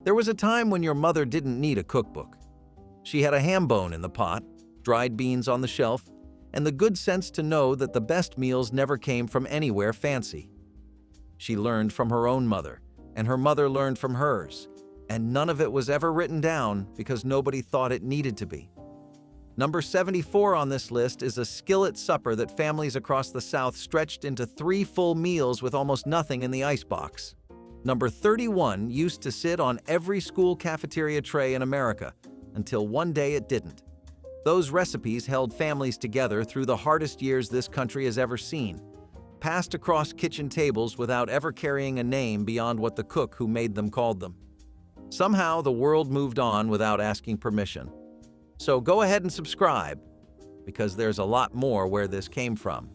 There was a time when your mother didn't need a cookbook. She had a ham bone in the pot, dried beans on the shelf, and the good sense to know that the best meals never came from anywhere fancy. She learned from her own mother, and her mother learned from hers, and none of it was ever written down because nobody thought it needed to be. Number 74 on this list is a skillet supper that families across the South stretched into 3 full meals with almost nothing in the icebox. Number 31 used to sit on every school cafeteria tray in America, until one day it didn't. Those recipes held families together through the hardest years this country has ever seen, passed across kitchen tables without ever carrying a name beyond what the cook who made them called them. Somehow the world moved on without asking permission. So go ahead and subscribe, because there's a lot more where this came from.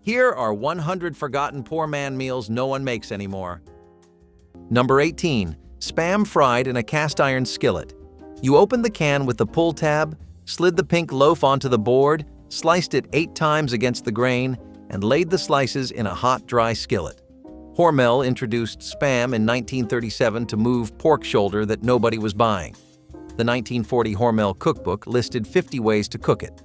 Here are 100 forgotten poor man meals no one makes anymore. Number 18. Spam fried in a cast iron skillet. You opened the can with the pull tab, slid the pink loaf onto the board, sliced it 8 times against the grain, and laid the slices in a hot, dry skillet. Hormel introduced Spam in 1937 to move pork shoulder that nobody was buying. The 1940 Hormel cookbook listed 50 ways to cook it.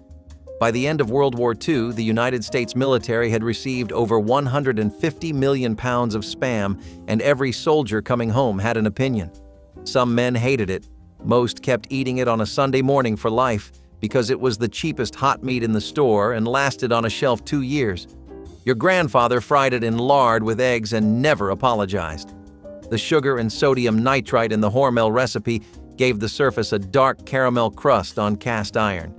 By the end of World War II, the United States military had received over 150 million pounds of Spam, and every soldier coming home had an opinion. Some men hated it. Most kept eating it on a Sunday morning for life because it was the cheapest hot meat in the store and lasted on a shelf 2 years. Your grandfather fried it in lard with eggs and never apologized. The sugar and sodium nitrite in the Hormel recipe gave the surface a dark caramel crust on cast iron.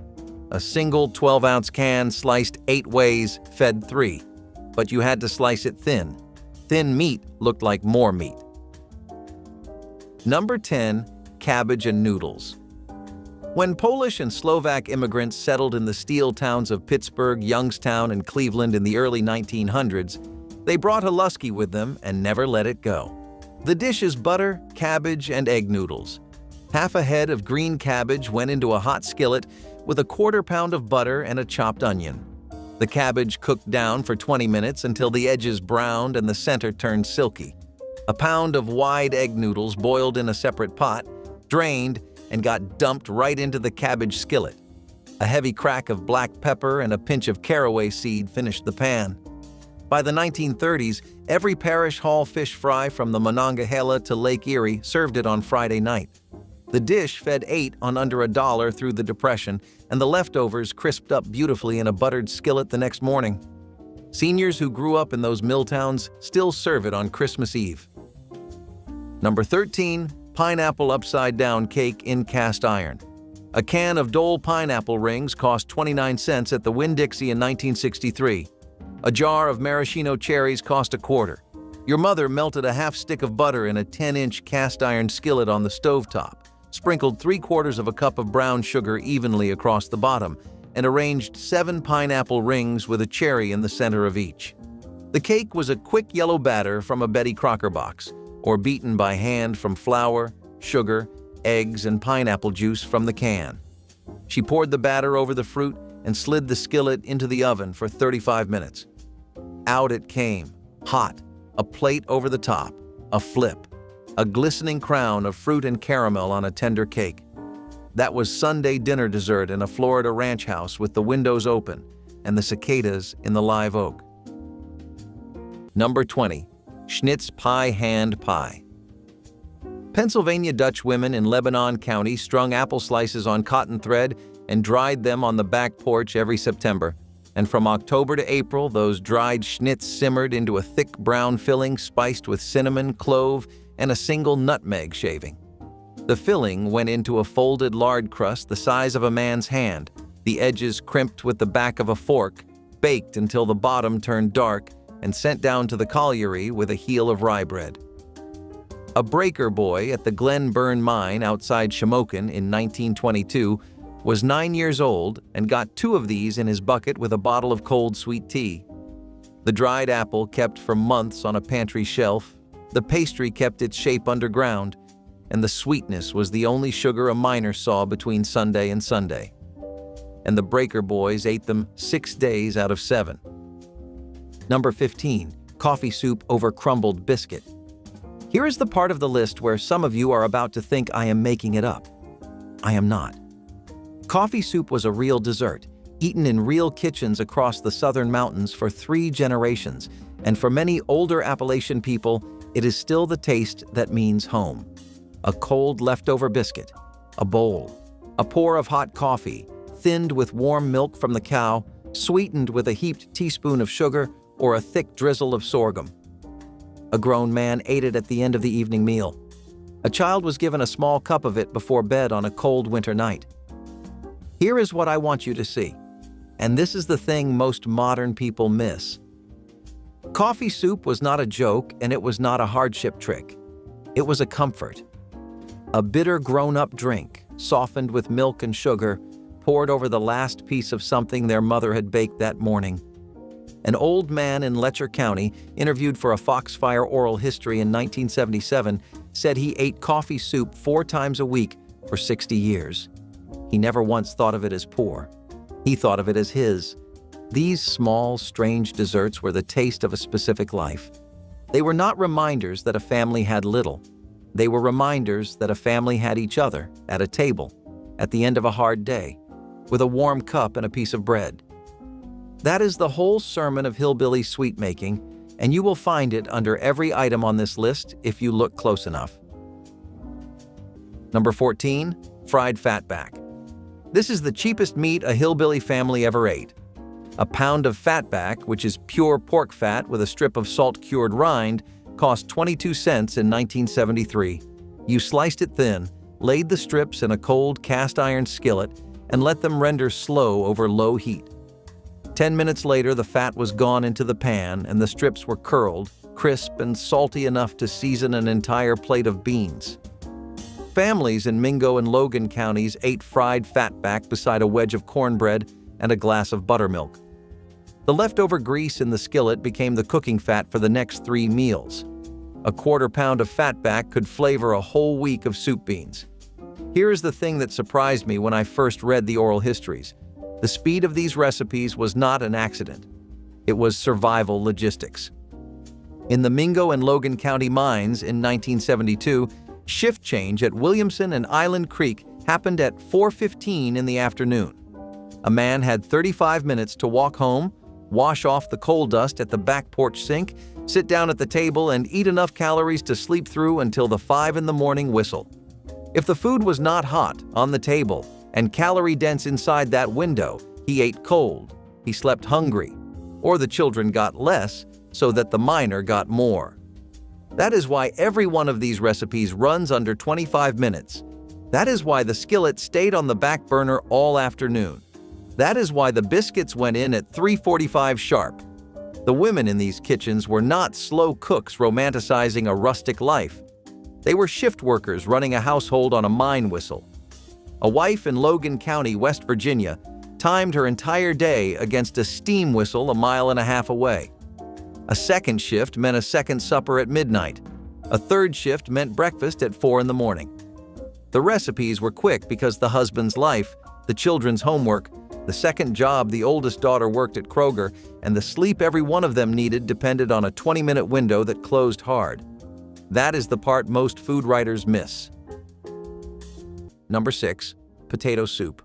A single 12-ounce can sliced 8 ways fed 3, but you had to slice it thin. Thin meat looked like more meat. Number 10. Cabbage and noodles. When Polish and Slovak immigrants settled in the steel towns of Pittsburgh, Youngstown, and Cleveland in the early 1900s, they brought haluski with them and never let it go. The dish is butter, cabbage, and egg noodles. Half a head of green cabbage went into a hot skillet with a 1/4 pound of butter and a chopped onion. The cabbage cooked down for 20 minutes until the edges browned and the center turned silky. A pound of wide egg noodles boiled in a separate pot, drained, and got dumped right into the cabbage skillet. A heavy crack of black pepper and a pinch of caraway seed finished the pan. By the 1930s, every parish hall fish fry from the Monongahela to Lake Erie served it on Friday night. The dish fed 8 on under $1 through the Depression, and the leftovers crisped up beautifully in a buttered skillet the next morning. Seniors who grew up in those mill towns still serve it on Christmas Eve. Number 13. Pineapple upside-down cake in cast iron. A can of Dole pineapple rings cost 29 cents at the Winn-Dixie in 1963. A jar of maraschino cherries cost $0.25. Your mother melted a half stick of butter in a 10-inch cast iron skillet on the stovetop, sprinkled 3/4 cup of brown sugar evenly across the bottom, and arranged 7 pineapple rings with a cherry in the center of each. The cake was a quick yellow batter from a Betty Crocker box, or beaten by hand from flour, sugar, eggs, and pineapple juice from the can. She poured the batter over the fruit and slid the skillet into the oven for 35 minutes. Out it came, hot, a plate over the top, a flip, a glistening crown of fruit and caramel on a tender cake. That was Sunday dinner dessert in a Florida ranch house with the windows open and the cicadas in the live oak. Number 20. Schnitz pie hand pie. Pennsylvania Dutch women in Lebanon County strung apple slices on cotton thread and dried them on the back porch every September. And from October to April, those dried schnitz simmered into a thick brown filling spiced with cinnamon, clove, and a single nutmeg shaving. The filling went into a folded lard crust the size of a man's hand, the edges crimped with the back of a fork, baked until the bottom turned dark, and sent down to the colliery with a heel of rye bread. A breaker boy at the Glen Burn mine outside Shamokin in 1922 was 9 years old and got 2 of these in his bucket with a bottle of cold sweet tea. The dried apple kept for months on a pantry shelf, the pastry kept its shape underground, and the sweetness was the only sugar a miner saw between Sunday and Sunday. And the breaker boys ate them 6 days out of 7. Number 15. Coffee soup over crumbled biscuit. Here is the part of the list where some of you are about to think I am making it up. I am not. Coffee soup was a real dessert, eaten in real kitchens across the southern mountains for 3 generations, and for many older Appalachian people, it is still the taste that means home. A cold leftover biscuit, a bowl, a pour of hot coffee, thinned with warm milk from the cow, sweetened with a heaped teaspoon of sugar or a thick drizzle of sorghum. A grown man ate it at the end of the evening meal. A child was given a small cup of it before bed on a cold winter night. Here is what I want you to see, and this is the thing most modern people miss. Coffee soup was not a joke, and it was not a hardship trick. It was a comfort. A bitter grown-up drink, softened with milk and sugar, poured over the last piece of something their mother had baked that morning. An old man in Letcher County, interviewed for a Foxfire oral history in 1977, said he ate coffee soup 4 times a week for 60 years. He never once thought of it as poor. He thought of it as his. These small, strange desserts were the taste of a specific life. They were not reminders that a family had little. They were reminders that a family had each other at a table, at the end of a hard day, with a warm cup and a piece of bread. That is the whole sermon of hillbilly sweet-making, and you will find it under every item on this list if you look close enough. Number 14, fried fatback. This is the cheapest meat a hillbilly family ever ate. A pound of fatback, which is pure pork fat with a strip of salt-cured rind, cost 22 cents in 1973. You sliced it thin, laid the strips in a cold cast-iron skillet, and let them render slow over low heat. 10 minutes later, the fat was gone into the pan and the strips were curled, crisp and salty enough to season an entire plate of beans. Families in Mingo and Logan counties ate fried fatback beside a wedge of cornbread and a glass of buttermilk. The leftover grease in the skillet became the cooking fat for the next 3 meals. A quarter pound of fatback could flavor a whole week of soup beans. Here is the thing that surprised me when I first read the oral histories. The speed of these recipes was not an accident. It was survival logistics. In the Mingo and Logan County mines in 1972, shift change at Williamson and Island Creek happened at 4:15 in the afternoon. A man had 35 minutes to walk home, wash off the coal dust at the back porch sink, sit down at the table, and eat enough calories to sleep through until the 5 in the morning whistle. If the food was not hot, on the table, and calorie-dense inside that window, he ate cold, he slept hungry, or the children got less so that the miner got more. That is why every one of these recipes runs under 25 minutes. That is why the skillet stayed on the back burner all afternoon. That is why the biscuits went in at 3:45 sharp. The women in these kitchens were not slow cooks romanticizing a rustic life. They were shift workers running a household on a mine whistle. A wife in Logan County, West Virginia, timed her entire day against a steam whistle a mile and a half away. A second shift meant a second supper at midnight. A third shift meant breakfast at 4 in the morning. The recipes were quick because the husband's life, the children's homework, the second job the oldest daughter worked at Kroger, and the sleep every one of them needed depended on a 20-minute window that closed hard. That is the part most food writers miss. Number 6, potato soup.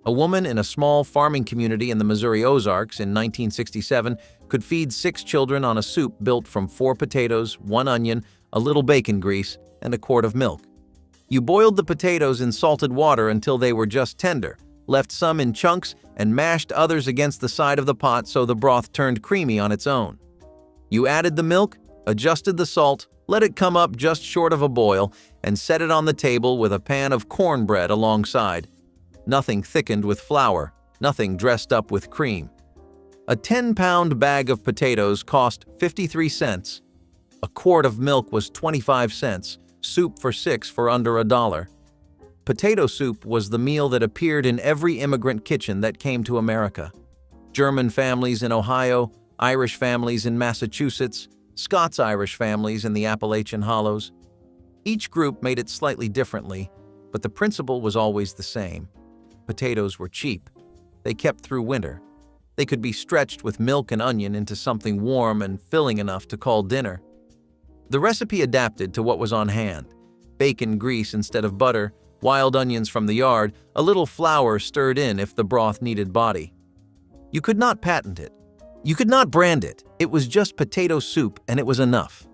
A woman in a small farming community in the Missouri Ozarks in 1967 could feed 6 children on a soup built from 4 potatoes, 1 onion, a little bacon grease, and a quart of milk. You boiled the potatoes in salted water until they were just tender, left some in chunks, and mashed others against the side of the pot so the broth turned creamy on its own. You added the milk, adjusted the salt, let it come up just short of a boil, and set it on the table with a pan of cornbread alongside. Nothing thickened with flour, nothing dressed up with cream. A 10-pound bag of potatoes cost 53 cents. A quart of milk was 25 cents, soup for 6 for under $1. Potato soup was the meal that appeared in every immigrant kitchen that came to America. German families in Ohio, Irish families in Massachusetts, Scots-Irish families in the Appalachian Hollows. Each group made it slightly differently, but the principle was always the same. Potatoes were cheap. They kept through winter. They could be stretched with milk and onion into something warm and filling enough to call dinner. The recipe adapted to what was on hand: bacon grease instead of butter, wild onions from the yard, a little flour stirred in if the broth needed body. You could not patent it. You could not brand it. It was just potato soup, and it was enough.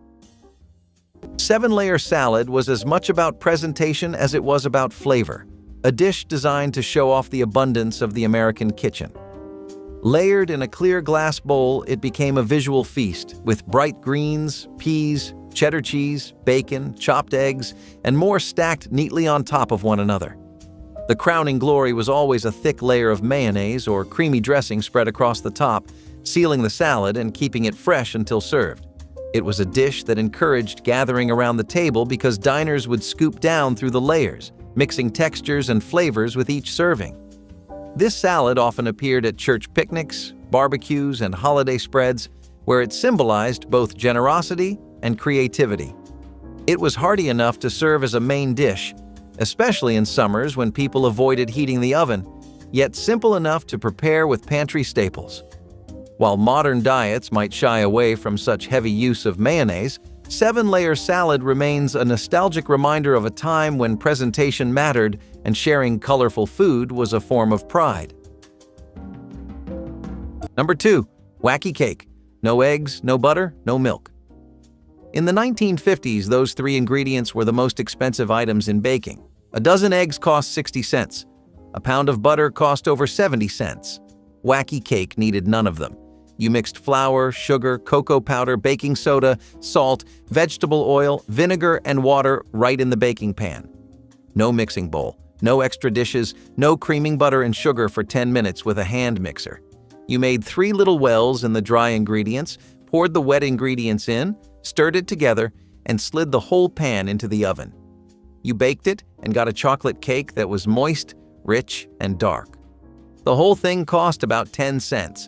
7-layer salad was as much about presentation as it was about flavor, a dish designed to show off the abundance of the American kitchen. Layered in a clear glass bowl, it became a visual feast with bright greens, peas, cheddar cheese, bacon, chopped eggs, and more stacked neatly on top of one another. The crowning glory was always a thick layer of mayonnaise or creamy dressing spread across the top, sealing the salad and keeping it fresh until served. It was a dish that encouraged gathering around the table because diners would scoop down through the layers, mixing textures and flavors with each serving. This salad often appeared at church picnics, barbecues, and holiday spreads, where it symbolized both generosity and creativity. It was hearty enough to serve as a main dish, especially in summers when people avoided heating the oven, yet simple enough to prepare with pantry staples. While modern diets might shy away from such heavy use of mayonnaise, 7-layer salad remains a nostalgic reminder of a time when presentation mattered and sharing colorful food was a form of pride. Number 2. Wacky cake. No eggs, no butter, no milk. In the 1950s, those 3 ingredients were the most expensive items in baking. A dozen eggs cost 60 cents. A pound of butter cost over 70 cents. Wacky cake needed none of them. You mixed flour, sugar, cocoa powder, baking soda, salt, vegetable oil, vinegar, and water right in the baking pan. No mixing bowl, no extra dishes, no creaming butter and sugar for 10 minutes with a hand mixer. You made 3 little wells in the dry ingredients, poured the wet ingredients in, stirred it together, and slid the whole pan into the oven. You baked it and got a chocolate cake that was moist, rich, and dark. The whole thing cost about 10 cents.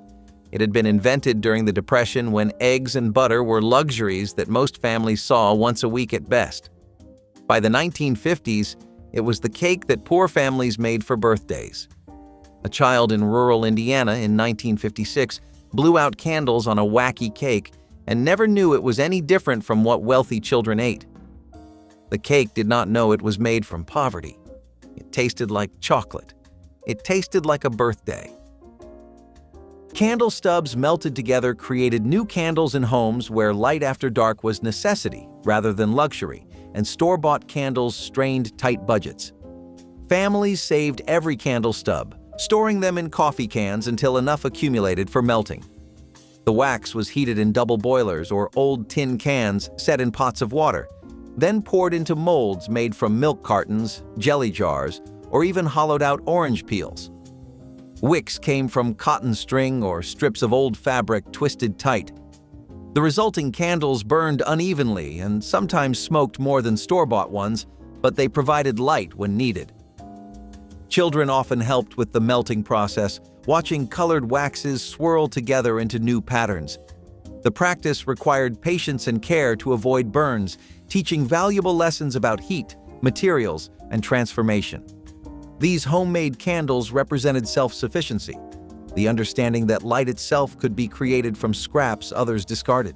It had been invented during the Depression when eggs and butter were luxuries that most families saw once a week at best. By the 1950s, it was the cake that poor families made for birthdays. A child in rural Indiana in 1956 blew out candles on a wacky cake and never knew it was any different from what wealthy children ate. The cake did not know it was made from poverty. It tasted like chocolate. It tasted like a birthday. Candle stubs melted together created new candles in homes where light after dark was necessity rather than luxury, and store-bought candles strained tight budgets. Families saved every candle stub, storing them in coffee cans until enough accumulated for melting. The wax was heated in double boilers or old tin cans set in pots of water, then poured into molds made from milk cartons, jelly jars, or even hollowed-out orange peels. Wicks came from cotton string or strips of old fabric twisted tight. The resulting candles burned unevenly and sometimes smoked more than store-bought ones, but they provided light when needed. Children often helped with the melting process, watching colored waxes swirl together into new patterns. The practice required patience and care to avoid burns, teaching valuable lessons about heat, materials, and transformation. These homemade candles represented self-sufficiency, the understanding that light itself could be created from scraps others discarded.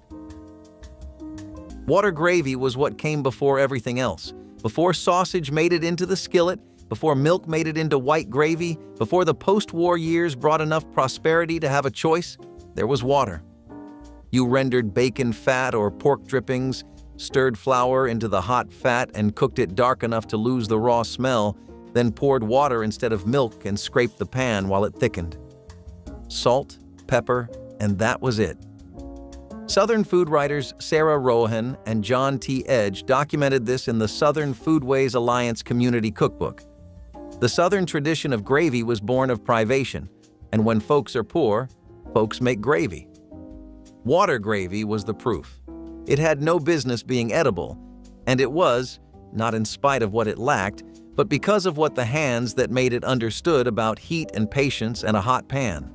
Water gravy was what came before everything else. Before sausage made it into the skillet, before milk made it into white gravy, before the post-war years brought enough prosperity to have a choice, there was water. You rendered bacon fat or pork drippings, stirred flour into the hot fat and cooked it dark enough to lose the raw smell, then poured water instead of milk and scraped the pan while it thickened. Salt, pepper, and that was it. Southern food writers Sarah Rohan and John T. Edge documented this in the Southern Foodways Alliance Community Cookbook. The Southern tradition of gravy was born of privation, and when folks are poor, folks make gravy. Water gravy was the proof. It had no business being edible, and it was, not in spite of what it lacked, but because of what the hands that made it understood about heat and patience and a hot pan.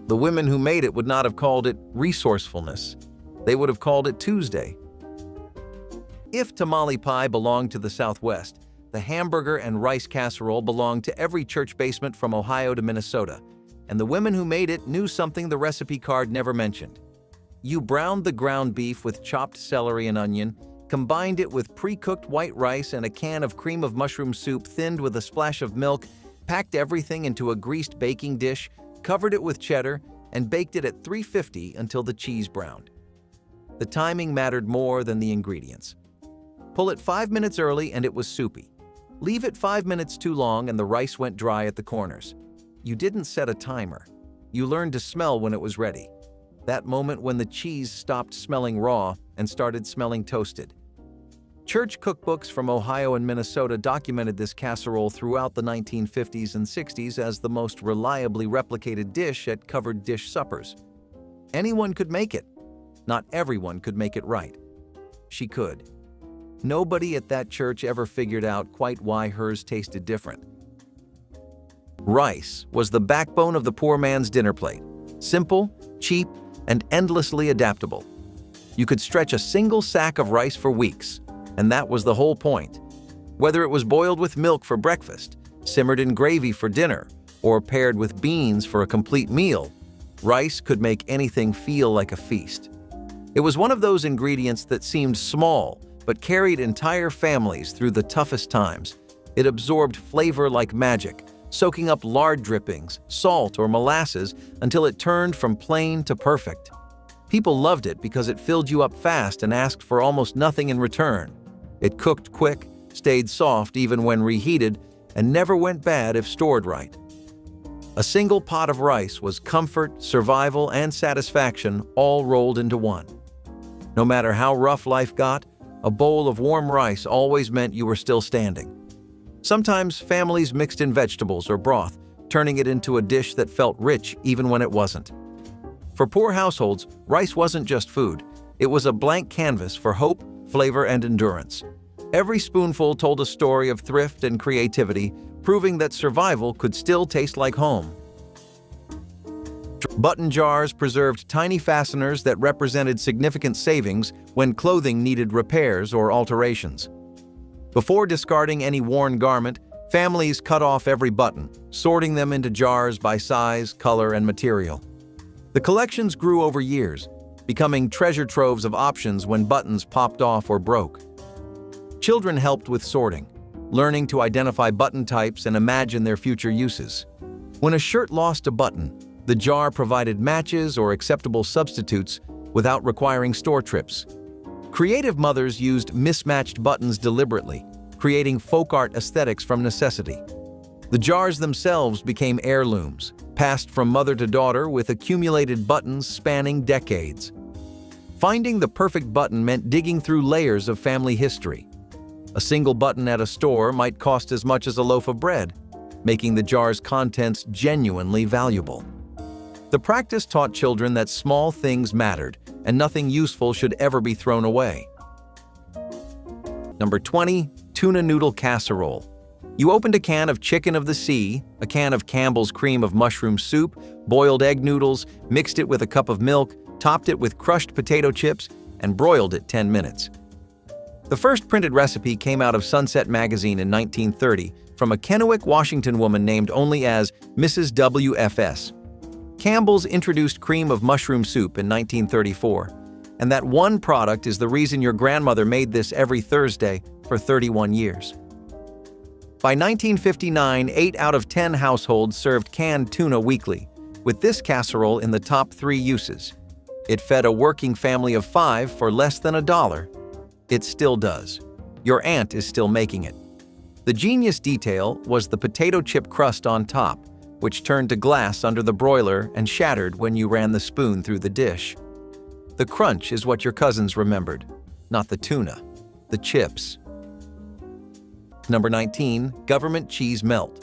The women who made it would not have called it resourcefulness. They would have called it Tuesday. If tamale pie belonged to the Southwest, the hamburger and rice casserole belonged to every church basement from Ohio to Minnesota, and the women who made it knew something the recipe card never mentioned. You browned the ground beef with chopped celery and onion, combined it with pre-cooked white rice and a can of cream of mushroom soup thinned with a splash of milk, packed everything into a greased baking dish, covered it with cheddar, and baked it at 350 until the cheese browned. The timing mattered more than the ingredients. Pull it 5 minutes early and it was soupy. Leave it 5 minutes too long and the rice went dry at the corners. You didn't set a timer. You learned to smell when it was ready. That moment when the cheese stopped smelling raw and started smelling toasted. Church cookbooks from Ohio and Minnesota documented this casserole throughout the 1950s and 60s as the most reliably replicated dish at covered dish suppers. Anyone could make it. Not everyone could make it right. She could. Nobody at that church ever figured out quite why hers tasted different. Rice was the backbone of the poor man's dinner plate. Simple, cheap, and endlessly adaptable. You could stretch a single sack of rice for weeks, and that was the whole point. Whether it was boiled with milk for breakfast, simmered in gravy for dinner, or paired with beans for a complete meal, rice could make anything feel like a feast. It was one of those ingredients that seemed small, but carried entire families through the toughest times. It absorbed flavor like magic, soaking up lard drippings, salt, or molasses until it turned from plain to perfect. People loved it because it filled you up fast and asked for almost nothing in return. It cooked quick, stayed soft even when reheated, and never went bad if stored right. A single pot of rice was comfort, survival, and satisfaction all rolled into one. No matter how rough life got, a bowl of warm rice always meant you were still standing. Sometimes families mixed in vegetables or broth, turning it into a dish that felt rich even when it wasn't. For poor households, rice wasn't just food. It was a blank canvas for hope, flavor, and endurance. Every spoonful told a story of thrift and creativity, proving that survival could still taste like home. Button jars preserved tiny fasteners that represented significant savings when clothing needed repairs or alterations. Before discarding any worn garment, families cut off every button, sorting them into jars by size, color, and material. The collections grew over years, becoming treasure troves of options when buttons popped off or broke. Children helped with sorting, learning to identify button types and imagine their future uses. When a shirt lost a button, the jar provided matches or acceptable substitutes without requiring store trips. Creative mothers used mismatched buttons deliberately, creating folk art aesthetics from necessity. The jars themselves became heirlooms, passed from mother to daughter with accumulated buttons spanning decades. Finding the perfect button meant digging through layers of family history. A single button at a store might cost as much as a loaf of bread, making the jar's contents genuinely valuable. The practice taught children that small things mattered and nothing useful should ever be thrown away. Number 20. Tuna noodle casserole. You opened a can of chicken of the sea, a can of Campbell's cream of mushroom soup, boiled egg noodles, mixed it with a cup of milk, topped it with crushed potato chips, and broiled it 10 minutes. The first printed recipe came out of Sunset magazine in 1930 from a Kennewick, Washington woman named only as Mrs. WFS. Campbell's introduced cream of mushroom soup in 1934, and that one product is the reason your grandmother made this every Thursday for 31 years. By 1959, 8 out of 10 households served canned tuna weekly, with this casserole in the top 3 uses. It fed a working family of 5 for less than $1. It still does. Your aunt is still making it. The genius detail was the potato chip crust on top, which turned to glass under the broiler and shattered when you ran the spoon through the dish. The crunch is what your cousins remembered, not the tuna, the chips. Number 19. Government cheese melt.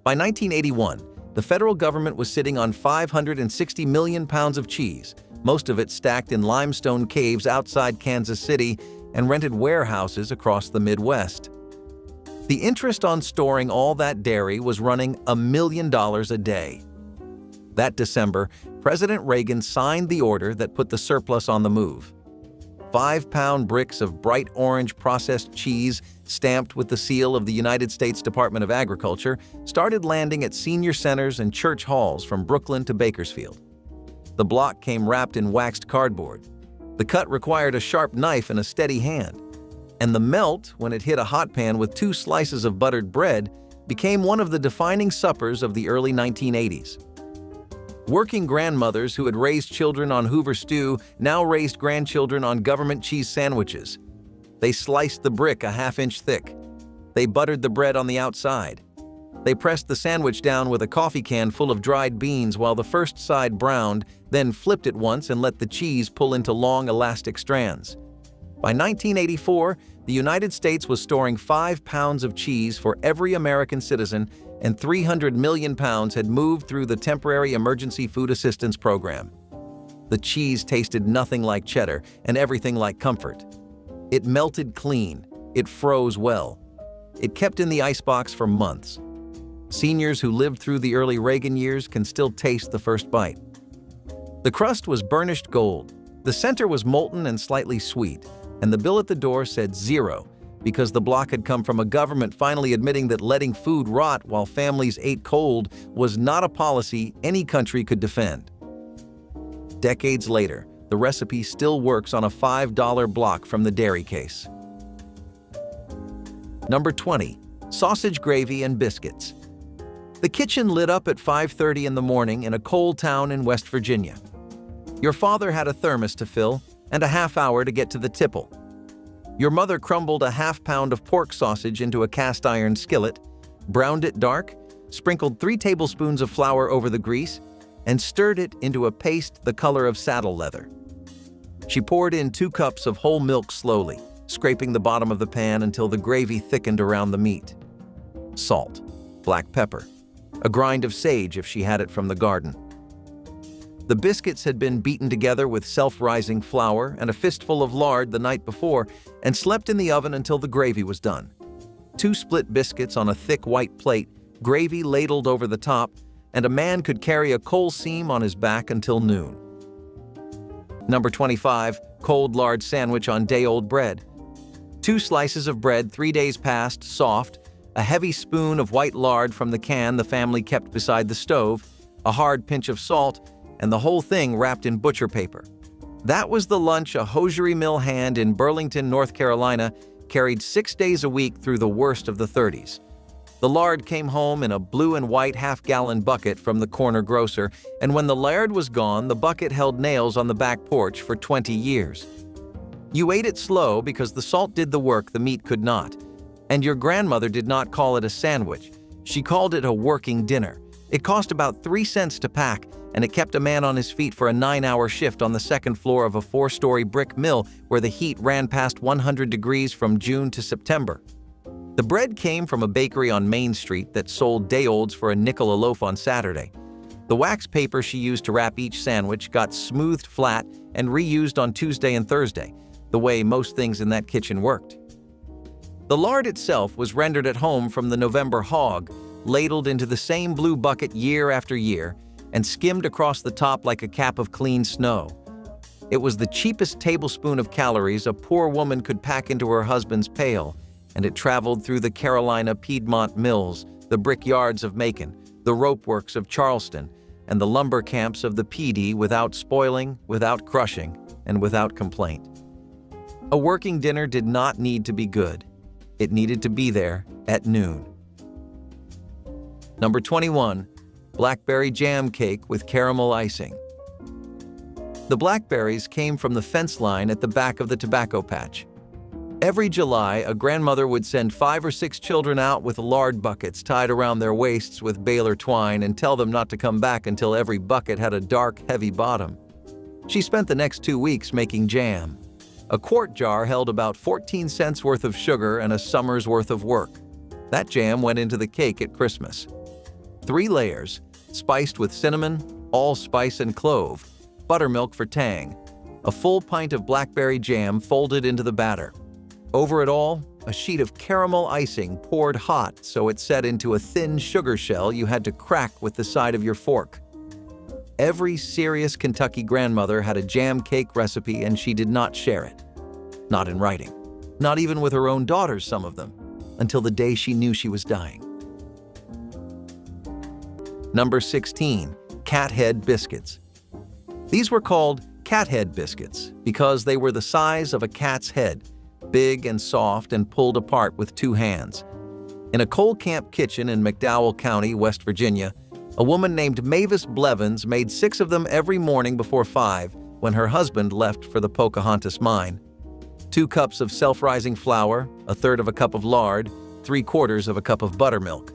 By 1981, the federal government was sitting on 560 million pounds of cheese, most of it stacked in limestone caves outside Kansas City and rented warehouses across the Midwest. The interest on storing all that dairy was running $1 million a day. That December, President Reagan signed the order that put the surplus on the move. 5-pound bricks of bright orange processed cheese stamped with the seal of the United States Department of Agriculture started landing at senior centers and church halls from Brooklyn to Bakersfield. The block came wrapped in waxed cardboard. The cut required a sharp knife and a steady hand. And the melt, when it hit a hot pan with 2 slices of buttered bread, became one of the defining suppers of the early 1980s. Working grandmothers who had raised children on Hoover stew now raised grandchildren on government cheese sandwiches. They sliced the brick a ½ inch thick. They buttered the bread on the outside. They pressed the sandwich down with a coffee can full of dried beans while the first side browned, then flipped it once and let the cheese pull into long, elastic strands. By 1984, the United States was storing 5 pounds of cheese for every American citizen, and 300 million pounds had moved through the temporary emergency food assistance program. The cheese tasted nothing like cheddar and everything like comfort. It melted clean. It froze well. It kept in the icebox for months. Seniors who lived through the early Reagan years can still taste the first bite. The crust was burnished gold. The center was molten and slightly sweet, and the bill at the door said 0 because the block had come from a government finally admitting that letting food rot while families ate cold was not a policy any country could defend. Decades later, the recipe still works on a $5 block from the dairy case. Number 20. Sausage gravy and biscuits. The kitchen lit up at 5:30 in the morning in a coal town in West Virginia. Your father had a thermos to fill and a ½ hour to get to the tipple. Your mother crumbled a ½ pound of pork sausage into a cast iron skillet, browned it dark, sprinkled 3 tablespoons of flour over the grease, and stirred it into a paste the color of saddle leather. She poured in 2 cups of whole milk slowly, scraping the bottom of the pan until the gravy thickened around the meat. Salt, black pepper, a grind of sage if she had it from the garden. The biscuits had been beaten together with self-rising flour and a fistful of lard the night before and slept in the oven until the gravy was done. 2 split biscuits on a thick white plate, gravy ladled over the top, and a man could carry a coal seam on his back until noon. Number 25. Cold lard sandwich on day-old bread. 2 slices of bread 3 days past, soft, a heavy spoon of white lard from the can the family kept beside the stove, a hard pinch of salt, and the whole thing wrapped in butcher paper. That was the lunch a hosiery mill hand in Burlington, North Carolina, carried 6 days a week through the worst of the 30s. The lard came home in a blue and white half-gallon bucket from the corner grocer, and when the lard was gone, the bucket held nails on the back porch for 20 years. You ate it slow because the salt did the work the meat could not. And your grandmother did not call it a sandwich. She called it a working dinner. It cost about 3 cents to pack, and it kept a man on his feet for a 9-hour shift on the second floor of a 4-story brick mill where the heat ran past 100 degrees from June to September. The bread came from a bakery on Main Street that sold day-olds for a nickel a loaf on Saturday. The wax paper she used to wrap each sandwich got smoothed flat and reused on Tuesday and Thursday, the way most things in that kitchen worked. The lard itself was rendered at home from the November hog, ladled into the same blue bucket year after year, and skimmed across the top like a cap of clean snow. It was the cheapest tablespoon of calories a poor woman could pack into her husband's pail, and it traveled through the Carolina Piedmont mills, the brickyards of Macon, the rope works of Charleston, and the lumber camps of the PD without spoiling, without crushing, and without complaint. A working dinner did not need to be good. It needed to be there at noon. Number 21. Blackberry jam cake with caramel icing. The blackberries came from the fence line at the back of the tobacco patch. Every July, a grandmother would send 5 or 6 children out with lard buckets tied around their waists with baler twine and tell them not to come back until every bucket had a dark, heavy bottom. She spent the next 2 weeks making jam. A quart jar held about 14 cents worth of sugar and a summer's worth of work. That jam went into the cake at Christmas. 3 layers, spiced with cinnamon, allspice and clove, buttermilk for tang, a full pint of blackberry jam folded into the batter. Over it all, a sheet of caramel icing poured hot so it set into a thin sugar shell you had to crack with the side of your fork. Every serious Kentucky grandmother had a jam cake recipe and she did not share it. Not in writing. Not even with her own daughters, some of them, until the day she knew she was dying. Number 16. Cat head biscuits. These were called cat head biscuits because they were the size of a cat's head, big and soft and pulled apart with two hands. In a coal camp kitchen in McDowell County, West Virginia, a woman named Mavis Blevins made 6 of them every morning before 5 when her husband left for the Pocahontas mine. 2 cups of self-rising flour, 1/3 of a cup of lard, 3/4 of a cup of buttermilk.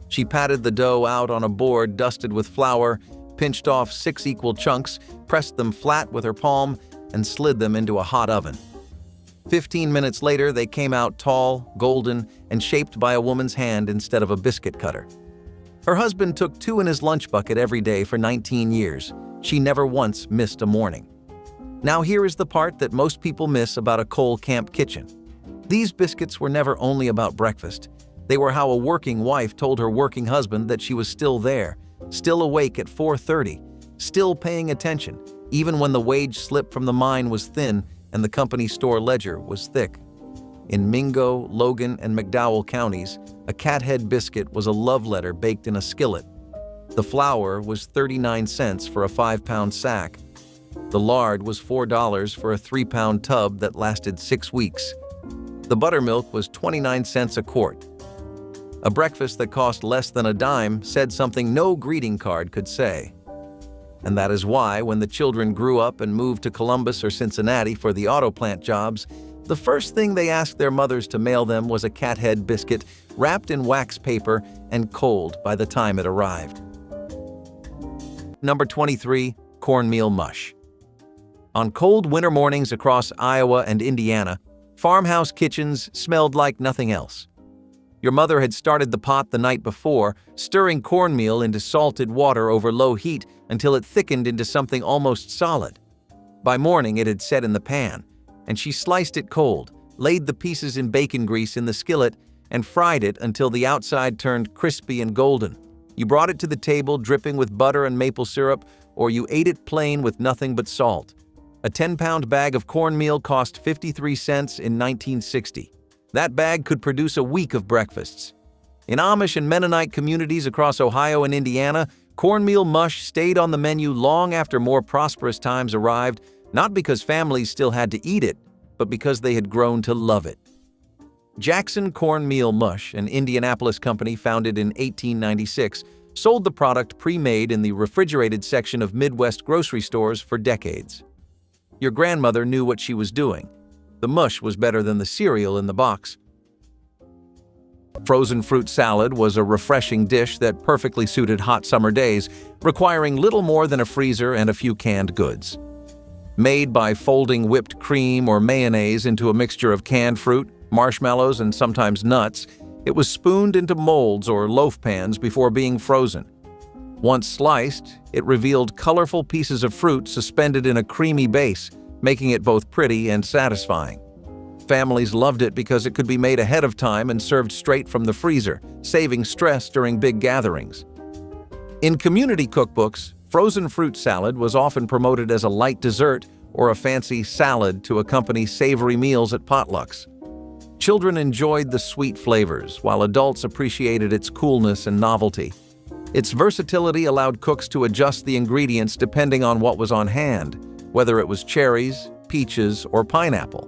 She patted the dough out on a board dusted with flour, pinched off 6 equal chunks, pressed them flat with her palm, and slid them into a hot oven. 15 minutes later, they came out tall, golden, and shaped by a woman's hand instead of a biscuit cutter. Her husband took 2 in his lunch bucket every day for 19 years. She never once missed a morning. Now here is the part that most people miss about a coal camp kitchen. These biscuits were never only about breakfast. They were how a working wife told her working husband that she was still there, still awake at 4:30, still paying attention, even when the wage slip from the mine was thin and the company store ledger was thick. In Mingo, Logan, and McDowell counties, a cat head biscuit was a love letter baked in a skillet. The flour was 39 cents for a 5-pound sack. The lard was $4 for a 3-pound tub that lasted 6 weeks. The buttermilk was 29 cents a quart. A breakfast that cost less than a dime said something no greeting card could say. And that is why, when the children grew up and moved to Columbus or Cincinnati for the auto plant jobs, the first thing they asked their mothers to mail them was a cat head biscuit wrapped in wax paper and cold by the time it arrived. Number 23, cornmeal mush. On cold winter mornings across Iowa and Indiana, farmhouse kitchens smelled like nothing else. Your mother had started the pot the night before, stirring cornmeal into salted water over low heat until it thickened into something almost solid. By morning, it had set in the pan, and she sliced it cold, laid the pieces in bacon grease in the skillet, and fried it until the outside turned crispy and golden. You brought it to the table dripping with butter and maple syrup, or you ate it plain with nothing but salt. A 10-pound bag of cornmeal cost 53 cents in 1960. That bag could produce a week of breakfasts. In Amish and Mennonite communities across Ohio and Indiana, cornmeal mush stayed on the menu long after more prosperous times arrived, not because families still had to eat it, but because they had grown to love it. Jackson Cornmeal Mush, an Indianapolis company founded in 1896, sold the product pre-made in the refrigerated section of Midwest grocery stores for decades. Your grandmother knew what she was doing. The mush was better than the cereal in the box. Frozen fruit salad was a refreshing dish that perfectly suited hot summer days, requiring little more than a freezer and a few canned goods. Made by folding whipped cream or mayonnaise into a mixture of canned fruit, marshmallows, and sometimes nuts, it was spooned into molds or loaf pans before being frozen. Once sliced, it revealed colorful pieces of fruit suspended in a creamy base, making it both pretty and satisfying. Families loved it because it could be made ahead of time and served straight from the freezer, saving stress during big gatherings. In community cookbooks, frozen fruit salad was often promoted as a light dessert or a fancy salad to accompany savory meals at potlucks. Children enjoyed the sweet flavors, while adults appreciated its coolness and novelty. Its versatility allowed cooks to adjust the ingredients depending on what was on hand, whether it was cherries, peaches, or pineapple.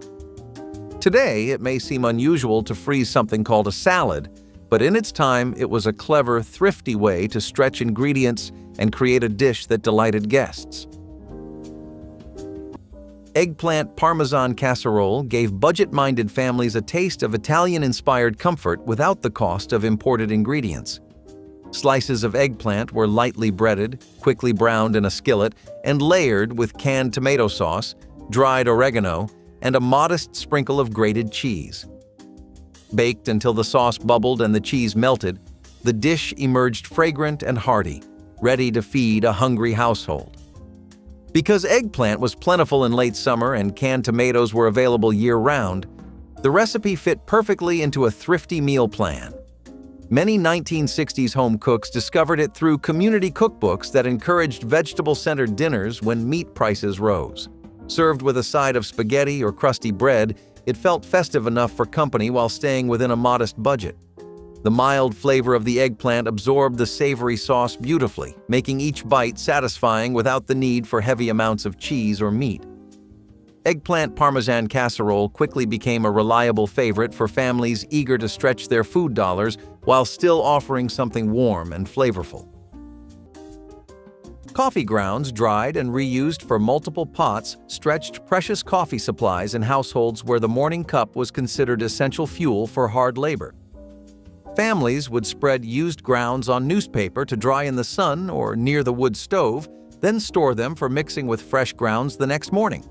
Today, it may seem unusual to freeze something called a salad, but in its time, it was a clever, thrifty way to stretch ingredients and create a dish that delighted guests. Eggplant Parmesan casserole gave budget-minded families a taste of Italian-inspired comfort without the cost of imported ingredients. Slices of eggplant were lightly breaded, quickly browned in a skillet, and layered with canned tomato sauce, dried oregano, and a modest sprinkle of grated cheese. Baked until the sauce bubbled and the cheese melted, the dish emerged fragrant and hearty, ready to feed a hungry household. Because eggplant was plentiful in late summer and canned tomatoes were available year-round, the recipe fit perfectly into a thrifty meal plan. Many 1960s home cooks discovered it through community cookbooks that encouraged vegetable-centered dinners when meat prices rose. Served with a side of spaghetti or crusty bread, it felt festive enough for company while staying within a modest budget. The mild flavor of the eggplant absorbed the savory sauce beautifully, making each bite satisfying without the need for heavy amounts of cheese or meat. Eggplant Parmesan casserole quickly became a reliable favorite for families eager to stretch their food dollars while still offering something warm and flavorful. Coffee grounds, dried and reused for multiple pots, stretched precious coffee supplies in households where the morning cup was considered essential fuel for hard labor. Families would spread used grounds on newspaper to dry in the sun or near the wood stove, then store them for mixing with fresh grounds the next morning.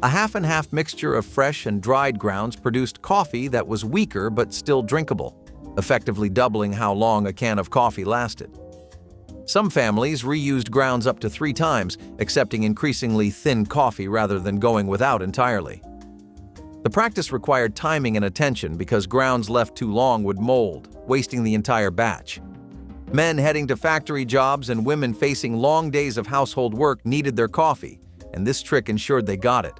A half-and-half mixture of fresh and dried grounds produced coffee that was weaker but still drinkable, effectively doubling how long a can of coffee lasted. Some families reused grounds up to 3 times, accepting increasingly thin coffee rather than going without entirely. The practice required timing and attention because grounds left too long would mold, wasting the entire batch. Men heading to factory jobs and women facing long days of household work needed their coffee, and this trick ensured they got it.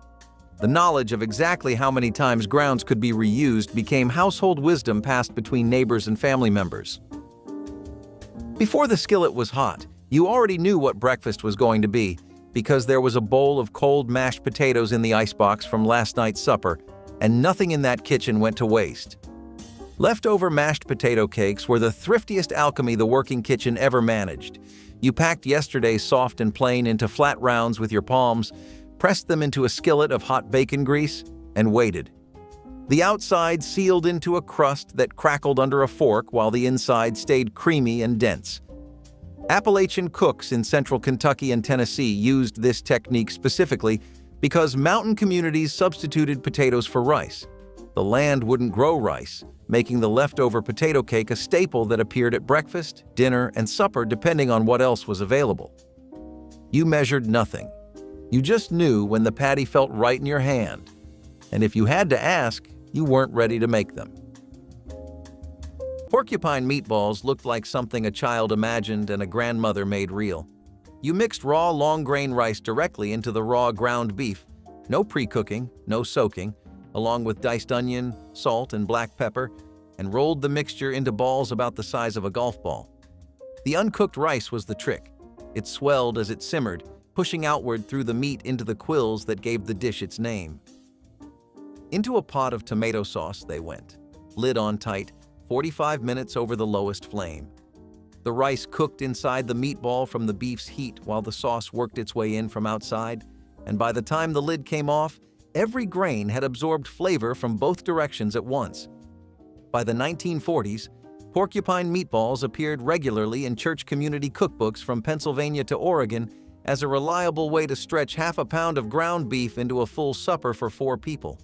The knowledge of exactly how many times grounds could be reused became household wisdom passed between neighbors and family members. Before the skillet was hot, you already knew what breakfast was going to be because there was a bowl of cold mashed potatoes in the icebox from last night's supper, and nothing in that kitchen went to waste. Leftover mashed potato cakes were the thriftiest alchemy the working kitchen ever managed. You packed yesterday's soft and plain into flat rounds with your palms, pressed them into a skillet of hot bacon grease, and waited. The outside sealed into a crust that crackled under a fork while the inside stayed creamy and dense. Appalachian cooks in central Kentucky and Tennessee used this technique specifically because mountain communities substituted potatoes for rice. The land wouldn't grow rice, making the leftover potato cake a staple that appeared at breakfast, dinner, and supper depending on what else was available. You measured nothing. You just knew when the patty felt right in your hand. And if you had to ask, you weren't ready to make them. Porcupine meatballs looked like something a child imagined and a grandmother made real. You mixed raw long-grain rice directly into the raw ground beef, no pre-cooking, no soaking, along with diced onion, salt, and black pepper, and rolled the mixture into balls about the size of a golf ball. The uncooked rice was the trick. It swelled as it simmered, pushing outward through the meat into the quills that gave the dish its name. Into a pot of tomato sauce they went, lid on tight, 45 minutes over the lowest flame. The rice cooked inside the meatball from the beef's heat while the sauce worked its way in from outside, and by the time the lid came off, every grain had absorbed flavor from both directions at once. By the 1940s, porcupine meatballs appeared regularly in church community cookbooks from Pennsylvania to Oregon as a reliable way to stretch half a pound of ground beef into a full supper for 4 people.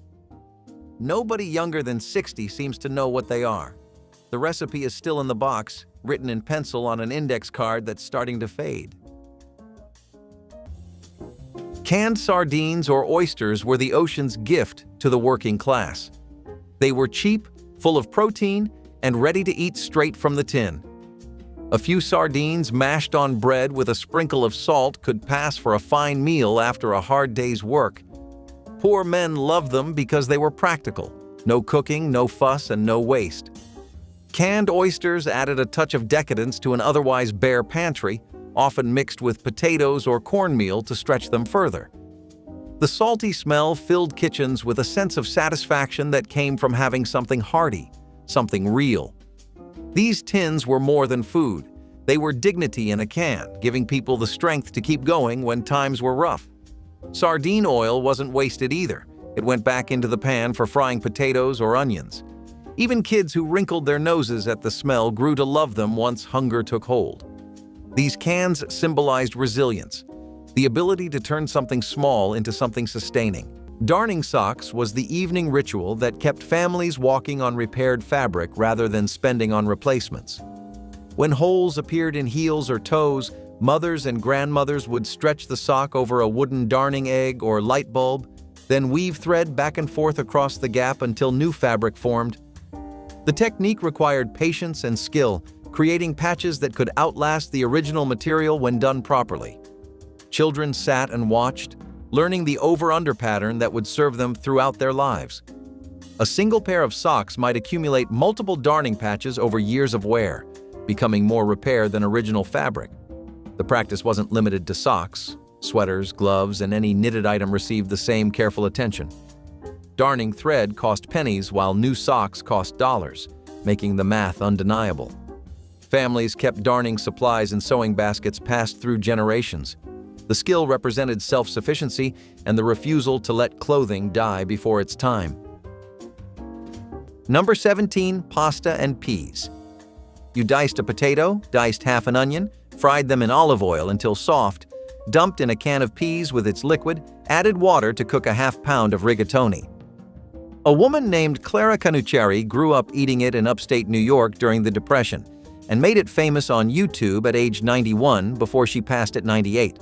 Nobody younger than 60 seems to know what they are. The recipe is still in the box, written in pencil on an index card that's starting to fade. Canned sardines or oysters were the ocean's gift to the working class. They were cheap, full of protein, and ready to eat straight from the tin. A few sardines mashed on bread with a sprinkle of salt could pass for a fine meal after a hard day's work. Poor men loved them because they were practical. No cooking, no fuss, and no waste. Canned oysters added a touch of decadence to an otherwise bare pantry, often mixed with potatoes or cornmeal to stretch them further. The salty smell filled kitchens with a sense of satisfaction that came from having something hearty, something real. These tins were more than food. They were dignity in a can, giving people the strength to keep going when times were rough. Sardine oil wasn't wasted either. It went back into the pan for frying potatoes or onions. Even kids who wrinkled their noses at the smell grew to love them once hunger took hold. These cans symbolized resilience, the ability to turn something small into something sustaining. Darning socks was the evening ritual that kept families walking on repaired fabric rather than spending on replacements. When holes appeared in heels or toes, mothers and grandmothers would stretch the sock over a wooden darning egg or light bulb, then weave thread back and forth across the gap until new fabric formed. The technique required patience and skill, creating patches that could outlast the original material when done properly. Children sat and watched, learning the over-under pattern that would serve them throughout their lives. A single pair of socks might accumulate multiple darning patches over years of wear, becoming more repair than original fabric. The practice wasn't limited to socks. Sweaters, gloves, and any knitted item received the same careful attention. Darning thread cost pennies while new socks cost dollars, making the math undeniable. Families kept darning supplies in sewing baskets passed through generations. The skill represented self-sufficiency and the refusal to let clothing die before its time. Number 17, pasta and peas. You diced a potato, diced half an onion, fried them in olive oil until soft, dumped in a can of peas with its liquid, added water to cook a half pound of rigatoni. A woman named Clara Canucciari grew up eating it in upstate New York during the Depression and made it famous on YouTube at age 91 before she passed at 98.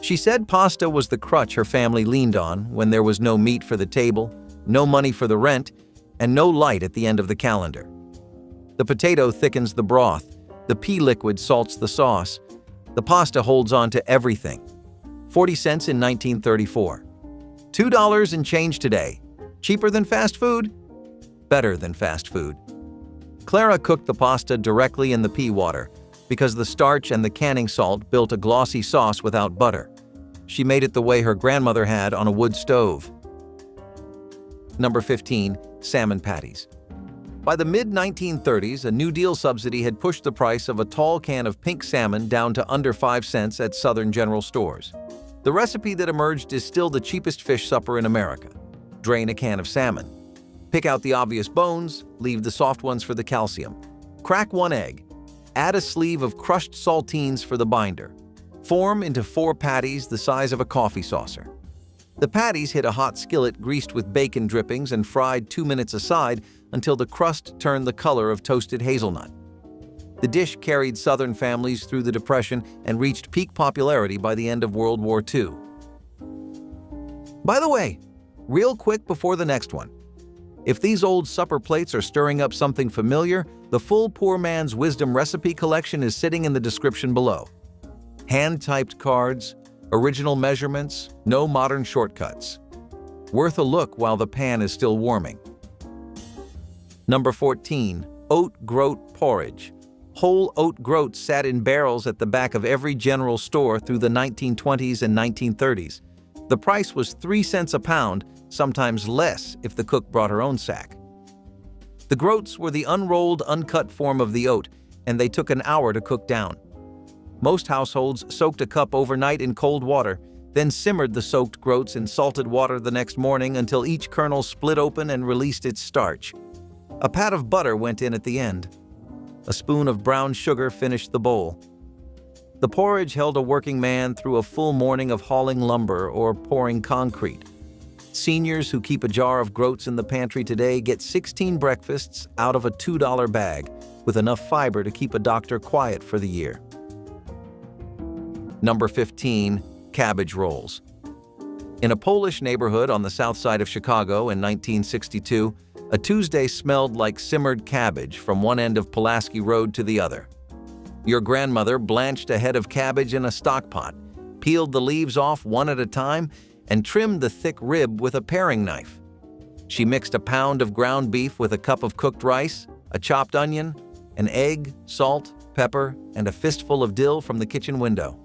She said pasta was the crutch her family leaned on when there was no meat for the table, no money for the rent, and no light at the end of the calendar. The potato thickens the broth, the pea liquid salts the sauce, the pasta holds on to everything. 40 cents in 1934. $2 and change today. Cheaper than fast food? Better than fast food. Clara cooked the pasta directly in the pea water because the starch and the canning salt built a glossy sauce without butter. She made it the way her grandmother had on a wood stove. Number 15, salmon patties. By the mid-1930s, a New Deal subsidy had pushed the price of a tall can of pink salmon down to under 5 cents at Southern general stores. The recipe that emerged is still the cheapest fish supper in America. Drain a can of salmon. Pick out the obvious bones, leave the soft ones for the calcium. Crack 1 egg. Add a sleeve of crushed saltines for the binder. Form into 4 patties the size of a coffee saucer. The patties hit a hot skillet greased with bacon drippings and fried 2 minutes aside until the crust turned the color of toasted hazelnut. The dish carried Southern families through the Depression and reached peak popularity by the end of World War II. By the way, real quick before the next one, if these old supper plates are stirring up something familiar, the full Poor Man's Wisdom recipe collection is sitting in the description below. Hand-typed cards, original measurements, no modern shortcuts. Worth a look while the pan is still warming. Number 14, oat groat porridge. Whole oat groats sat in barrels at the back of every general store through the 1920s and 1930s. The price was 3 cents a pound, sometimes less if the cook brought her own sack. The groats were the unrolled, uncut form of the oat, and they took an hour to cook down. Most households soaked a cup overnight in cold water, then simmered the soaked groats in salted water the next morning until each kernel split open and released its starch. A pat of butter went in at the end. A spoon of brown sugar finished the bowl. The porridge held a working man through a full morning of hauling lumber or pouring concrete. Seniors who keep a jar of groats in the pantry today get 16 breakfasts out of a $2 bag, with enough fiber to keep a doctor quiet for the year. Number 15, cabbage rolls. In a Polish neighborhood on the south side of Chicago in 1962, a Tuesday smelled like simmered cabbage from one end of Pulaski Road to the other. Your grandmother blanched a head of cabbage in a stock pot, peeled the leaves off one at a time, and trimmed the thick rib with a paring knife. She mixed a pound of ground beef with a cup of cooked rice, a chopped onion, an egg, salt, pepper, and a fistful of dill from the kitchen window.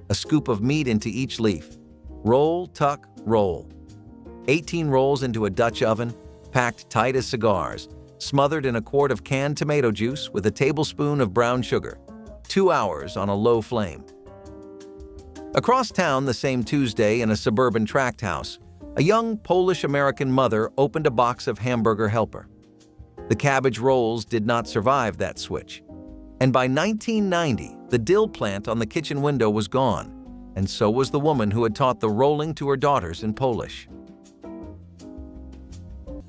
A scoop of meat into each leaf. Roll, tuck, roll. 18 rolls into a Dutch oven, packed tight as cigars, smothered in a quart of canned tomato juice with a tablespoon of brown sugar. 2 hours on a low flame. Across town the same Tuesday in a suburban tract house, a young Polish-American mother opened a box of Hamburger Helper. The cabbage rolls did not survive that switch. And by 1990, the dill plant on the kitchen window was gone, and so was the woman who had taught the rolling to her daughters in Polish.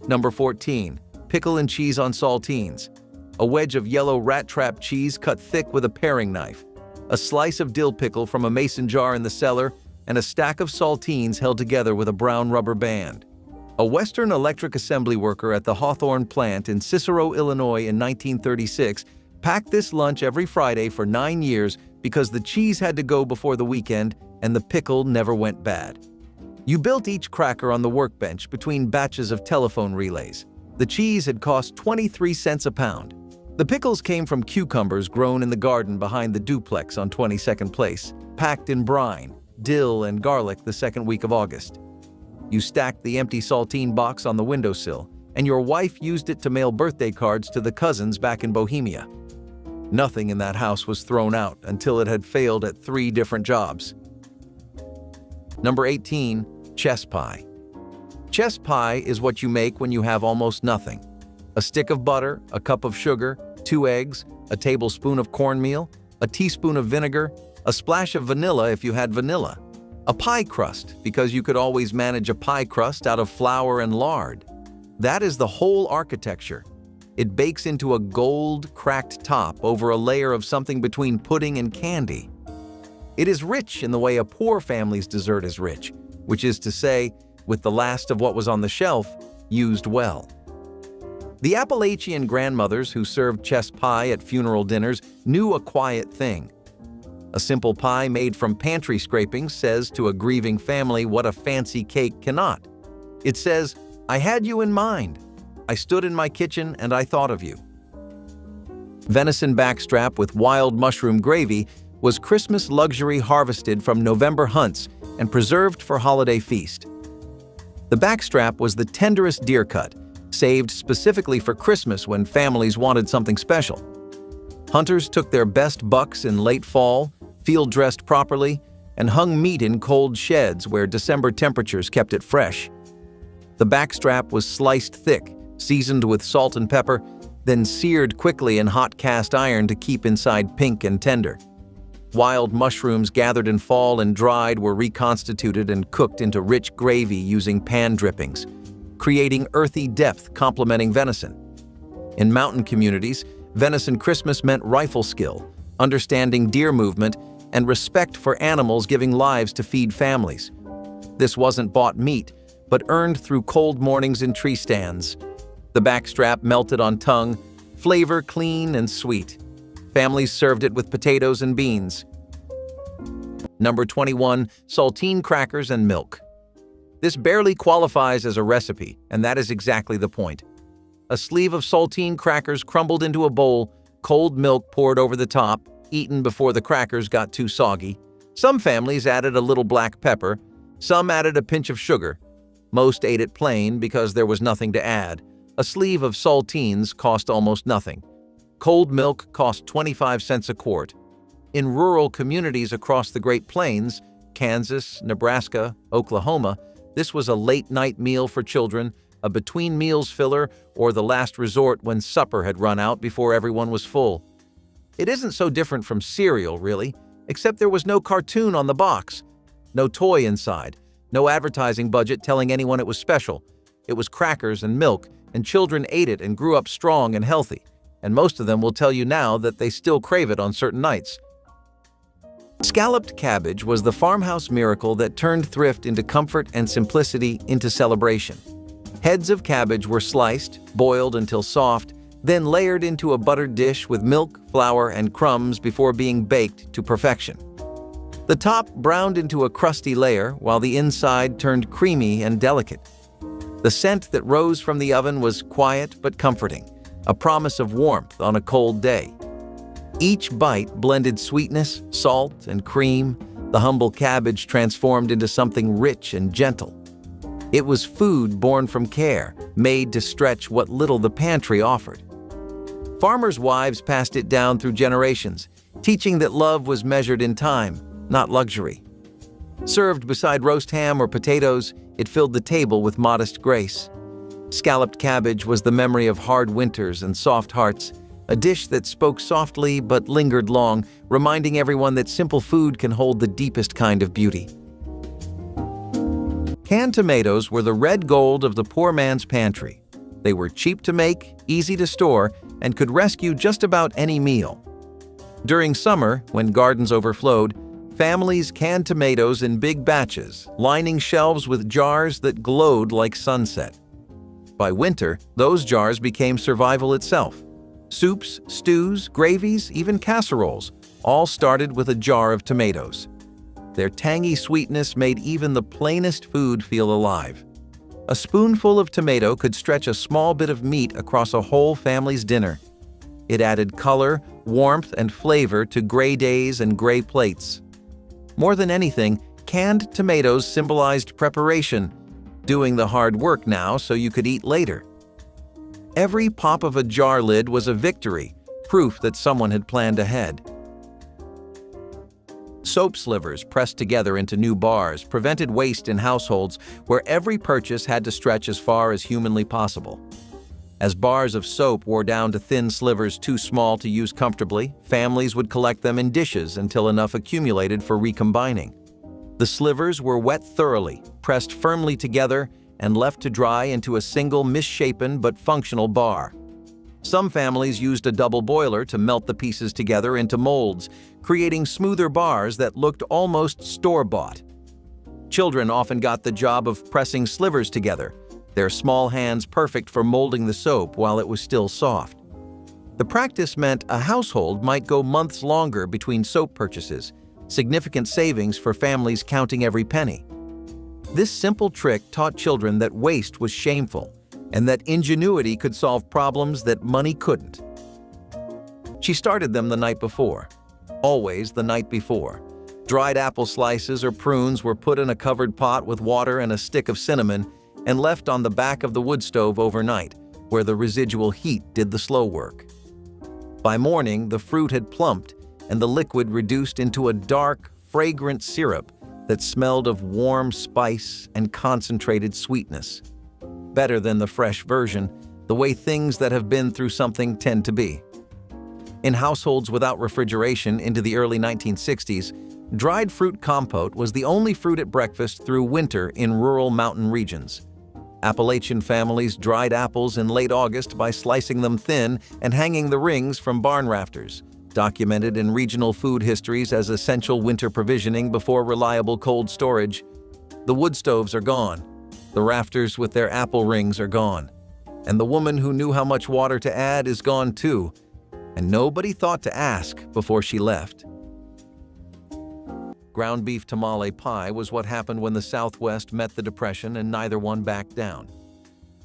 Number 14, pickle and cheese on saltines. A wedge of yellow rat-trap cheese cut thick with a paring knife, a slice of dill pickle from a mason jar in the cellar, and a stack of saltines held together with a brown rubber band. A Western Electric assembly worker at the Hawthorne plant in Cicero, Illinois in 1936 packed this lunch every Friday for 9 years because the cheese had to go before the weekend and the pickle never went bad. You built each cracker on the workbench between batches of telephone relays. The cheese had cost 23 cents a pound. The pickles came from cucumbers grown in the garden behind the duplex on 22nd Place, packed in brine, dill, and garlic the second week of August. You stacked the empty saltine box on the windowsill, and your wife used it to mail birthday cards to the cousins back in Bohemia. Nothing in that house was thrown out until it had failed at 3 different jobs. Number 18. Chess pie. Chess pie is what you make when you have almost nothing. A stick of butter, a cup of sugar, 2 eggs, a tablespoon of cornmeal, a teaspoon of vinegar, a splash of vanilla if you had vanilla, a pie crust because you could always manage a pie crust out of flour and lard. That is the whole architecture. It bakes into a gold, cracked top over a layer of something between pudding and candy. It is rich in the way a poor family's dessert is rich, which is to say, with the last of what was on the shelf used well. The Appalachian grandmothers who served chess pie at funeral dinners knew a quiet thing. A simple pie made from pantry scrapings says to a grieving family what a fancy cake cannot. It says, "I had you in mind. I stood in my kitchen and I thought of you." Venison backstrap with wild mushroom gravy was Christmas luxury harvested from November hunts and preserved for holiday feast. The backstrap was the tenderest deer cut, saved specifically for Christmas when families wanted something special. Hunters took their best bucks in late fall, field-dressed properly, and hung meat in cold sheds where December temperatures kept it fresh. The backstrap was sliced thick, seasoned with salt and pepper, then seared quickly in hot cast iron to keep inside pink and tender. Wild mushrooms gathered in fall and dried were reconstituted and cooked into rich gravy using pan drippings, creating earthy depth complementing venison. In mountain communities, venison Christmas meant rifle skill, understanding deer movement, and respect for animals giving lives to feed families. This wasn't bought meat, but earned through cold mornings in tree stands. The backstrap melted on tongue, flavor clean and sweet. Families served it with potatoes and beans. Number 21. Saltine crackers and milk. This barely qualifies as a recipe, and that is exactly the point. A sleeve of saltine crackers crumbled into a bowl, cold milk poured over the top, eaten before the crackers got too soggy. Some families added a little black pepper, some added a pinch of sugar. Most ate it plain because there was nothing to add. A sleeve of saltines cost almost nothing. Cold milk cost 25 cents a quart. In rural communities across the Great Plains, Kansas, Nebraska, Oklahoma, this was a late-night meal for children, a between-meals filler, or the last resort when supper had run out before everyone was full. It isn't so different from cereal, really, except there was no cartoon on the box, no toy inside, no advertising budget telling anyone it was special. It was crackers and milk, and children ate it and grew up strong and healthy. And most of them will tell you now that they still crave it on certain nights. Scalloped cabbage was the farmhouse miracle that turned thrift into comfort and simplicity into celebration. Heads of cabbage were sliced, boiled until soft, then layered into a buttered dish with milk, flour, and crumbs before being baked to perfection. The top browned into a crusty layer while the inside turned creamy and delicate. The scent that rose from the oven was quiet but comforting, a promise of warmth on a cold day. Each bite blended sweetness, salt, and cream. The humble cabbage transformed into something rich and gentle. It was food born from care, made to stretch what little the pantry offered. Farmers' wives passed it down through generations, teaching that love was measured in time, not luxury. Served beside roast ham or potatoes, it filled the table with modest grace. Scalloped cabbage was the memory of hard winters and soft hearts, a dish that spoke softly but lingered long, reminding everyone that simple food can hold the deepest kind of beauty. Canned tomatoes were the red gold of the poor man's pantry. They were cheap to make, easy to store, and could rescue just about any meal. During summer, when gardens overflowed, families canned tomatoes in big batches, lining shelves with jars that glowed like sunset. By winter, those jars became survival itself. Soups, stews, gravies, even casseroles, all started with a jar of tomatoes. Their tangy sweetness made even the plainest food feel alive. A spoonful of tomato could stretch a small bit of meat across a whole family's dinner. It added color, warmth, and flavor to gray days and gray plates. More than anything, canned tomatoes symbolized preparation, doing the hard work now so you could eat later. Every pop of a jar lid was a victory, proof that someone had planned ahead. Soap slivers pressed together into new bars prevented waste in households where every purchase had to stretch as far as humanly possible. As bars of soap wore down to thin slivers too small to use comfortably, families would collect them in dishes until enough accumulated for recombining. The slivers were wet thoroughly, pressed firmly together, and left to dry into a single misshapen but functional bar. Some families used a double boiler to melt the pieces together into molds, creating smoother bars that looked almost store-bought. Children often got the job of pressing slivers together, their small hands perfect for molding the soap while it was still soft. The practice meant a household might go months longer between soap purchases, significant savings for families counting every penny. This simple trick taught children that waste was shameful and that ingenuity could solve problems that money couldn't. She started them the night before, always the night before. Dried apple slices or prunes were put in a covered pot with water and a stick of cinnamon and left on the back of the wood stove overnight, where the residual heat did the slow work. By morning, the fruit had plumped and the liquid reduced into a dark, fragrant syrup that smelled of warm spice and concentrated sweetness. Better than the fresh version, the way things that have been through something tend to be. In households without refrigeration into the early 1960s, dried fruit compote was the only fruit at breakfast through winter in rural mountain regions. Appalachian families dried apples in late August by slicing them thin and hanging the rings from barn rafters, documented in regional food histories as essential winter provisioning before reliable cold storage. The wood stoves are gone. The rafters with their apple rings are gone. And the woman who knew how much water to add is gone too. And nobody thought to ask before she left. Ground beef tamale pie was what happened when the Southwest met the Depression and neither one backed down.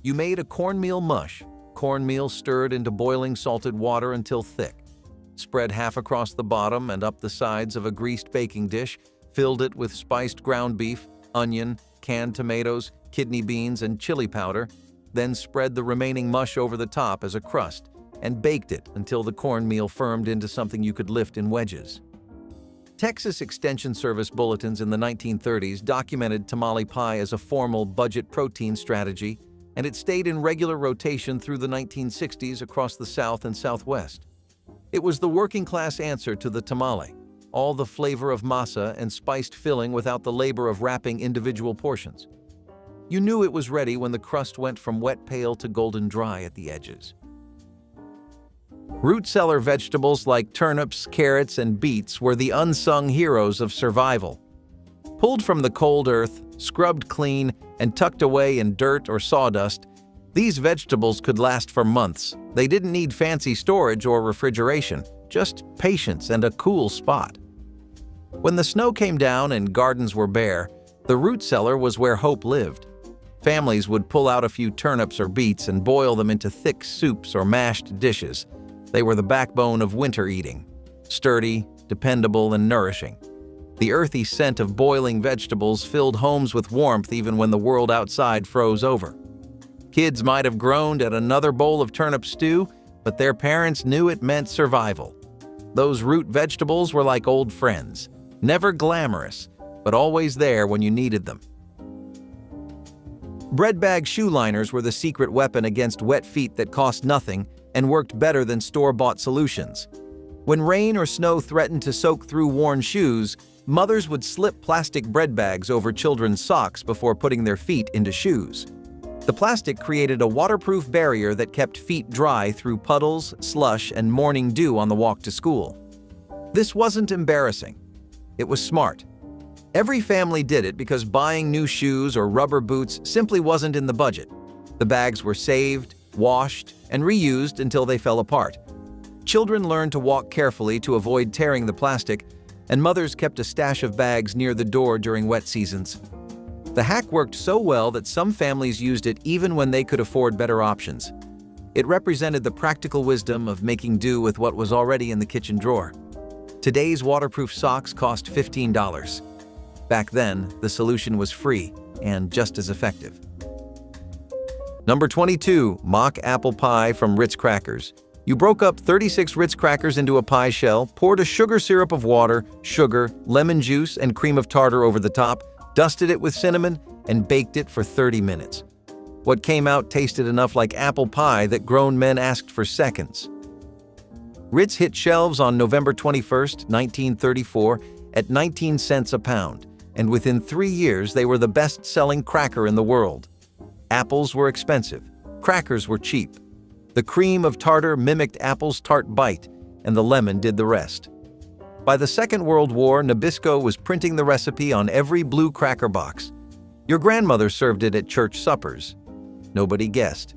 You made a cornmeal mush, cornmeal stirred into boiling salted water until thick. Spread half across the bottom and up the sides of a greased baking dish, filled it with spiced ground beef, onion, canned tomatoes, kidney beans, and chili powder, then spread the remaining mush over the top as a crust and baked it until the cornmeal firmed into something you could lift in wedges. Texas Extension Service bulletins in the 1930s documented tamale pie as a formal budget protein strategy, and it stayed in regular rotation through the 1960s across the South and Southwest. It was the working-class answer to the tamale, all the flavor of masa and spiced filling without the labor of wrapping individual portions. You knew it was ready when the crust went from wet pale to golden dry at the edges. Root cellar vegetables like turnips, carrots, and beets were the unsung heroes of survival. Pulled from the cold earth, scrubbed clean, and tucked away in dirt or sawdust, these vegetables could last for months. They didn't need fancy storage or refrigeration, just patience and a cool spot. When the snow came down and gardens were bare, the root cellar was where hope lived. Families would pull out a few turnips or beets and boil them into thick soups or mashed dishes. They were the backbone of winter eating, sturdy, dependable, and nourishing. The earthy scent of boiling vegetables filled homes with warmth even when the world outside froze over. Kids might have groaned at another bowl of turnip stew, but their parents knew it meant survival. Those root vegetables were like old friends, never glamorous, but always there when you needed them. Bread bag shoe liners were the secret weapon against wet feet that cost nothing and worked better than store-bought solutions. When rain or snow threatened to soak through worn shoes, mothers would slip plastic bread bags over children's socks before putting their feet into shoes. The plastic created a waterproof barrier that kept feet dry through puddles, slush, and morning dew on the walk to school. This wasn't embarrassing. It was smart. Every family did it because buying new shoes or rubber boots simply wasn't in the budget. The bags were saved, washed, and reused until they fell apart. Children learned to walk carefully to avoid tearing the plastic, and mothers kept a stash of bags near the door during wet seasons. The hack worked so well that some families used it even when they could afford better options. It represented the practical wisdom of making do with what was already in the kitchen drawer. Today's waterproof socks cost $15. Back then, the solution was free and just as effective. Number 22. Mock apple pie from Ritz crackers. You broke up 36 Ritz crackers into a pie shell, poured a sugar syrup of water, sugar, lemon juice, and cream of tartar over the top, dusted it with cinnamon, and baked it for 30 minutes. What came out tasted enough like apple pie that grown men asked for seconds. Ritz hit shelves on November 21, 1934, at 19 cents a pound, and within 3 years they were the best-selling cracker in the world. Apples were expensive, crackers were cheap. The cream of tartar mimicked apple's tart bite, and the lemon did the rest. By the Second World War, Nabisco was printing the recipe on every blue cracker box. Your grandmother served it at church suppers. Nobody guessed,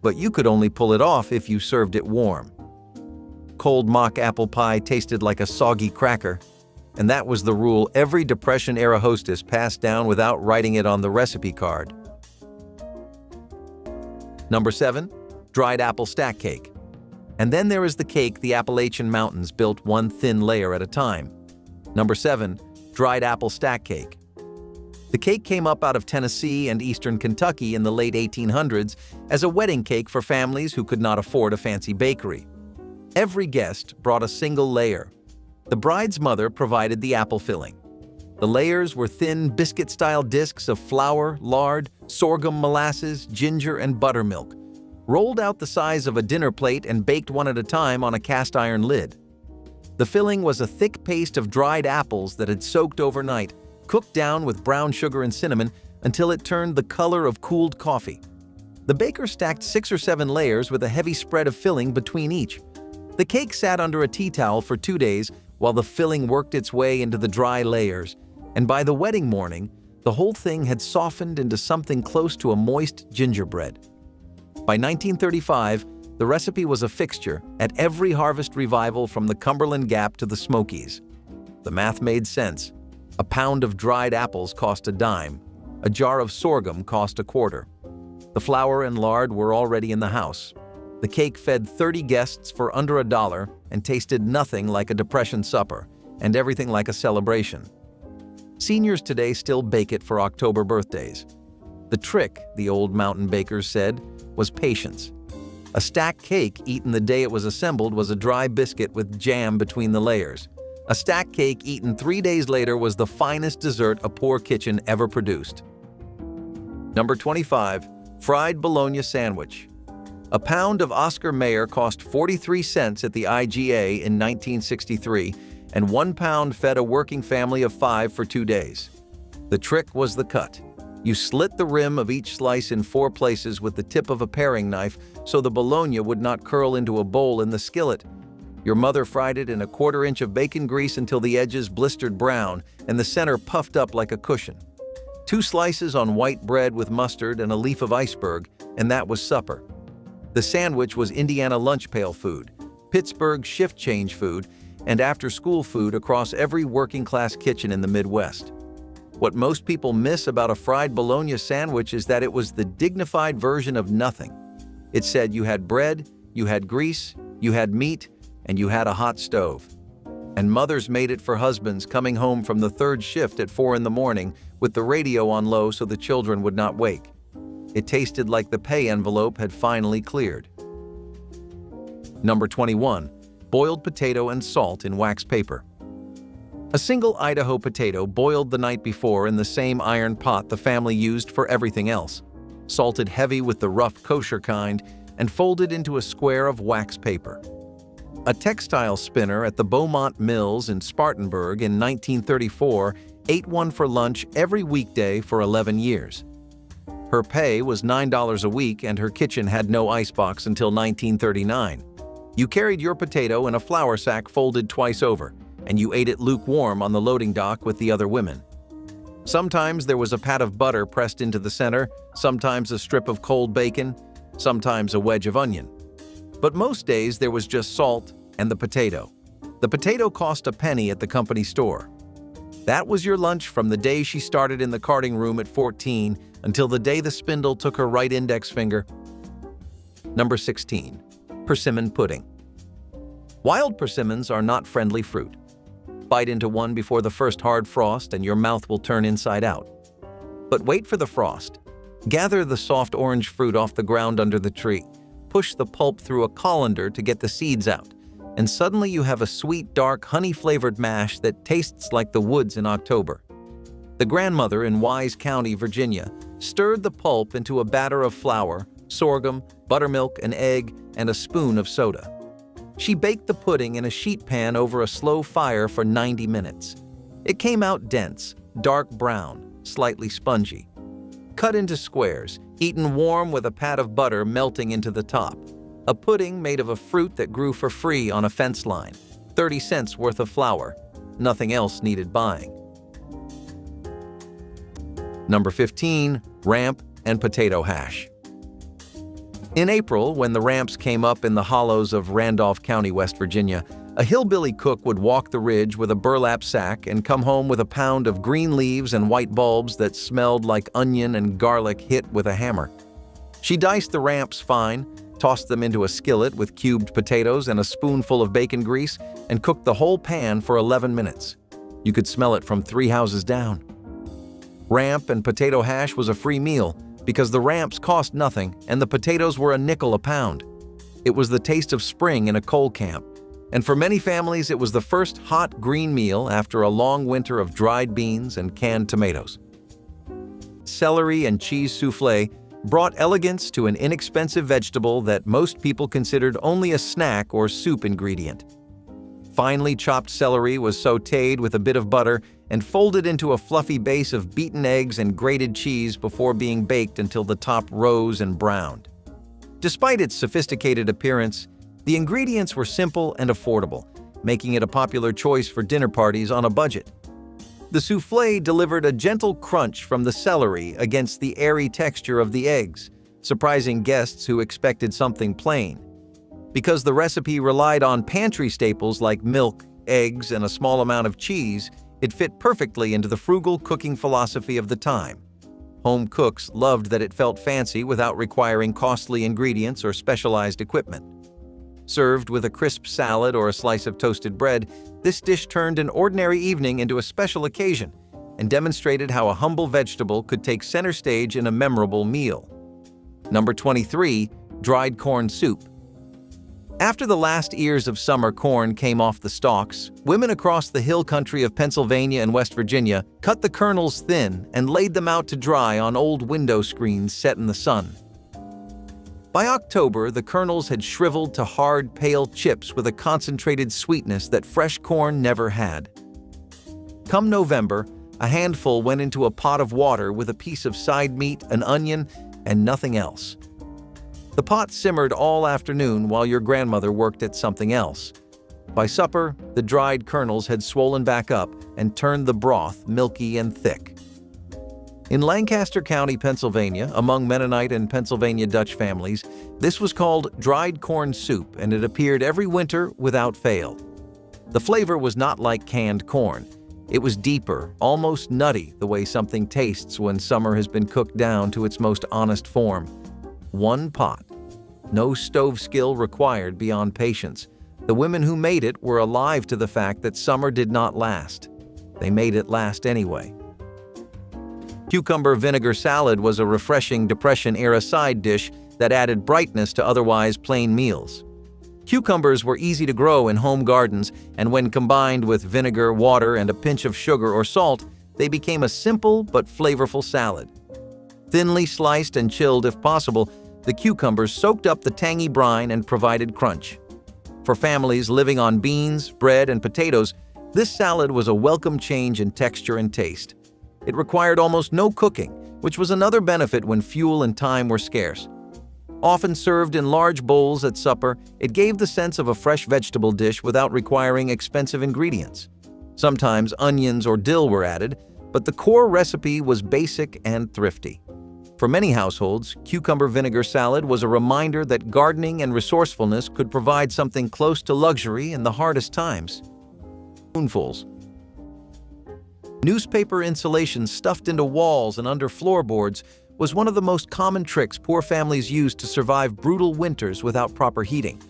but you could only pull it off if you served it warm. Cold mock apple pie tasted like a soggy cracker, and that was the rule every Depression-era hostess passed down without writing it on the recipe card. Number 7. Dried apple stack cake. And then there is the cake the Appalachian Mountains built one thin layer at a time. Number 7. Dried apple stack cake. The cake came up out of Tennessee and eastern Kentucky in the late 1800s as a wedding cake for families who could not afford a fancy bakery. Every guest brought a single layer. The bride's mother provided the apple filling. The layers were thin biscuit-style discs of flour, lard, sorghum molasses, ginger, and buttermilk, rolled out the size of a dinner plate and baked one at a time on a cast-iron lid. The filling was a thick paste of dried apples that had soaked overnight, cooked down with brown sugar and cinnamon until it turned the color of cooled coffee. The baker stacked 6 or 7 layers with a heavy spread of filling between each. The cake sat under a tea towel for 2 days while the filling worked its way into the dry layers, and by the wedding morning, the whole thing had softened into something close to a moist gingerbread. By 1935, the recipe was a fixture at every harvest revival from the Cumberland Gap to the Smokies. The math made sense. A pound of dried apples cost a dime. A jar of sorghum cost a quarter. The flour and lard were already in the house. The cake fed 30 guests for under $1 and tasted nothing like a Depression supper, and everything like a celebration. Seniors today still bake it for October birthdays. The trick, the old mountain bakers said, was patience. A stacked cake eaten the day it was assembled was a dry biscuit with jam between the layers. A stacked cake eaten 3 days later was the finest dessert a poor kitchen ever produced. Number 25. Fried bologna sandwich. A pound of Oscar Mayer cost 43 cents at the IGA in 1963, and 1 pound fed a working family of 5 for 2 days. The trick was the cut. You slit the rim of each slice in 4 places with the tip of a paring knife so the bologna would not curl into a bowl in the skillet. Your mother fried it in a 1/4 inch of bacon grease until the edges blistered brown and the center puffed up like a cushion. 2 slices on white bread with mustard and a leaf of iceberg, and that was supper. The sandwich was Indiana lunch pail food, Pittsburgh shift change food, and after-school food across every working-class kitchen in the Midwest. What most people miss about a fried bologna sandwich is that it was the dignified version of nothing. It said you had bread, you had grease, you had meat, and you had a hot stove. And mothers made it for husbands coming home from the 3rd shift at 4 in the morning with the radio on low so the children would not wake. It tasted like the pay envelope had finally cleared. Number 21. Boiled potato and salt in wax paper. A single Idaho potato boiled the night before in the same iron pot the family used for everything else, salted heavy with the rough kosher kind, and folded into a square of wax paper. A textile spinner at the Beaumont Mills in Spartanburg in 1934 ate one for lunch every weekday for 11 years. Her pay was $9 a week and her kitchen had no icebox until 1939. You carried your potato in a flour sack folded twice over, and you ate it lukewarm on the loading dock with the other women. Sometimes there was a pat of butter pressed into the center, sometimes a strip of cold bacon, sometimes a wedge of onion. But most days there was just salt and the potato. The potato cost a penny at the company store. That was your lunch from the day she started in the carding room at 14 until the day the spindle took her right index finger. Number 16. Persimmon pudding. Wild persimmons are not friendly fruit. Bite into one before the first hard frost and your mouth will turn inside out. But wait for the frost. Gather the soft orange fruit off the ground under the tree. Push the pulp through a colander to get the seeds out. And suddenly you have a sweet, dark, honey-flavored mash that tastes like the woods in October. The grandmother in Wise County, Virginia, stirred the pulp into a batter of flour, sorghum, buttermilk, an egg, and a spoon of soda. She baked the pudding in a sheet pan over a slow fire for 90 minutes. It came out dense, dark brown, slightly spongy. Cut into squares, eaten warm with a pat of butter melting into the top. A pudding made of a fruit that grew for free on a fence line. 30 cents worth of flour. Nothing else needed buying. Number 15. Ramp and potato hash. In April, when the ramps came up in the hollows of Randolph County, West Virginia, a hillbilly cook would walk the ridge with a burlap sack and come home with a pound of green leaves and white bulbs that smelled like onion and garlic hit with a hammer. She diced the ramps fine, tossed them into a skillet with cubed potatoes and a spoonful of bacon grease, and cooked the whole pan for 11 minutes. You could smell it from 3 houses down. Ramp and potato hash was a free meal because the ramps cost nothing and the potatoes were a nickel a pound. It was the taste of spring in a coal camp, and for many families it was the first hot green meal after a long winter of dried beans and canned tomatoes. Celery and cheese soufflé brought elegance to an inexpensive vegetable that most people considered only a snack or soup ingredient. Finely chopped celery was sautéed with a bit of butter and folded into a fluffy base of beaten eggs and grated cheese before being baked until the top rose and browned. Despite its sophisticated appearance, the ingredients were simple and affordable, making it a popular choice for dinner parties on a budget. The soufflé delivered a gentle crunch from the celery against the airy texture of the eggs, surprising guests who expected something plain. Because the recipe relied on pantry staples like milk, eggs, and a small amount of cheese, it fit perfectly into the frugal cooking philosophy of the time. Home cooks loved that it felt fancy without requiring costly ingredients or specialized equipment. Served with a crisp salad or a slice of toasted bread, this dish turned an ordinary evening into a special occasion and demonstrated how a humble vegetable could take center stage in a memorable meal. Number 23. Dried corn soup. After the last ears of summer corn came off the stalks, women across the hill country of Pennsylvania and West Virginia cut the kernels thin and laid them out to dry on old window screens set in the sun. By October, the kernels had shriveled to hard, pale chips with a concentrated sweetness that fresh corn never had. Come November, a handful went into a pot of water with a piece of side meat, an onion, and nothing else. The pot simmered all afternoon while your grandmother worked at something else. By supper, the dried kernels had swollen back up and turned the broth milky and thick. In Lancaster County, Pennsylvania, among Mennonite and Pennsylvania Dutch families, this was called dried corn soup, and it appeared every winter without fail. The flavor was not like canned corn. It was deeper, almost nutty, the way something tastes when summer has been cooked down to its most honest form. One pot. No stove skill required beyond patience. The women who made it were alive to the fact that summer did not last. They made it last anyway. Cucumber vinegar salad was a refreshing Depression-era side dish that added brightness to otherwise plain meals. Cucumbers were easy to grow in home gardens, and when combined with vinegar, water, and a pinch of sugar or salt, they became a simple but flavorful salad. Thinly sliced and chilled if possible, the cucumbers soaked up the tangy brine and provided crunch. For families living on beans, bread, and potatoes, this salad was a welcome change in texture and taste. It required almost no cooking, which was another benefit when fuel and time were scarce. Often served in large bowls at supper, it gave the sense of a fresh vegetable dish without requiring expensive ingredients. Sometimes onions or dill were added, but the core recipe was basic and thrifty. For many households, cucumber vinegar salad was a reminder that gardening and resourcefulness could provide something close to luxury in the hardest times. spoonfuls. Newspaper insulation stuffed into walls and under floorboards was one of the most common tricks poor families used to survive brutal winters without proper heating.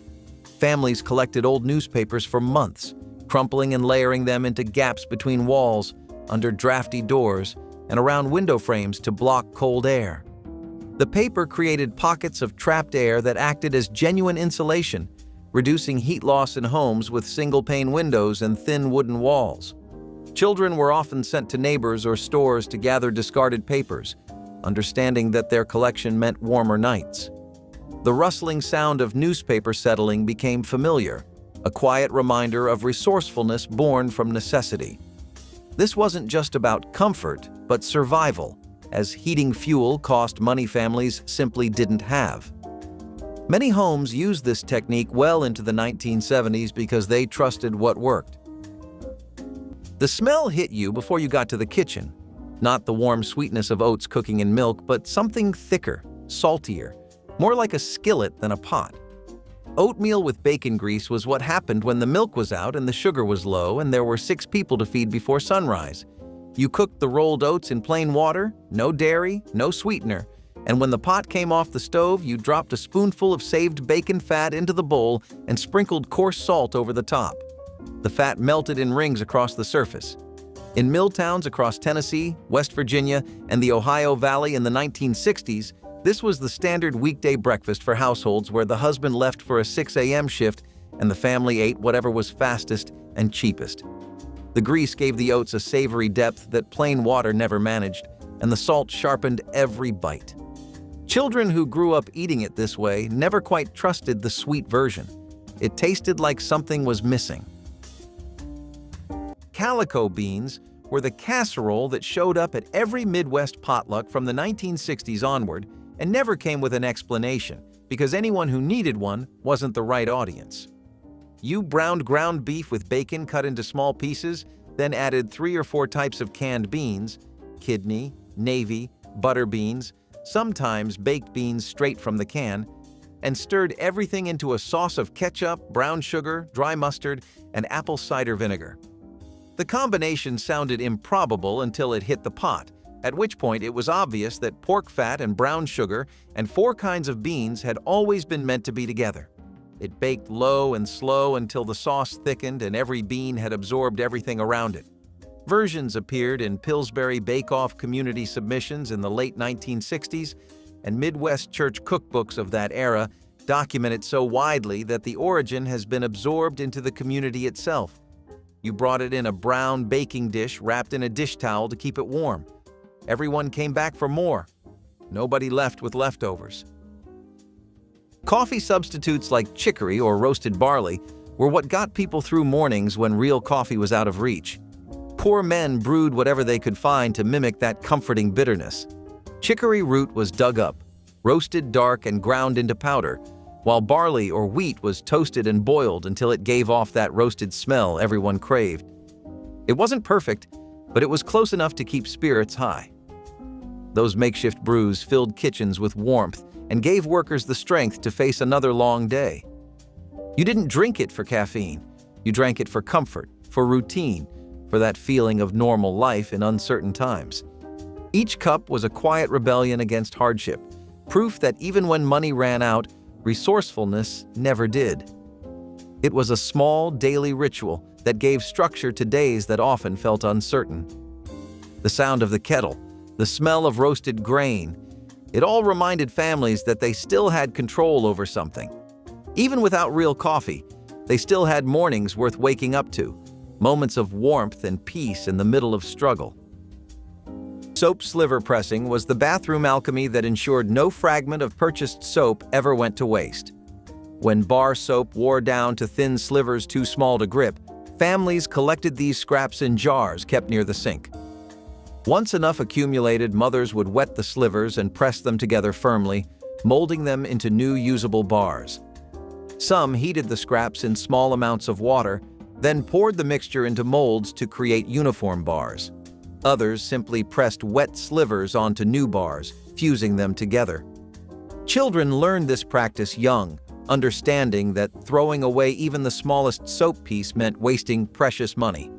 Families collected old newspapers for months, crumpling and layering them into gaps between walls, under drafty doors, and around window frames to block cold air. The paper created pockets of trapped air that acted as genuine insulation, reducing heat loss in homes with single-pane windows and thin wooden walls. Children were often sent to neighbors or stores to gather discarded papers, understanding that their collection meant warmer nights. The rustling sound of newspaper settling became familiar, a quiet reminder of resourcefulness born from necessity. This wasn't just about comfort, but survival, as heating fuel cost money families simply didn't have. Many homes used this technique well into the 1970s because they trusted what worked. The smell hit you before you got to the kitchen. Not the warm sweetness of oats cooking in milk, but something thicker, saltier, more like a skillet than a pot. Oatmeal with bacon grease was what happened when the milk was out and the sugar was low and there were 6 people to feed before sunrise. You cooked the rolled oats in plain water, no dairy, no sweetener, and when the pot came off the stove, you dropped a spoonful of saved bacon fat into the bowl and sprinkled coarse salt over the top. The fat melted in rings across the surface. In mill towns across Tennessee, West Virginia, and the Ohio Valley in the 1960s, this was the standard weekday breakfast for households where the husband left for a 6 a.m. shift and the family ate whatever was fastest and cheapest. The grease gave the oats a savory depth that plain water never managed, and the salt sharpened every bite. Children who grew up eating it this way never quite trusted the sweet version. It tasted like something was missing. Calico beans were the casserole that showed up at every Midwest potluck from the 1960s onward and never came with an explanation because anyone who needed one wasn't the right audience. You browned ground beef with bacon cut into small pieces, then added 3 or 4 types of canned beans, kidney, navy, butter beans, sometimes baked beans straight from the can, and stirred everything into a sauce of ketchup, brown sugar, dry mustard, and apple cider vinegar. The combination sounded improbable until it hit the pot, at which point it was obvious that pork fat and brown sugar and 4 kinds of beans had always been meant to be together. It baked low and slow until the sauce thickened and every bean had absorbed everything around it. Versions appeared in Pillsbury Bake-Off community submissions in the late 1960s, and Midwest church cookbooks of that era document it so widely that the origin has been absorbed into the community itself. You brought it in a brown baking dish wrapped in a dish towel to keep it warm. Everyone came back for more. Nobody left with leftovers. Coffee substitutes like chicory or roasted barley were what got people through mornings when real coffee was out of reach. Poor men brewed whatever they could find to mimic that comforting bitterness. Chicory root was dug up, roasted dark and ground into powder, while barley or wheat was toasted and boiled until it gave off that roasted smell everyone craved. It wasn't perfect, but it was close enough to keep spirits high. Those makeshift brews filled kitchens with warmth and gave workers the strength to face another long day. You didn't drink it for caffeine. You drank it for comfort, for routine, for that feeling of normal life in uncertain times. Each cup was a quiet rebellion against hardship, proof that even when money ran out, resourcefulness never did. It was a small daily ritual that gave structure to days that often felt uncertain. The sound of the kettle, the smell of roasted grain, it all reminded families that they still had control over something. Even without real coffee, they still had mornings worth waking up to, moments of warmth and peace in the middle of struggle. Soap sliver pressing was the bathroom alchemy that ensured no fragment of purchased soap ever went to waste. When bar soap wore down to thin slivers too small to grip, families collected these scraps in jars kept near the sink. Once enough accumulated, mothers would wet the slivers and press them together firmly, molding them into new usable bars. Some heated the scraps in small amounts of water, then poured the mixture into molds to create uniform bars. Others simply pressed wet slivers onto new bars, fusing them together. Children learned this practice young, understanding that throwing away even the smallest soap piece meant wasting precious money.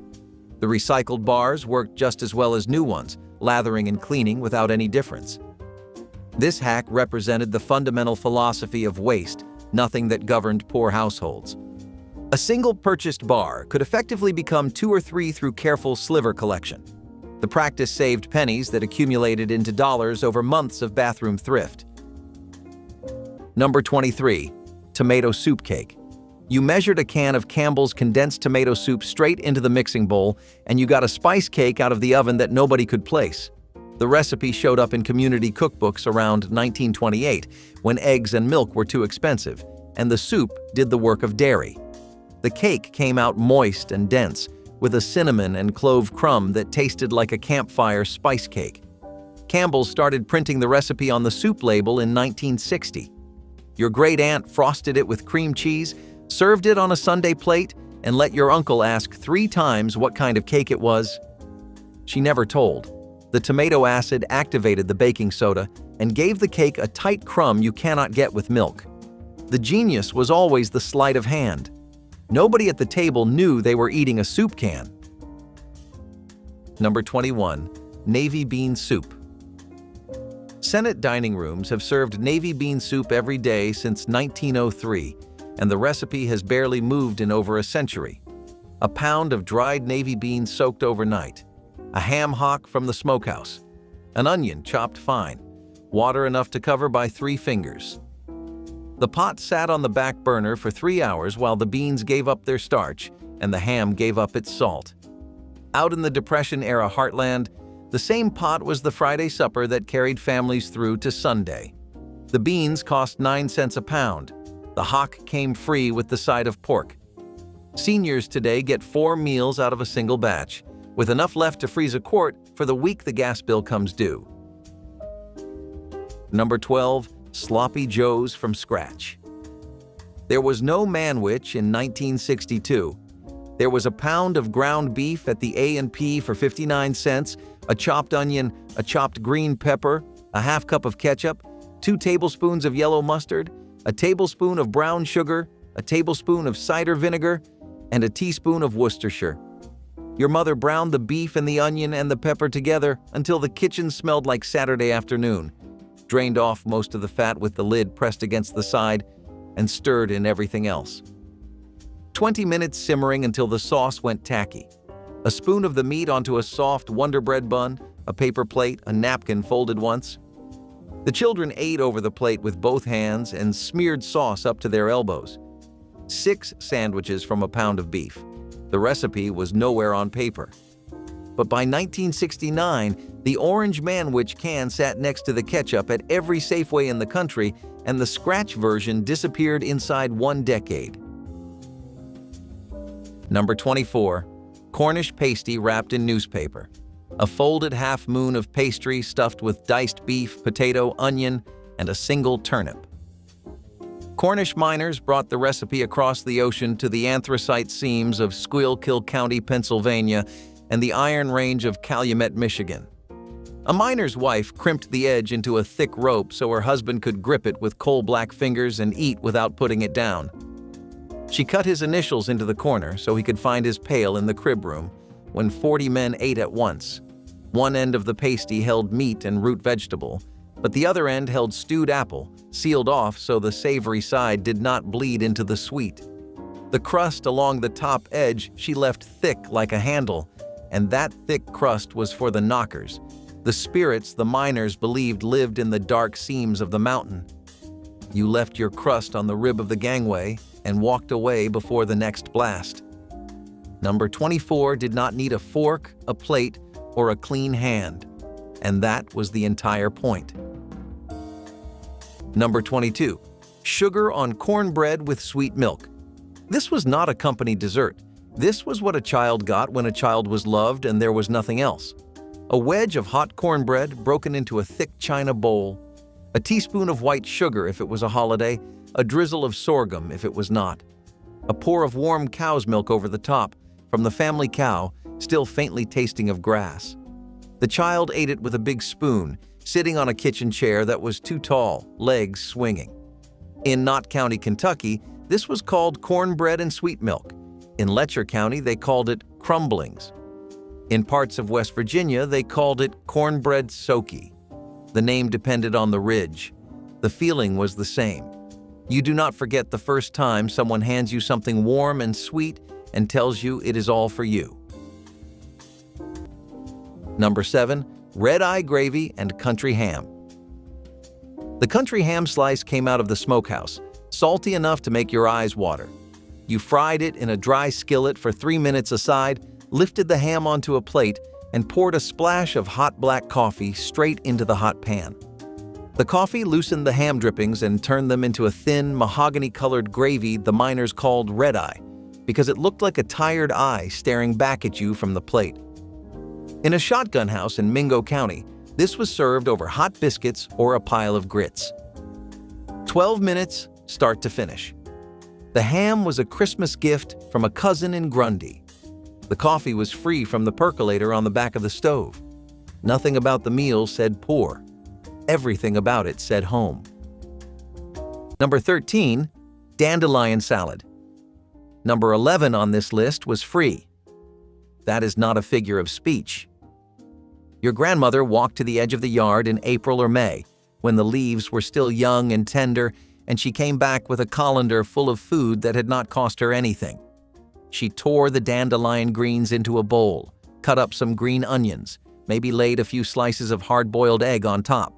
The recycled bars worked just as well as new ones, lathering and cleaning without any difference. This hack represented the fundamental philosophy of waste, nothing that governed poor households. A single purchased bar could effectively become 2 or 3 through careful sliver collection. The practice saved pennies that accumulated into dollars over months of bathroom thrift. Number 23. Tomato soup cake. You measured a can of Campbell's condensed tomato soup straight into the mixing bowl, and you got a spice cake out of the oven that nobody could place. The recipe showed up in community cookbooks around 1928, when eggs and milk were too expensive, and the soup did the work of dairy. The cake came out moist and dense, with a cinnamon and clove crumb that tasted like a campfire spice cake. Campbell's started printing the recipe on the soup label in 1960. Your great-aunt frosted it with cream cheese, served it on a Sunday plate, and let your uncle ask 3 times what kind of cake it was. She never told. The tomato acid activated the baking soda and gave the cake a tight crumb you cannot get with milk. The genius was always the sleight of hand. Nobody at the table knew they were eating a soup can. Number 21. Navy bean soup. Senate dining rooms have served navy bean soup every day since 1903, and the recipe has barely moved in over a century. A pound of dried navy beans soaked overnight, a ham hock from the smokehouse, an onion chopped fine, water enough to cover by 3 fingers. The pot sat on the back burner for 3 hours while the beans gave up their starch and the ham gave up its salt. Out in the Depression-era heartland, the same pot was the Friday supper that carried families through to Sunday. The beans cost 9 cents a pound. The hock came free with the side of pork. Seniors today get 4 meals out of a single batch, with enough left to freeze a quart for the week the gas bill comes due. Number 12. Sloppy Joes from scratch. There was no manwich in 1962. There was a pound of ground beef at the A&P for 59 cents, a chopped onion, a chopped green pepper, a half cup of ketchup, 2 tablespoons of yellow mustard, a tablespoon of brown sugar, a tablespoon of cider vinegar, and a teaspoon of Worcestershire. Your mother browned the beef and the onion and the pepper together until the kitchen smelled like Saturday afternoon, drained off most of the fat with the lid pressed against the side, and stirred in everything else. 20 minutes simmering until the sauce went tacky. A spoon of the meat onto a soft Wonder Bread bun, a paper plate, a napkin folded once. The children ate over the plate with both hands and smeared sauce up to their elbows. 6 sandwiches from a pound of beef. The recipe was nowhere on paper. But by 1969, the orange manwich can sat next to the ketchup at every Safeway in the country, and the scratch version disappeared inside 1 decade. Number 24. Cornish pasty wrapped in newspaper. A folded half moon of pastry stuffed with diced beef, potato, onion, and a single turnip. Cornish miners brought the recipe across the ocean to the anthracite seams of Schuylkill County, Pennsylvania, and the Iron Range of Calumet, Michigan. A miner's wife crimped the edge into a thick rope so her husband could grip it with coal-black fingers and eat without putting it down. She cut his initials into the corner so he could find his pail in the crib room when 40 men ate at once. One end of the pasty held meat and root vegetable, but the other end held stewed apple, sealed off so the savory side did not bleed into the sweet. The crust along the top edge she left thick like a handle, and that thick crust was for the knockers, the spirits the miners believed lived in the dark seams of the mountain. You left your crust on the rib of the gangway and walked away before the next blast. Number 24 did not need a fork, a plate, or a clean hand, and that was the entire point. Number 22. Sugar on cornbread with sweet milk. This was not a company dessert. This was what a child got when a child was loved and there was nothing else. A wedge of hot cornbread broken into a thick china bowl, a teaspoon of white sugar if it was a holiday, a drizzle of sorghum if it was not, a pour of warm cow's milk over the top, from the family cow, still faintly tasting of grass. The child ate it with a big spoon, sitting on a kitchen chair that was too tall, legs swinging. In Knott County, Kentucky, this was called cornbread and sweet milk. In Letcher County, they called it crumblings. In parts of West Virginia, they called it cornbread soakey. The name depended on the ridge. The feeling was the same. You do not forget the first time someone hands you something warm and sweet and tells you it is all for you. Number 7. Red-eye gravy and country ham. The country ham slice came out of the smokehouse, salty enough to make your eyes water. You fried it in a dry skillet for 3 minutes aside, lifted the ham onto a plate, and poured a splash of hot black coffee straight into the hot pan. The coffee loosened the ham drippings and turned them into a thin, mahogany-colored gravy the miners called red-eye, because it looked like a tired eye staring back at you from the plate. In a shotgun house in Mingo County, this was served over hot biscuits or a pile of grits. 12 minutes, start to finish. The ham was a Christmas gift from a cousin in Grundy. The coffee was free from the percolator on the back of the stove. Nothing about the meal said poor. Everything about it said home. Number 13. Dandelion salad. Number 11 on this list was free. That is not a figure of speech. Your grandmother walked to the edge of the yard in April or May, when the leaves were still young and tender, and she came back with a colander full of food that had not cost her anything. She tore the dandelion greens into a bowl, cut up some green onions, maybe laid a few slices of hard-boiled egg on top.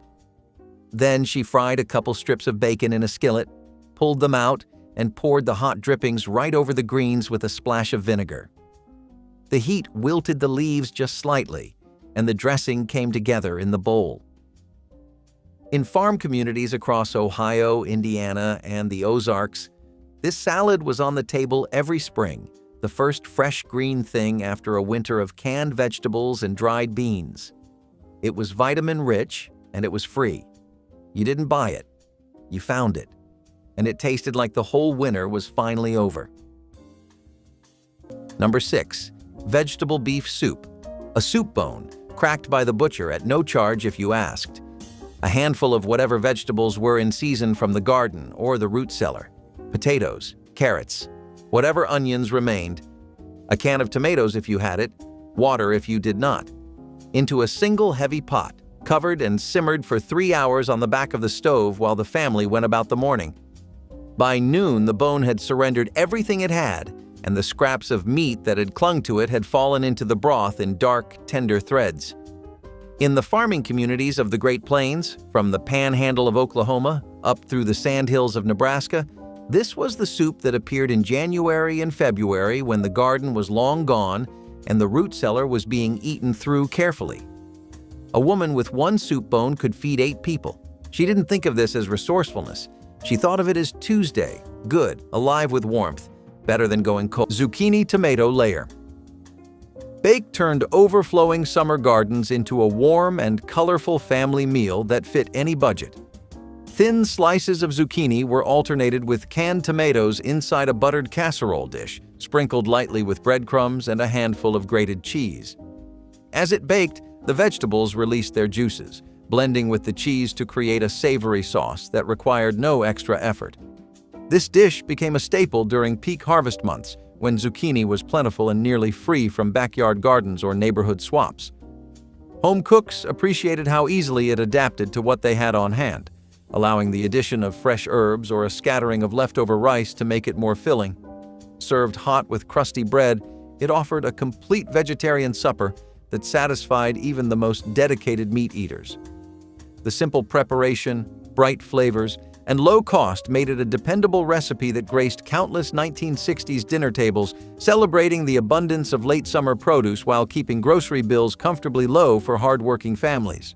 Then she fried a couple strips of bacon in a skillet, pulled them out, and poured the hot drippings right over the greens with a splash of vinegar. The heat wilted the leaves just slightly, and the dressing came together in the bowl. In farm communities across Ohio, Indiana, and the Ozarks, this salad was on the table every spring, the first fresh green thing after a winter of canned vegetables and dried beans. It was vitamin-rich, and it was free. You didn't buy it. You found it. And it tasted like the whole winter was finally over. Number 6. Vegetable beef soup. A soup bone, cracked by the butcher at no charge if you asked. A handful of whatever vegetables were in season from the garden or the root cellar. Potatoes, carrots, whatever onions remained. A can of tomatoes if you had it, water if you did not. Into a single heavy pot, covered and simmered for 3 hours on the back of the stove while the family went about the morning. By noon, the bone had surrendered everything it had, and the scraps of meat that had clung to it had fallen into the broth in dark, tender threads. In the farming communities of the Great Plains, from the panhandle of Oklahoma up through the sandhills of Nebraska, this was the soup that appeared in January and February when the garden was long gone and the root cellar was being eaten through carefully. A woman with one soup bone could feed 8 people. She didn't think of this as resourcefulness. She thought of it as Tuesday, good, alive with warmth, better than going cold. Zucchini tomato layer. Bake turned overflowing summer gardens into a warm and colorful family meal that fit any budget. Thin slices of zucchini were alternated with canned tomatoes inside a buttered casserole dish, sprinkled lightly with breadcrumbs and a handful of grated cheese. As it baked, the vegetables released their juices, blending with the cheese to create a savory sauce that required no extra effort. This dish became a staple during peak harvest months, when zucchini was plentiful and nearly free from backyard gardens or neighborhood swaps. Home cooks appreciated how easily it adapted to what they had on hand, allowing the addition of fresh herbs or a scattering of leftover rice to make it more filling. Served hot with crusty bread, it offered a complete vegetarian supper that satisfied even the most dedicated meat eaters. The simple preparation, bright flavors, and low cost made it a dependable recipe that graced countless 1960s dinner tables, celebrating the abundance of late summer produce while keeping grocery bills comfortably low for hardworking families.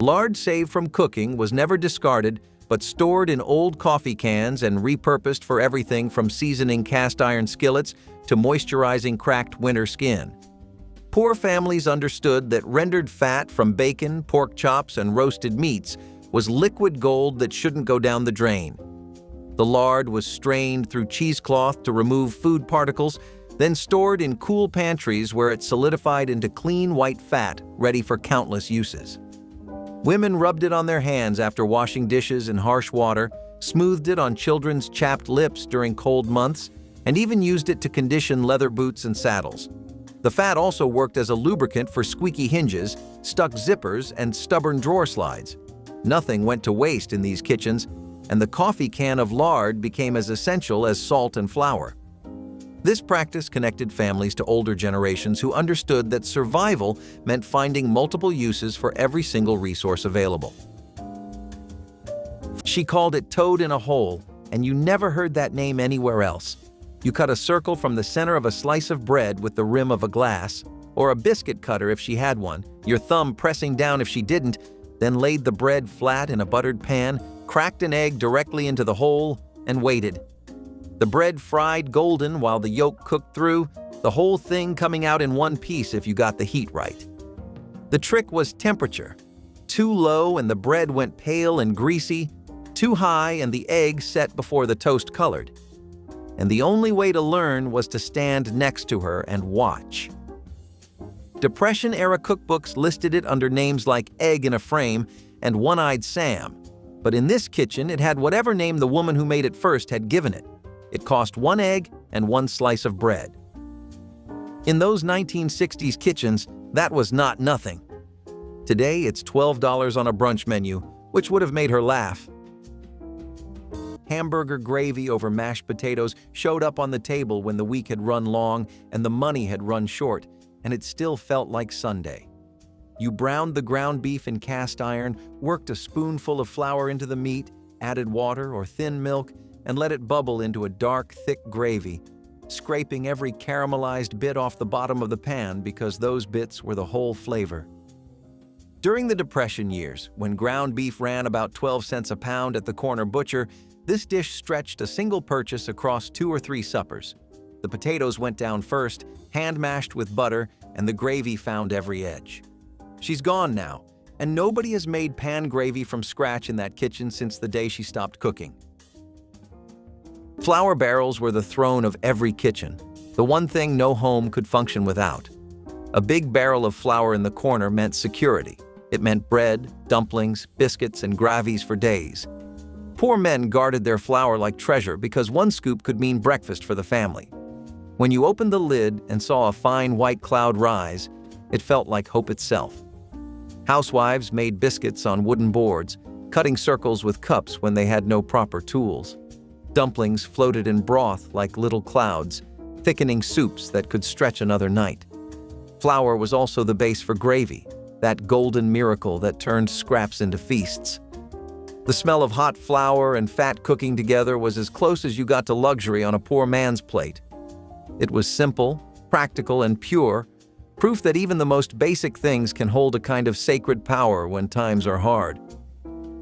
Lard saved from cooking was never discarded, but stored in old coffee cans and repurposed for everything from seasoning cast iron skillets to moisturizing cracked winter skin. Poor families understood that rendered fat from bacon, pork chops, and roasted meats was liquid gold that shouldn't go down the drain. The lard was strained through cheesecloth to remove food particles, then stored in cool pantries where it solidified into clean white fat ready for countless uses. Women rubbed it on their hands after washing dishes in harsh water, smoothed it on children's chapped lips during cold months, and even used it to condition leather boots and saddles. The fat also worked as a lubricant for squeaky hinges, stuck zippers, and stubborn drawer slides. Nothing went to waste in these kitchens, and the coffee can of lard became as essential as salt and flour. This practice connected families to older generations who understood that survival meant finding multiple uses for every single resource available. She called it toad in a hole, and you never heard that name anywhere else. You cut a circle from the center of a slice of bread with the rim of a glass, or a biscuit cutter if she had one, your thumb pressing down if she didn't, then laid the bread flat in a buttered pan, cracked an egg directly into the hole, and waited. The bread fried golden while the yolk cooked through, the whole thing coming out in one piece if you got the heat right. The trick was temperature. Too low and the bread went pale and greasy, too high and the egg set before the toast colored. And the only way to learn was to stand next to her and watch. Depression-era cookbooks listed it under names like Egg in a Frame and One-Eyed Sam, but in this kitchen it had whatever name the woman who made it first had given it. It cost 1 egg and 1 slice of bread. In those 1960s kitchens, that was not nothing. Today, it's $12 on a brunch menu, which would have made her laugh. Hamburger gravy over mashed potatoes showed up on the table when the week had run long and the money had run short, and it still felt like Sunday. You browned the ground beef in cast iron, worked a spoonful of flour into the meat, added water or thin milk, and let it bubble into a dark, thick gravy, scraping every caramelized bit off the bottom of the pan because those bits were the whole flavor. During the Depression years, when ground beef ran about 12 cents a pound at the corner butcher, this dish stretched a single purchase across 2 or 3 suppers. The potatoes went down first, hand-mashed with butter, and the gravy found every edge. She's gone now, and nobody has made pan gravy from scratch in that kitchen since the day she stopped cooking. Flour barrels were the throne of every kitchen, the one thing no home could function without. A big barrel of flour in the corner meant security. It meant bread, dumplings, biscuits, and gravies for days. Poor men guarded their flour like treasure because 1 scoop could mean breakfast for the family. When you opened the lid and saw a fine white cloud rise, it felt like hope itself. Housewives made biscuits on wooden boards, cutting circles with cups when they had no proper tools. Dumplings floated in broth like little clouds, thickening soups that could stretch another night. Flour was also the base for gravy, that golden miracle that turned scraps into feasts. The smell of hot flour and fat cooking together was as close as you got to luxury on a poor man's plate. It was simple, practical, and pure, proof that even the most basic things can hold a kind of sacred power when times are hard.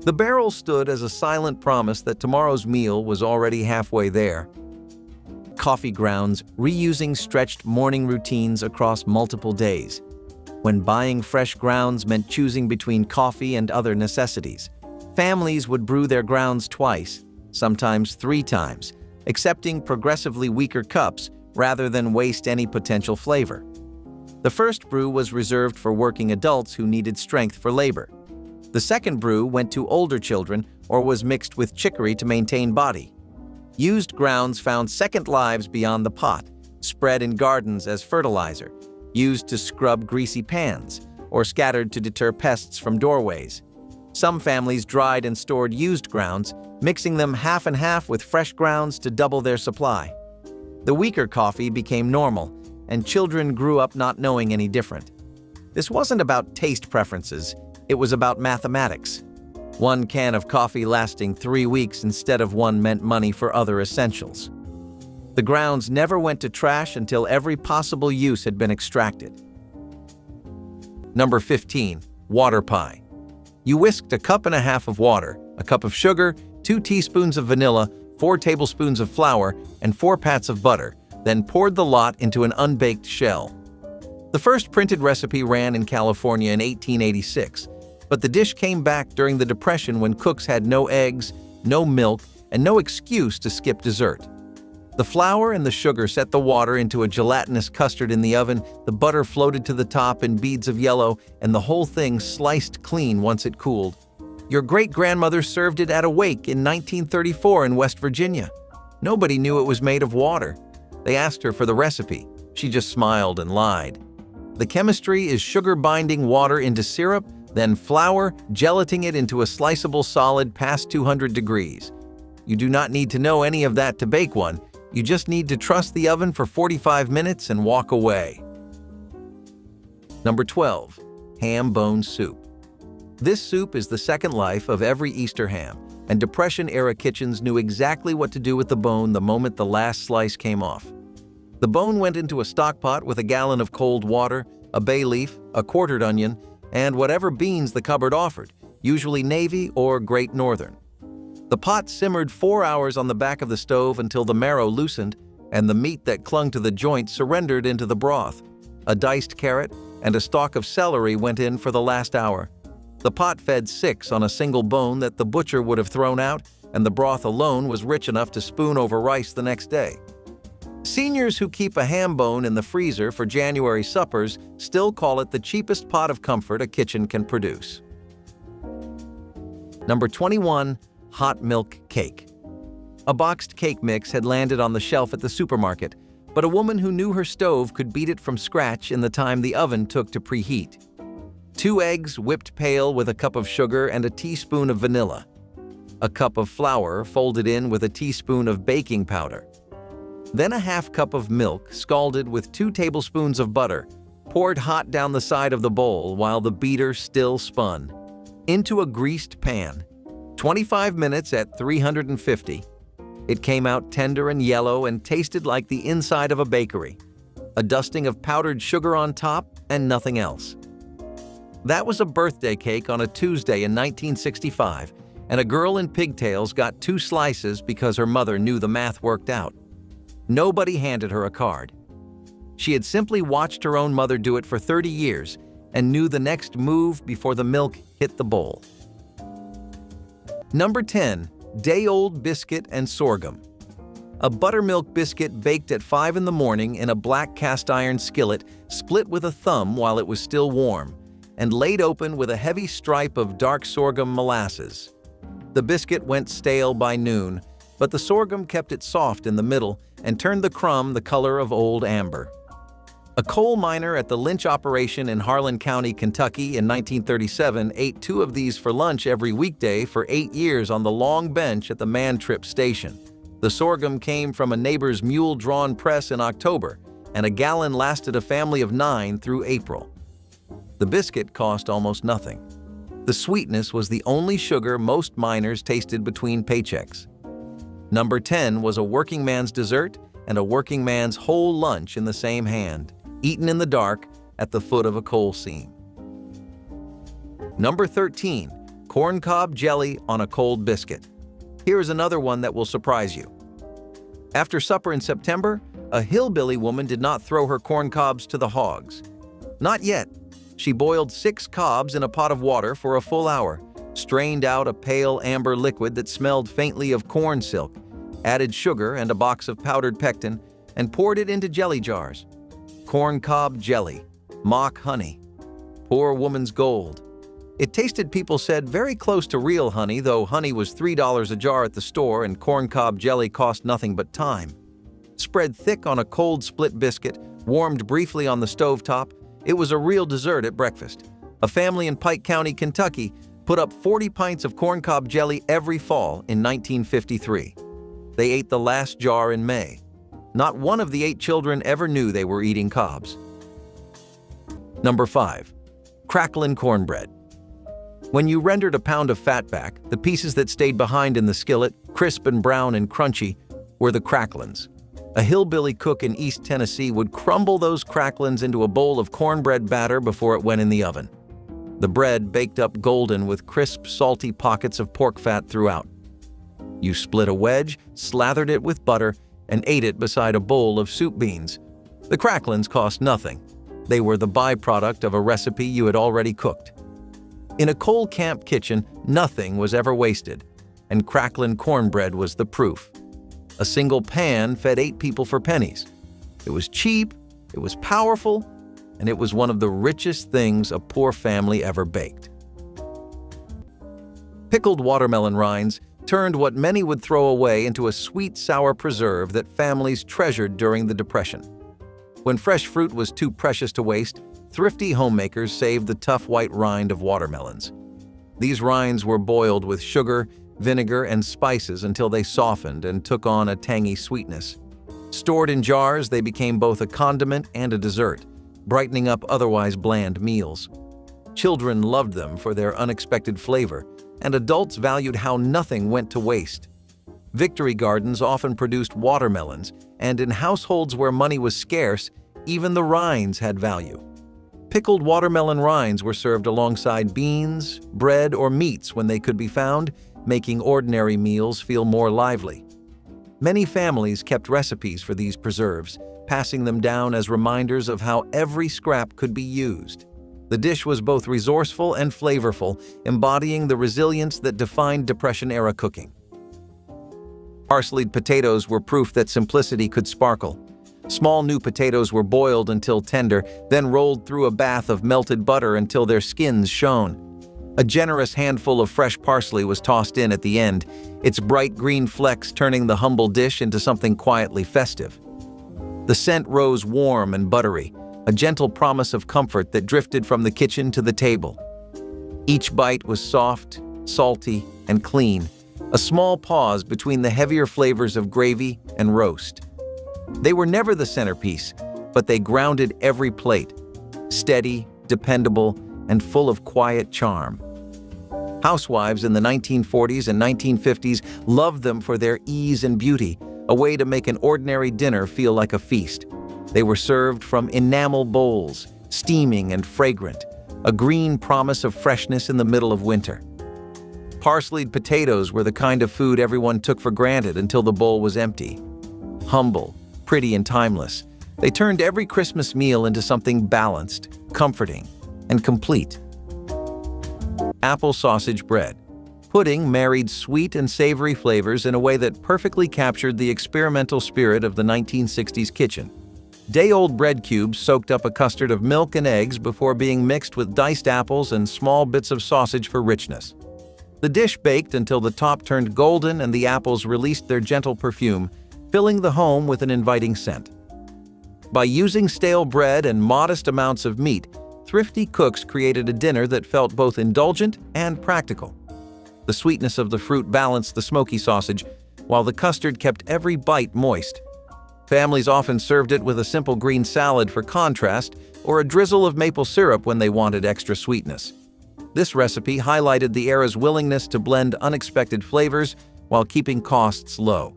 The barrel stood as a silent promise that tomorrow's meal was already halfway there. Coffee grounds, reusing stretched morning routines across multiple days. When buying fresh grounds meant choosing between coffee and other necessities. Families would brew their grounds twice, sometimes 3 times, accepting progressively weaker cups rather than waste any potential flavor. The first brew was reserved for working adults who needed strength for labor. The second brew went to older children or was mixed with chicory to maintain body. Used grounds found second lives beyond the pot, spread in gardens as fertilizer, used to scrub greasy pans, or scattered to deter pests from doorways. Some families dried and stored used grounds, mixing them half and half with fresh grounds to double their supply. The weaker coffee became normal, and children grew up not knowing any different. This wasn't about taste preferences, it was about mathematics. 1 can of coffee lasting 3 weeks instead of 1 meant money for other essentials. The grounds never went to trash until every possible use had been extracted. Number 15. Water pie. You whisked 1.5 cups of water, a cup of sugar, 2 teaspoons of vanilla, 4 tablespoons of flour, and 4 pats of butter, then poured the lot into an unbaked shell. The first printed recipe ran in California in 1886, but the dish came back during the Depression when cooks had no eggs, no milk, and no excuse to skip dessert. The flour and the sugar set the water into a gelatinous custard in the oven, the butter floated to the top in beads of yellow, and the whole thing sliced clean once it cooled. Your great-grandmother served it at a wake in 1934 in West Virginia. Nobody knew it was made of water. They asked her for the recipe. She just smiled and lied. The chemistry is sugar binding water into syrup, then flour, gelating it into a sliceable solid past 200 degrees. You do not need to know any of that to bake one. You just need to trust the oven for 45 minutes and walk away. Number 12. Ham bone soup. This soup is the second life of every Easter ham, and Depression-era kitchens knew exactly what to do with the bone the moment the last slice came off. The bone went into a stock pot with a gallon of cold water, a bay leaf, a quartered onion, and whatever beans the cupboard offered, usually Navy or Great Northern. The pot simmered 4 hours on the back of the stove until the marrow loosened and the meat that clung to the joint surrendered into the broth. A diced carrot and a stalk of celery went in for the last hour. The pot fed 6 on a single bone that the butcher would have thrown out, and the broth alone was rich enough to spoon over rice the next day. Seniors who keep a ham bone in the freezer for January suppers still call it the cheapest pot of comfort a kitchen can produce. Number 21. Hot milk cake. A boxed cake mix had landed on the shelf at the supermarket, but a woman who knew her stove could beat it from scratch in the time the oven took to preheat. 2 eggs whipped pale with a cup of sugar and a teaspoon of vanilla. A cup of flour folded in with a teaspoon of baking powder. Then a half cup of milk scalded with 2 tablespoons of butter, poured hot down the side of the bowl while the beater still spun. Into a greased pan. 25 minutes at 350. It came out tender and yellow and tasted like the inside of a bakery. A dusting of powdered sugar on top and nothing else. That was a birthday cake on a Tuesday in 1965, and a girl in pigtails got 2 slices because her mother knew the math worked out. Nobody handed her a card. She had simply watched her own mother do it for 30 years and knew the next move before the milk hit the bowl. Number 10. Day-old biscuit and sorghum. A buttermilk biscuit baked at 5 in the morning in a black cast-iron skillet split with a thumb while it was still warm, and laid open with a heavy stripe of dark sorghum molasses. The biscuit went stale by noon, but the sorghum kept it soft in the middle and turned the crumb the color of old amber. A coal miner at the Lynch operation in Harlan County, Kentucky in 1937 ate 2 of these for lunch every weekday for 8 years on the long bench at the Man Trip station. The sorghum came from a neighbor's mule-drawn press in October, and a gallon lasted a family of 9 through April. The biscuit cost almost nothing. The sweetness was the only sugar most miners tasted between paychecks. Number 10 was a working man's dessert and a working man's whole lunch in the same hand, eaten in the dark at the foot of a coal seam. Number 13. Corncob jelly on a cold biscuit. Here is another one that will surprise you. After supper in September, a hillbilly woman did not throw her corn cobs to the hogs. Not yet. She boiled 6 cobs in a pot of water for a full hour, strained out a pale amber liquid that smelled faintly of corn silk, added sugar and a box of powdered pectin, and poured it into jelly jars. Corn cob jelly, mock honey. Poor woman's gold. It tasted, people said, very close to real honey, though honey was $3 a jar at the store and corn cob jelly cost nothing but time. Spread thick on a cold split biscuit, warmed briefly on the stovetop, it was a real dessert at breakfast. A family in Pike County, Kentucky, put up 40 pints of corncob jelly every fall in 1953. They ate the last jar in May. Not one of the 8 children ever knew they were eating cobs. Number 5. Cracklin' cornbread. When you rendered a pound of fat back, the pieces that stayed behind in the skillet, crisp and brown and crunchy, were the cracklins. A hillbilly cook in East Tennessee would crumble those cracklins into a bowl of cornbread batter before it went in the oven. The bread baked up golden with crisp, salty pockets of pork fat throughout. You split a wedge, slathered it with butter, and ate it beside a bowl of soup beans. The cracklins cost nothing. They were the byproduct of a recipe you had already cooked. In a coal camp kitchen, nothing was ever wasted, and cracklin' cornbread was the proof. A single pan fed 8 people for pennies. It was cheap, it was powerful, and it was one of the richest things a poor family ever baked. Pickled watermelon rinds turned what many would throw away into a sweet, sour preserve that families treasured during the Depression. When fresh fruit was too precious to waste, thrifty homemakers saved the tough white rind of watermelons. These rinds were boiled with sugar, vinegar, and spices until they softened and took on a tangy sweetness. Stored in jars, they became both a condiment and a dessert, brightening up otherwise bland meals. Children loved them for their unexpected flavor, and adults valued how nothing went to waste. Victory gardens often produced watermelons, and in households where money was scarce, even the rinds had value. Pickled watermelon rinds were served alongside beans, bread, or meats when they could be found, making ordinary meals feel more lively. Many families kept recipes for these preserves, passing them down as reminders of how every scrap could be used. The dish was both resourceful and flavorful, embodying the resilience that defined Depression-era cooking. Parsleyed potatoes were proof that simplicity could sparkle. Small new potatoes were boiled until tender, then rolled through a bath of melted butter until their skins shone. A generous handful of fresh parsley was tossed in at the end, its bright green flecks turning the humble dish into something quietly festive. The scent rose warm and buttery, a gentle promise of comfort that drifted from the kitchen to the table. Each bite was soft, salty, and clean, a small pause between the heavier flavors of gravy and roast. They were never the centerpiece, but they grounded every plate, steady, dependable, and full of quiet charm. Housewives in the 1940s and 1950s loved them for their ease and beauty, a way to make an ordinary dinner feel like a feast. They were served from enamel bowls, steaming and fragrant, a green promise of freshness in the middle of winter. Parsleyed potatoes were the kind of food everyone took for granted until the bowl was empty. Humble, pretty, and timeless, they turned every Christmas meal into something balanced, comforting, and complete. Apple sausage bread. Pudding married sweet and savory flavors in a way that perfectly captured the experimental spirit of the 1960s kitchen. Day-old bread cubes soaked up a custard of milk and eggs before being mixed with diced apples and small bits of sausage for richness. The dish baked until the top turned golden and the apples released their gentle perfume, filling the home with an inviting scent. By using stale bread and modest amounts of meat, thrifty cooks created a dinner that felt both indulgent and practical. The sweetness of the fruit balanced the smoky sausage, while the custard kept every bite moist. Families often served it with a simple green salad for contrast or a drizzle of maple syrup when they wanted extra sweetness. This recipe highlighted the era's willingness to blend unexpected flavors while keeping costs low.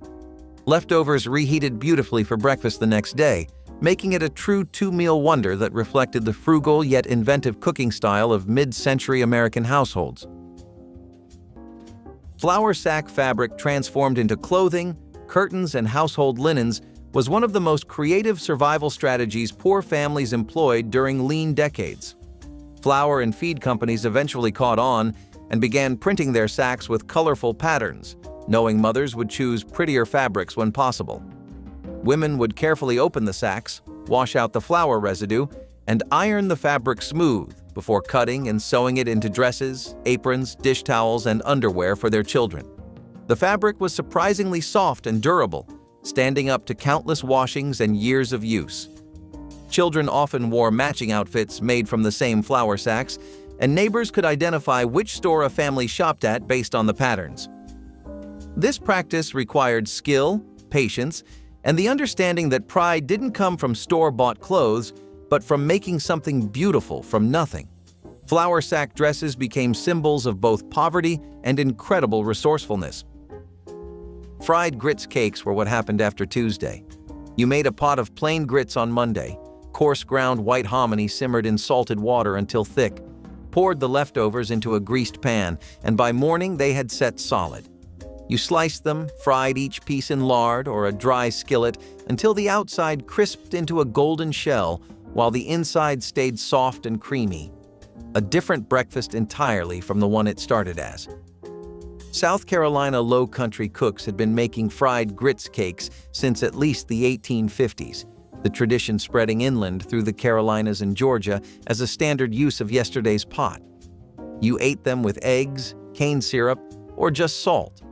Leftovers reheated beautifully for breakfast the next day, making it a true two-meal wonder that reflected the frugal yet inventive cooking style of mid-century American households. Flour sack fabric transformed into clothing, curtains, and household linens was one of the most creative survival strategies poor families employed during lean decades. Flour and feed companies eventually caught on and began printing their sacks with colorful patterns, knowing mothers would choose prettier fabrics when possible. Women would carefully open the sacks, wash out the flour residue, and iron the fabric smooth before cutting and sewing it into dresses, aprons, dish towels, and underwear for their children. The fabric was surprisingly soft and durable, standing up to countless washings and years of use. Children often wore matching outfits made from the same flour sacks, and neighbors could identify which store a family shopped at based on the patterns. This practice required skill, patience, and the understanding that pride didn't come from store-bought clothes, but from making something beautiful from nothing. Flour sack dresses became symbols of both poverty and incredible resourcefulness. Fried grits cakes were what happened after Tuesday. You made a pot of plain grits on Monday, coarse ground white hominy simmered in salted water until thick, poured the leftovers into a greased pan, and by morning they had set solid. You sliced them, fried each piece in lard or a dry skillet until the outside crisped into a golden shell while the inside stayed soft and creamy. A different breakfast entirely from the one it started as. South Carolina Low Country cooks had been making fried grits cakes since at least the 1850s, the tradition spreading inland through the Carolinas and Georgia as a standard use of yesterday's pot. You ate them with eggs, cane syrup, or just salt.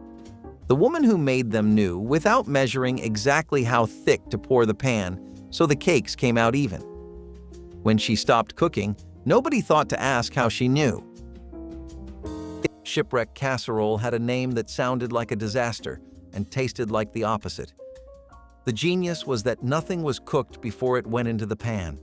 The woman who made them knew, without measuring exactly how thick to pour the pan, so the cakes came out even. When she stopped cooking, nobody thought to ask how she knew. Shipwreck casserole had a name that sounded like a disaster and tasted like the opposite. The genius was that nothing was cooked before it went into the pan.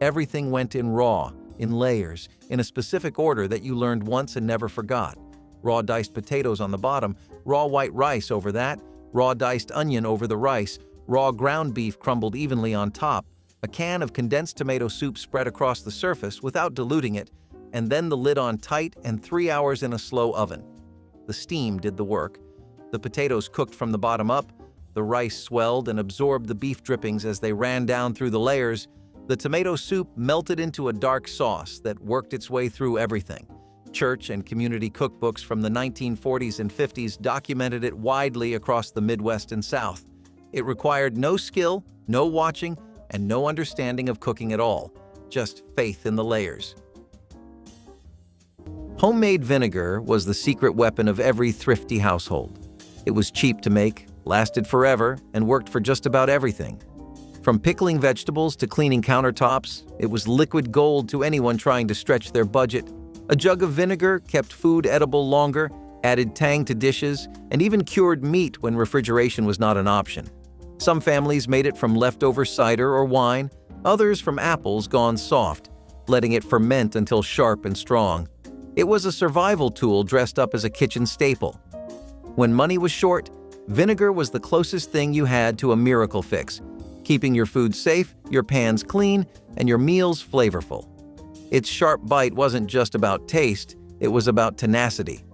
Everything went in raw, in layers, in a specific order that you learned once and never forgot. Raw diced potatoes on the bottom, raw white rice over that, raw diced onion over the rice, raw ground beef crumbled evenly on top, a can of condensed tomato soup spread across the surface without diluting it, and then the lid on tight and 3 hours in a slow oven. The steam did the work. The potatoes cooked from the bottom up, the rice swelled and absorbed the beef drippings as they ran down through the layers. The tomato soup melted into a dark sauce that worked its way through everything. Church and community cookbooks from the 1940s and 50s documented it widely across the Midwest and South. It required no skill, no watching, and no understanding of cooking at all, just faith in the layers. Homemade vinegar was the secret weapon of every thrifty household. It was cheap to make, lasted forever, and worked for just about everything. From pickling vegetables to cleaning countertops, it was liquid gold to anyone trying to stretch their budget. A jug of vinegar kept food edible longer, added tang to dishes, and even cured meat when refrigeration was not an option. Some families made it from leftover cider or wine, others from apples gone soft, letting it ferment until sharp and strong. It was a survival tool dressed up as a kitchen staple. When money was short, vinegar was the closest thing you had to a miracle fix, keeping your food safe, your pans clean, and your meals flavorful. Its sharp bite wasn't just about taste, it was about tenacity.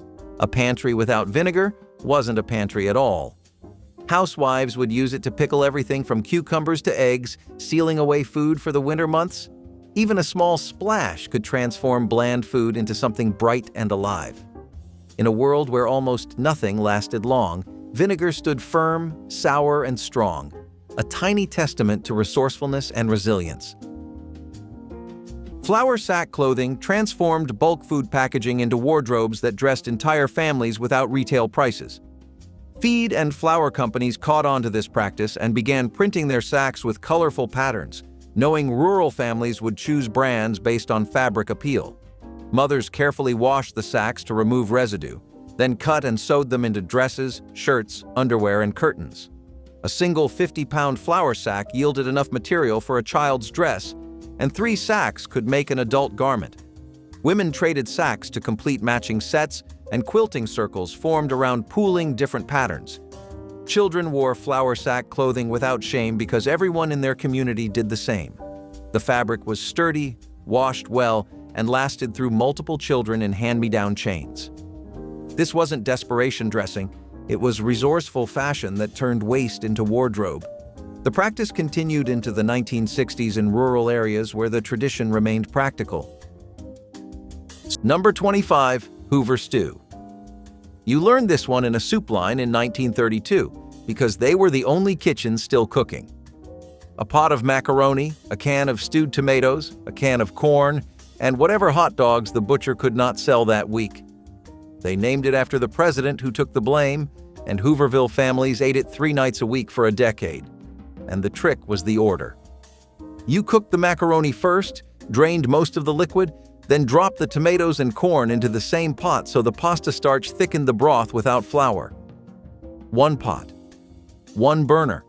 A pantry without vinegar wasn't a pantry at all. Housewives would use it to pickle everything from cucumbers to eggs, sealing away food for the winter months. Even a small splash could transform bland food into something bright and alive. In a world where almost nothing lasted long, vinegar stood firm, sour, and strong, a tiny testament to resourcefulness and resilience. Flour sack clothing transformed bulk food packaging into wardrobes that dressed entire families without retail prices. Feed and flour companies caught on to this practice and began printing their sacks with colorful patterns, knowing rural families would choose brands based on fabric appeal. Mothers carefully washed the sacks to remove residue, then cut and sewed them into dresses, shirts, underwear, and curtains. A single 50-pound flour sack yielded enough material for a child's dress, and 3 sacks could make an adult garment. Women traded sacks to complete matching sets, and quilting circles formed around pooling different patterns. Children wore flour sack clothing without shame because everyone in their community did the same. The fabric was sturdy, washed well, and lasted through multiple children in hand-me-down chains. This wasn't desperation dressing, it was resourceful fashion that turned waste into wardrobe. The practice continued into the 1960s in rural areas where the tradition remained practical. Number 25. Hoover stew. You learned this one in a soup line in 1932 because they were the only kitchens still cooking. A pot of macaroni, a can of stewed tomatoes, a can of corn, and whatever hot dogs the butcher could not sell that week. They named it after the president who took the blame, and Hooverville families ate it 3 nights a week for a decade. And the trick was the order. You cooked the macaroni first, drained most of the liquid, then dropped the tomatoes and corn into the same pot so the pasta starch thickened the broth without flour. 1 pot, 1 burner,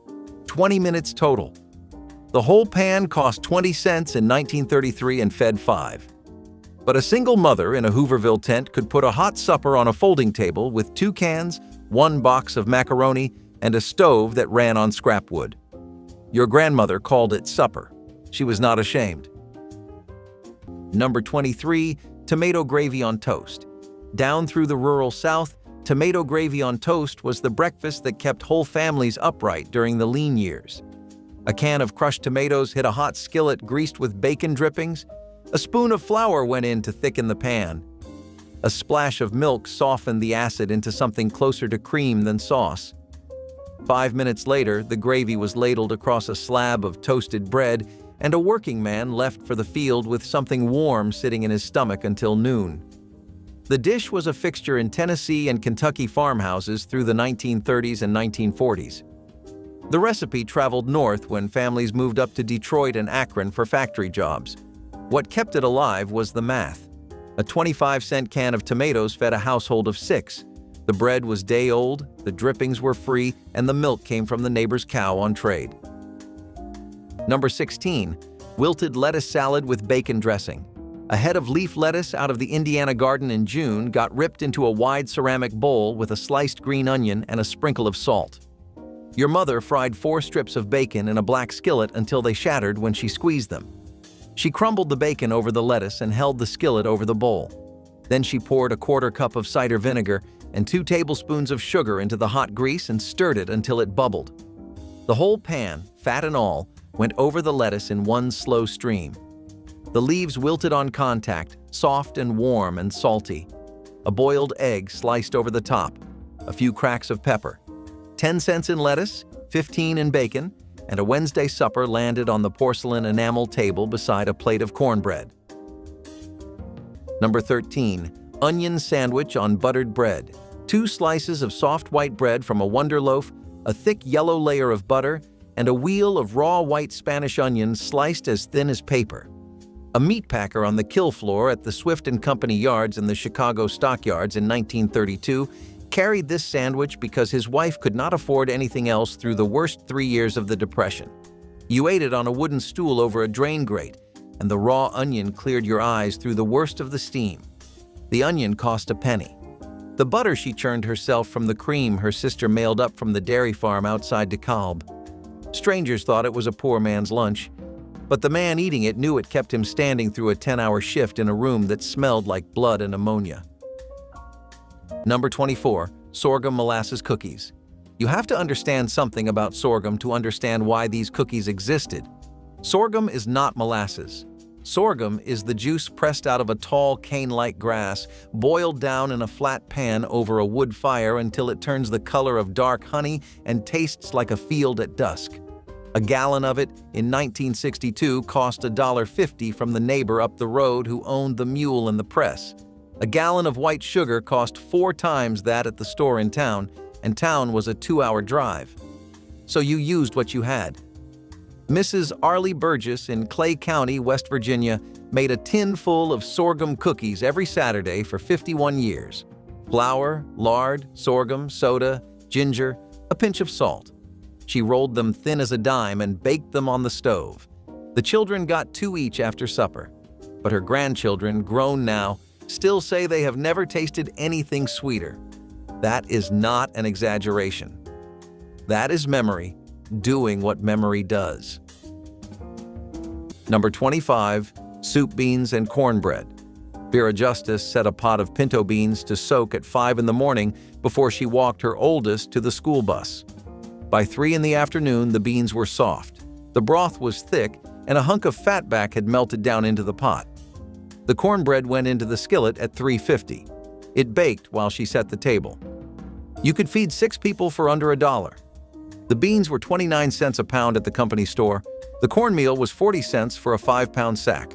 20 minutes total. The whole pan cost 20 cents in 1933 and fed 5. But a single mother in a Hooverville tent could put a hot supper on a folding table with 2 cans, 1 box of macaroni, and a stove that ran on scrap wood. Your grandmother called it supper. She was not ashamed. Number 23. Tomato gravy on toast. Down through the rural South, tomato gravy on toast was the breakfast that kept whole families upright during the lean years. A can of crushed tomatoes hit a hot skillet greased with bacon drippings. A spoon of flour went in to thicken the pan. A splash of milk softened the acid into something closer to cream than sauce. 5 minutes later, the gravy was ladled across a slab of toasted bread, and a working man left for the field with something warm sitting in his stomach until noon. The dish was a fixture in Tennessee and Kentucky farmhouses through the 1930s and 1940s. The recipe traveled north when families moved up to Detroit and Akron for factory jobs. What kept it alive was the math. A 25-cent can of tomatoes fed a household of 6. The bread was day-old, the drippings were free, and the milk came from the neighbor's cow on trade. Number 16. Wilted lettuce salad with bacon dressing. A head of leaf lettuce out of the Indiana garden in June got ripped into a wide ceramic bowl with a sliced green onion and a sprinkle of salt. Your mother fried 4 strips of bacon in a black skillet until they shattered when she squeezed them. She crumbled the bacon over the lettuce and held the skillet over the bowl. Then she poured a 1/4 cup of cider vinegar and 2 tablespoons of sugar into the hot grease and stirred it until it bubbled. The whole pan, fat and all, went over the lettuce in one slow stream. The leaves wilted on contact, soft and warm and salty. A boiled egg sliced over the top, a few cracks of pepper. 10 cents in lettuce, 15 in bacon, and a Wednesday supper landed on the porcelain enamel table beside a plate of cornbread. Number 13. Onion sandwich on buttered bread. 2 slices of soft white bread from a Wonder Loaf, a thick yellow layer of butter, and a wheel of raw white Spanish onions sliced as thin as paper. A meat packer on the kill floor at the Swift & Company yards in the Chicago stockyards in 1932 carried this sandwich because his wife could not afford anything else through the worst 3 years of the Depression. You ate it on a wooden stool over a drain grate, and the raw onion cleared your eyes through the worst of the steam. The onion cost a penny. The butter she churned herself from the cream her sister mailed up from the dairy farm outside DeKalb. Strangers thought it was a poor man's lunch, but the man eating it knew it kept him standing through a 10-hour shift in a room that smelled like blood and ammonia. Number 24. Sorghum molasses cookies. You have to understand something about sorghum to understand why these cookies existed. Sorghum is not molasses. Sorghum is the juice pressed out of a tall cane-like grass, boiled down in a flat pan over a wood fire until it turns the color of dark honey and tastes like a field at dusk. A gallon of it in 1962 cost $1.50 from the neighbor up the road who owned the mule and the press. A gallon of white sugar cost 4 times that at the store in town, and town was a 2-hour drive. So you used what you had. Mrs. Arlie Burgess in Clay County, West Virginia, made a tin full of sorghum cookies every Saturday for 51 years. Flour, lard, sorghum, soda, ginger, a pinch of salt. She rolled them thin as a dime and baked them on the stove. The children got 2 each after supper. But her grandchildren, grown now, still say they have never tasted anything sweeter. That is not an exaggeration. That is memory doing what memory does. Number 25. Soup beans and cornbread. Vera Justice set a pot of pinto beans to soak at 5 in the morning before she walked her oldest to the school bus. By 3 in the afternoon, the beans were soft. The broth was thick, and a hunk of fatback had melted down into the pot. The cornbread went into the skillet at 3:50. It baked while she set the table. You could feed 6 people for under $1. The beans were 29 cents a pound at the company store. The cornmeal was 40 cents for a 5-pound sack.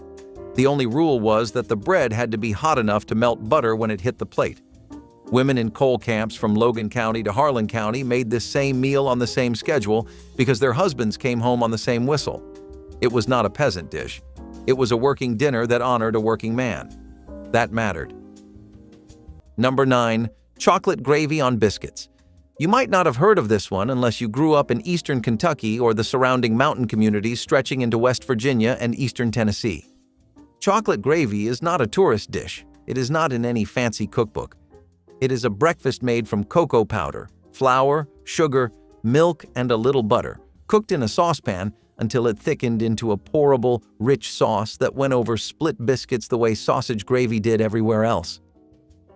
The only rule was that the bread had to be hot enough to melt butter when it hit the plate. Women in coal camps from Logan County to Harlan County made this same meal on the same schedule because their husbands came home on the same whistle. It was not a peasant dish. It was a working dinner that honored a working man. That mattered. Number 9. Chocolate gravy on biscuits. You might not have heard of this one unless you grew up in eastern Kentucky or the surrounding mountain communities stretching into West Virginia and eastern Tennessee. Chocolate gravy is not a tourist dish. It is not in any fancy cookbook. It is a breakfast made from cocoa powder, flour, sugar, milk, and a little butter, cooked in a saucepan until it thickened into a pourable, rich sauce that went over split biscuits the way sausage gravy did everywhere else.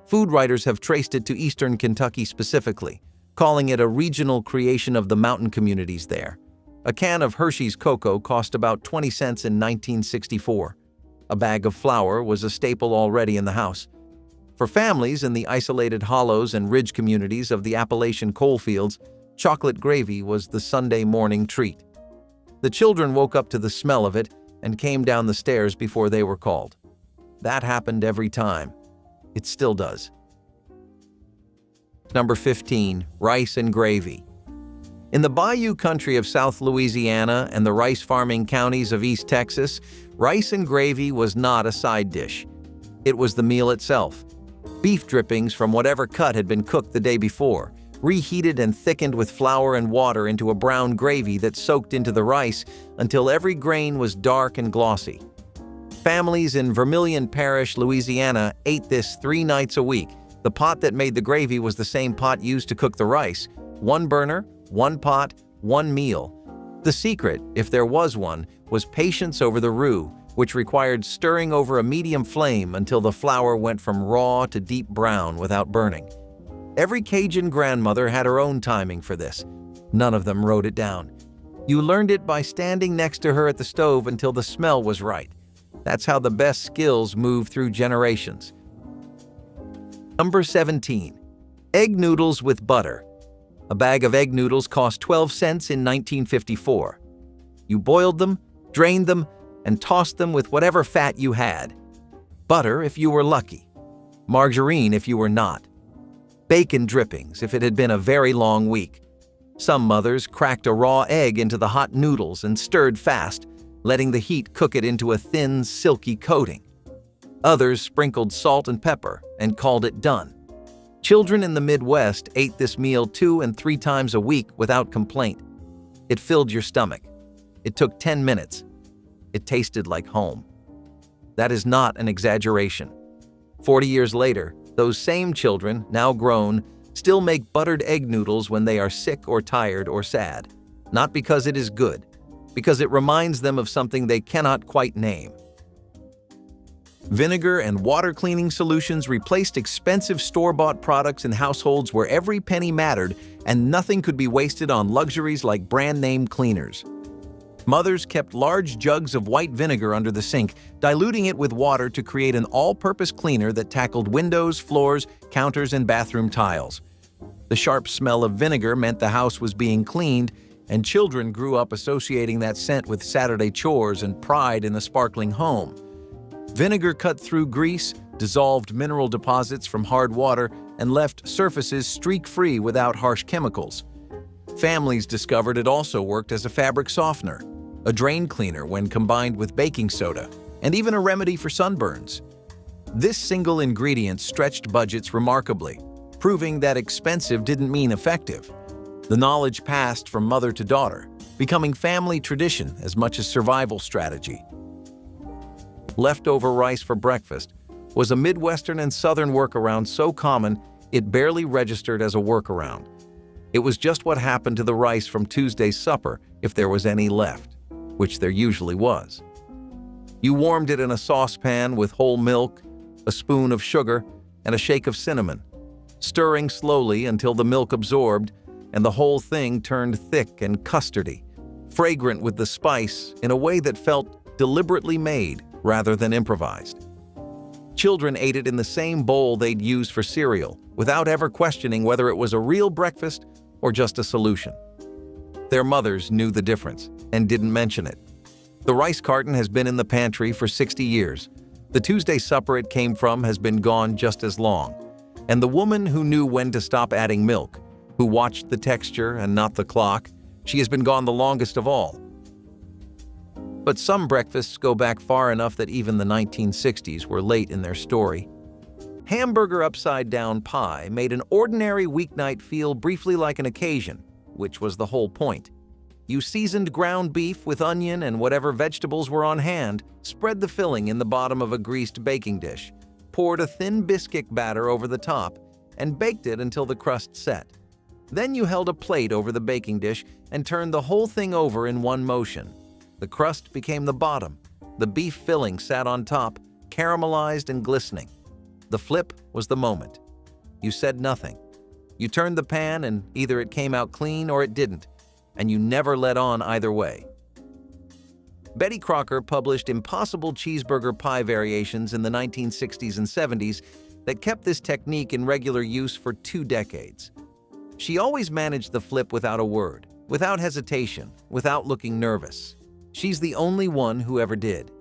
Food writers have traced it to eastern Kentucky specifically, calling it a regional creation of the mountain communities there. A can of Hershey's cocoa cost about 20 cents in 1964. A bag of flour was a staple already in the house. For families in the isolated hollows and ridge communities of the Appalachian coalfields, chocolate gravy was the Sunday morning treat. The children woke up to the smell of it and came down the stairs before they were called. That happened every time. It still does. Number 15. Rice and gravy. In the bayou country of South Louisiana and the rice farming counties of East Texas, rice and gravy was not a side dish. It was the meal itself. Beef drippings from whatever cut had been cooked the day before, reheated and thickened with flour and water into a brown gravy that soaked into the rice until every grain was dark and glossy. Families in Vermilion Parish, Louisiana, ate this 3 nights a week. The pot that made the gravy was the same pot used to cook the rice. 1 burner, 1 pot, 1 meal. The secret, if there was one, was patience over the roux, which required stirring over a medium flame until the flour went from raw to deep brown without burning. Every Cajun grandmother had her own timing for this. None of them wrote it down. You learned it by standing next to her at the stove until the smell was right. That's how the best skills move through generations. Number 17. Egg noodles with butter. A bag of egg noodles cost 12 cents in 1954. You boiled them, drained them, and tossed them with whatever fat you had. Butter if you were lucky. Margarine if you were not. Bacon drippings if it had been a very long week. Some mothers cracked a raw egg into the hot noodles and stirred fast, letting the heat cook it into a thin, silky coating. Others sprinkled salt and pepper and called it done. Children in the Midwest ate this meal 2 and 3 times a week without complaint. It filled your stomach. It took 10 minutes. It tasted like home. That is not an exaggeration. 40 years later, those same children, now grown, still make buttered egg noodles when they are sick or tired or sad. Not because it is good, because it reminds them of something they cannot quite name. Vinegar and water cleaning solutions replaced expensive store-bought products in households where every penny mattered and nothing could be wasted on luxuries like brand-name cleaners. Mothers kept large jugs of white vinegar under the sink, diluting it with water to create an all-purpose cleaner that tackled windows, floors, counters, and bathroom tiles. The sharp smell of vinegar meant the house was being cleaned, and children grew up associating that scent with Saturday chores and pride in a sparkling home. Vinegar cut through grease, dissolved mineral deposits from hard water, and left surfaces streak-free without harsh chemicals. Families discovered it also worked as a fabric softener, a drain cleaner when combined with baking soda, and even a remedy for sunburns. This single ingredient stretched budgets remarkably, proving that expensive didn't mean effective. The knowledge passed from mother to daughter, becoming family tradition as much as survival strategy. Leftover rice for breakfast was a Midwestern and Southern workaround so common it barely registered as a workaround. It was just what happened to the rice from Tuesday's supper if there was any left, which there usually was. You warmed it in a saucepan with whole milk, a spoon of sugar, and a shake of cinnamon, stirring slowly until the milk absorbed and the whole thing turned thick and custardy, fragrant with the spice in a way that felt deliberately made rather than improvised. Children ate it in the same bowl they'd use for cereal, without ever questioning whether it was a real breakfast or just a solution. Their mothers knew the difference and didn't mention it. The rice carton has been in the pantry for 60 years. The Tuesday supper it came from has been gone just as long. And the woman who knew when to stop adding milk, who watched the texture and not the clock, she has been gone the longest of all. But some breakfasts go back far enough that even the 1960s were late in their story. Hamburger upside-down pie made an ordinary weeknight feel briefly like an occasion, which was the whole point. You seasoned ground beef with onion and whatever vegetables were on hand, spread the filling in the bottom of a greased baking dish, poured a thin biscuit batter over the top, and baked it until the crust set. Then you held a plate over the baking dish and turned the whole thing over in one motion. The crust became the bottom. The beef filling sat on top, caramelized and glistening. The flip was the moment. You said nothing. You turned the pan and either it came out clean or it didn't, and you never let on either way. Betty Crocker published impossible cheeseburger pie variations in the 1960s and 70s that kept this technique in regular use for 2 decades. She always managed the flip without a word, without hesitation, without looking nervous. She's the only one who ever did.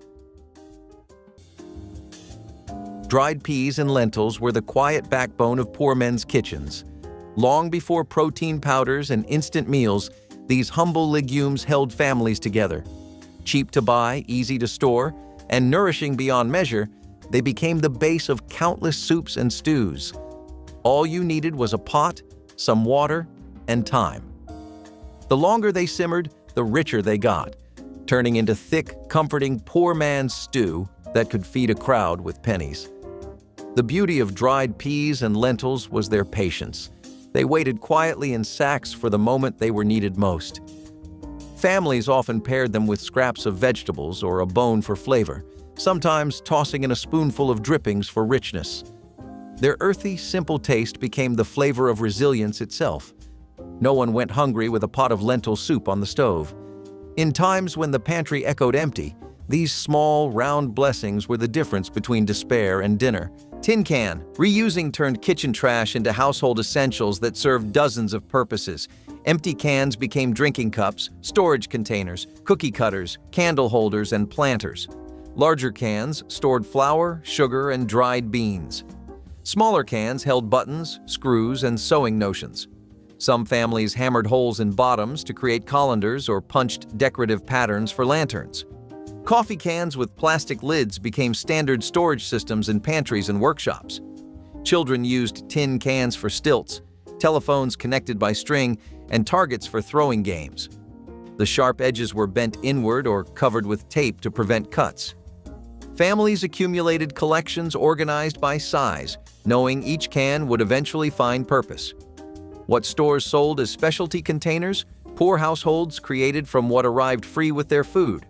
Dried peas and lentils were the quiet backbone of poor men's kitchens. Long before protein powders and instant meals, these humble legumes held families together. Cheap to buy, easy to store, and nourishing beyond measure, they became the base of countless soups and stews. All you needed was a pot, some water, and time. The longer they simmered, the richer they got, turning into thick, comforting poor man's stew that could feed a crowd with pennies. The beauty of dried peas and lentils was their patience. They waited quietly in sacks for the moment they were needed most. Families often paired them with scraps of vegetables or a bone for flavor, sometimes tossing in a spoonful of drippings for richness. Their earthy, simple taste became the flavor of resilience itself. No one went hungry with a pot of lentil soup on the stove. In times when the pantry echoed empty, these small, round blessings were the difference between despair and dinner. Tin can, reusing turned kitchen trash into household essentials that served dozens of purposes. Empty cans became drinking cups, storage containers, cookie cutters, candle holders, and planters. Larger cans stored flour, sugar, and dried beans. Smaller cans held buttons, screws, and sewing notions. Some families hammered holes in bottoms to create colanders or punched decorative patterns for lanterns. Coffee cans with plastic lids became standard storage systems in pantries and workshops. Children used tin cans for stilts, telephones connected by string, and targets for throwing games. The sharp edges were bent inward or covered with tape to prevent cuts. Families accumulated collections organized by size, knowing each can would eventually find purpose. What stores sold as specialty containers, poor households created from what arrived free with their food.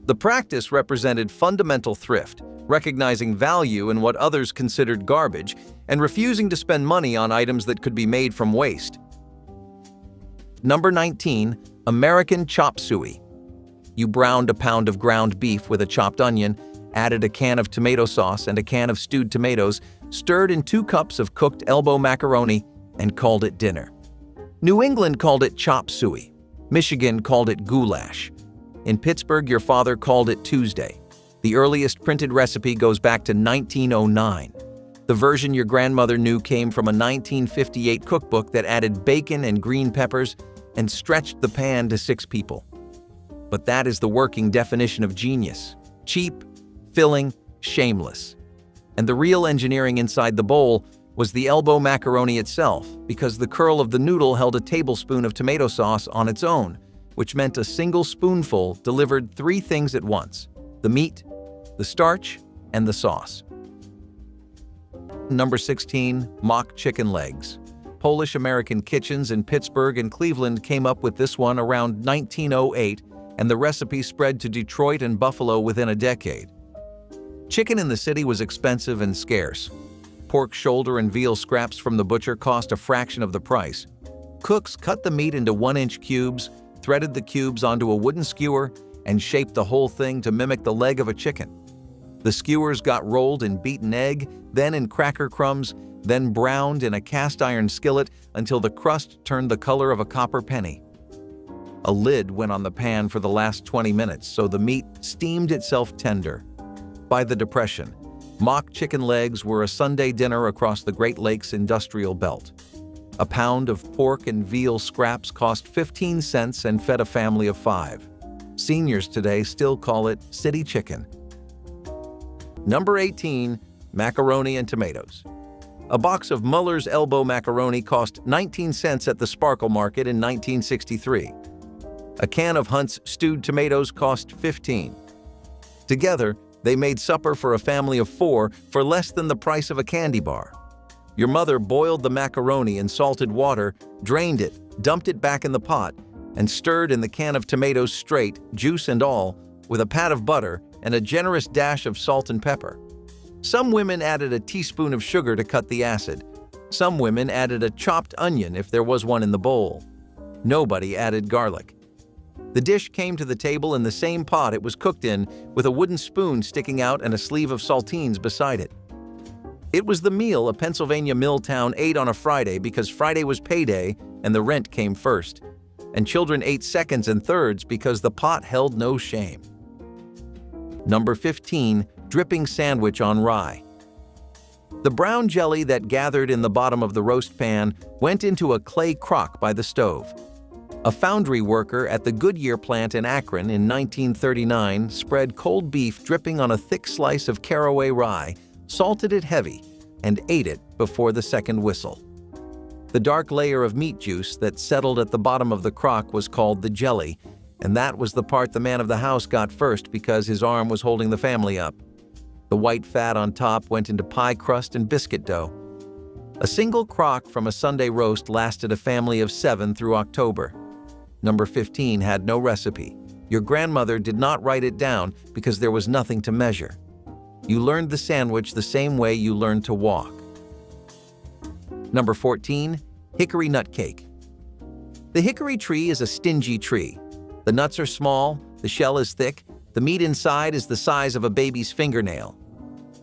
The practice represented fundamental thrift, recognizing value in what others considered garbage and refusing to spend money on items that could be made from waste. Number 19. American chop suey. You browned a pound of ground beef with a chopped onion, added a can of tomato sauce and a can of stewed tomatoes, stirred in 2 cups of cooked elbow macaroni, and called it dinner. New England called it chop suey. Michigan called it goulash. In Pittsburgh, your father called it Tuesday. The earliest printed recipe goes back to 1909. The version your grandmother knew came from a 1958 cookbook that added bacon and green peppers and stretched the pan to 6 people. But that is the working definition of genius: cheap, filling, shameless. And the real engineering inside the bowl was the elbow macaroni itself, because the curl of the noodle held a tablespoon of tomato sauce on its own, which meant a single spoonful delivered 3 things at once: the meat, the starch, and the sauce. Number 16. Mock chicken legs. Polish-American kitchens in Pittsburgh and Cleveland came up with this one around 1908, and the recipe spread to Detroit and Buffalo within a decade. Chicken in the city was expensive and scarce. Pork shoulder and veal scraps from the butcher cost a fraction of the price. Cooks cut the meat into 1-inch cubes, threaded the cubes onto a wooden skewer, and shaped the whole thing to mimic the leg of a chicken. The skewers got rolled in beaten egg, then in cracker crumbs, then browned in a cast-iron skillet until the crust turned the color of a copper penny. A lid went on the pan for the last 20 minutes so the meat steamed itself tender. By the Depression, mock chicken legs were a Sunday dinner across the Great Lakes industrial belt. A pound of pork and veal scraps cost 15 cents and fed a family of 5. Seniors today still call it city chicken. Number 18. Macaroni and tomatoes. A box of Muller's elbow macaroni cost 19 cents at the Sparkle Market in 1963. A can of Hunt's stewed tomatoes cost 15. Together, they made supper for a family of 4 for less than the price of a candy bar. Your mother boiled the macaroni in salted water, drained it, dumped it back in the pot, and stirred in the can of tomatoes straight, juice and all, with a pat of butter and a generous dash of salt and pepper. Some women added a teaspoon of sugar to cut the acid. Some women added a chopped onion if there was one in the bowl. Nobody added garlic. The dish came to the table in the same pot it was cooked in, with a wooden spoon sticking out and a sleeve of saltines beside it. It was the meal a Pennsylvania mill town ate on a Friday because Friday was payday and the rent came first. And children ate seconds and thirds because the pot held no shame. Number 15, dripping sandwich on rye. The brown jelly that gathered in the bottom of the roast pan went into a clay crock by the stove. A foundry worker at the Goodyear plant in Akron in 1939 spread cold beef dripping on a thick slice of caraway rye, salted it heavy, and ate it before the second whistle. The dark layer of meat juice that settled at the bottom of the crock was called the jelly, and that was the part the man of the house got first because his arm was holding the family up. The white fat on top went into pie crust and biscuit dough. A single crock from a Sunday roast lasted a family of 7 through October. Number 15 had no recipe. Your grandmother did not write it down because there was nothing to measure. You learned the sandwich the same way you learned to walk. Number 14, hickory nut cake. The hickory tree is a stingy tree. The nuts are small, the shell is thick, the meat inside is the size of a baby's fingernail.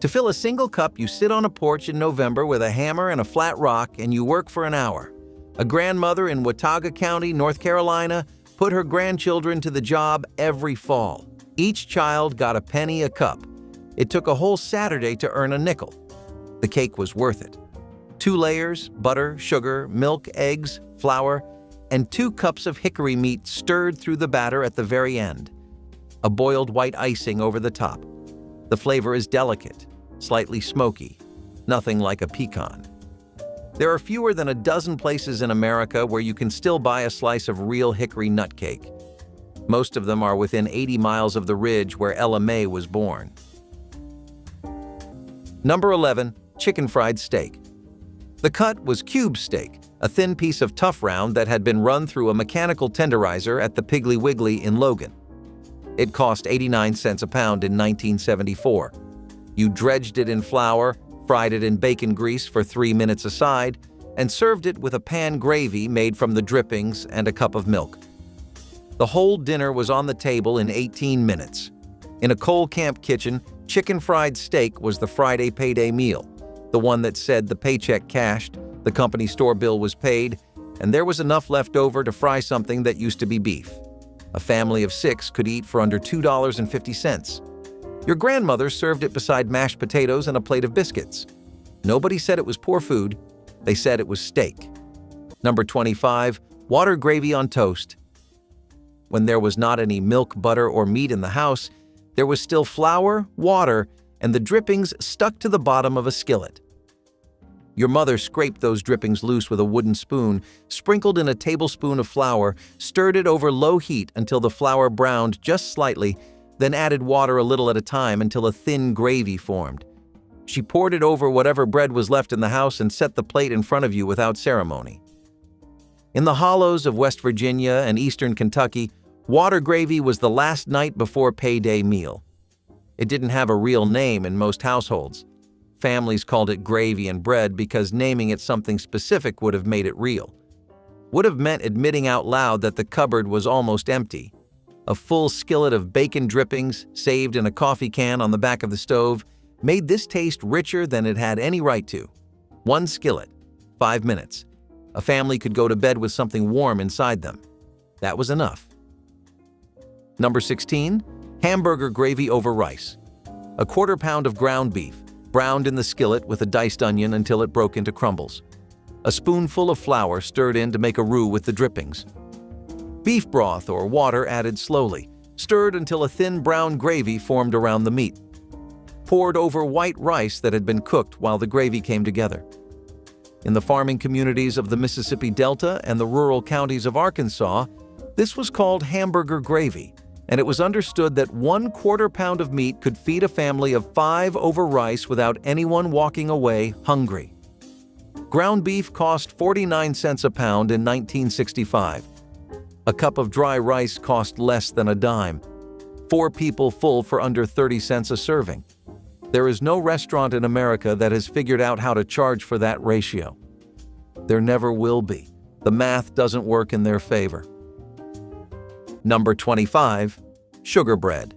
To fill a single cup, you sit on a porch in November with a hammer and a flat rock and you work for an hour. A grandmother in Watauga County, North Carolina, put her grandchildren to the job every fall. Each child got a penny a cup. It took a whole Saturday to earn a nickel. The cake was worth it. 2 layers, butter, sugar, milk, eggs, flour, and 2 cups of hickory meat stirred through the batter at the very end. A boiled white icing over the top. The flavor is delicate, slightly smoky, nothing like a pecan. There are fewer than a dozen places in America where you can still buy a slice of real hickory nut cake. Most of them are within 80 miles of the ridge where Ella May was born. Number 11, chicken fried steak. The cut was cube steak, a thin piece of tough round that had been run through a mechanical tenderizer at the Piggly Wiggly in Logan. It cost 89 cents a pound in 1974. You dredged it in flour, fried it in bacon grease for 3 minutes aside, and served it with a pan gravy made from the drippings and a cup of milk. The whole dinner was on the table in 18 minutes. In a coal camp kitchen, chicken fried steak was the Friday payday meal, the one that said the paycheck cashed, the company store bill was paid, and there was enough left over to fry something that used to be beef. A family of 6 could eat for under $2.50. Your grandmother served it beside mashed potatoes and a plate of biscuits. Nobody said it was poor food. They said it was steak. Number 25, water gravy on toast. When there was not any milk, butter, or meat in the house, there was still flour, water, and the drippings stuck to the bottom of a skillet. Your mother scraped those drippings loose with a wooden spoon, sprinkled in a tablespoon of flour, stirred it over low heat until the flour browned just slightly, then added water a little at a time until a thin gravy formed. She poured it over whatever bread was left in the house and set the plate in front of you without ceremony. In the hollows of West Virginia and eastern Kentucky, water gravy was the last night before payday meal. It didn't have a real name in most households. Families called it gravy and bread because naming it something specific would have made it real. Would have meant admitting out loud that the cupboard was almost empty. A full skillet of bacon drippings, saved in a coffee can on the back of the stove, made this taste richer than it had any right to. 1 skillet, 5 minutes. A family could go to bed with something warm inside them. That was enough. Number 16, hamburger gravy over rice. A 1/4 pound of ground beef, browned in the skillet with a diced onion until it broke into crumbles. A spoonful of flour stirred in to make a roux with the drippings. Beef broth or water added slowly, stirred until a thin brown gravy formed around the meat. Poured over white rice that had been cooked while the gravy came together. In the farming communities of the Mississippi Delta and the rural counties of Arkansas, this was called hamburger gravy, and it was understood that 1/4 pound of meat could feed a family of 5 over rice without anyone walking away hungry. Ground beef cost 49 cents a pound in 1965. A cup of dry rice cost less than a dime. 4 people full for under 30 cents a serving. There is no restaurant in America that has figured out how to charge for that ratio. There never will be. The math doesn't work in their favor. Number 25, sugar bread.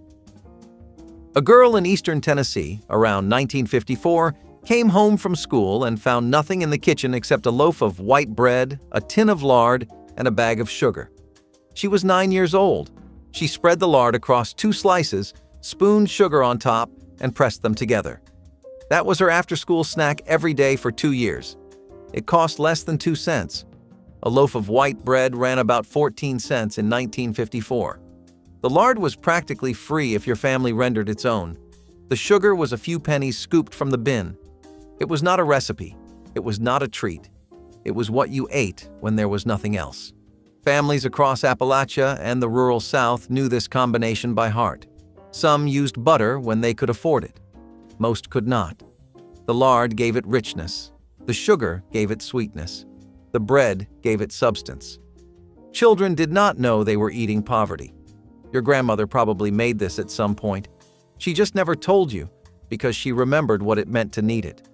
A girl in eastern Tennessee, around 1954, came home from school and found nothing in the kitchen except a loaf of white bread, a tin of lard, and a bag of sugar. She was 9 years old. She spread the lard across 2 slices, spooned sugar on top, and pressed them together. That was her after-school snack every day for 2 years. It cost less than 2 cents. A loaf of white bread ran about 14 cents in 1954. The lard was practically free if your family rendered its own. The sugar was a few pennies scooped from the bin. It was not a recipe. It was not a treat. It was what you ate when there was nothing else. Families across Appalachia and the rural South knew this combination by heart. Some used butter when they could afford it. Most could not. The lard gave it richness. The sugar gave it sweetness. The bread gave it substance. Children did not know they were eating poverty. Your grandmother probably made this at some point. She just never told you because she remembered what it meant to need it.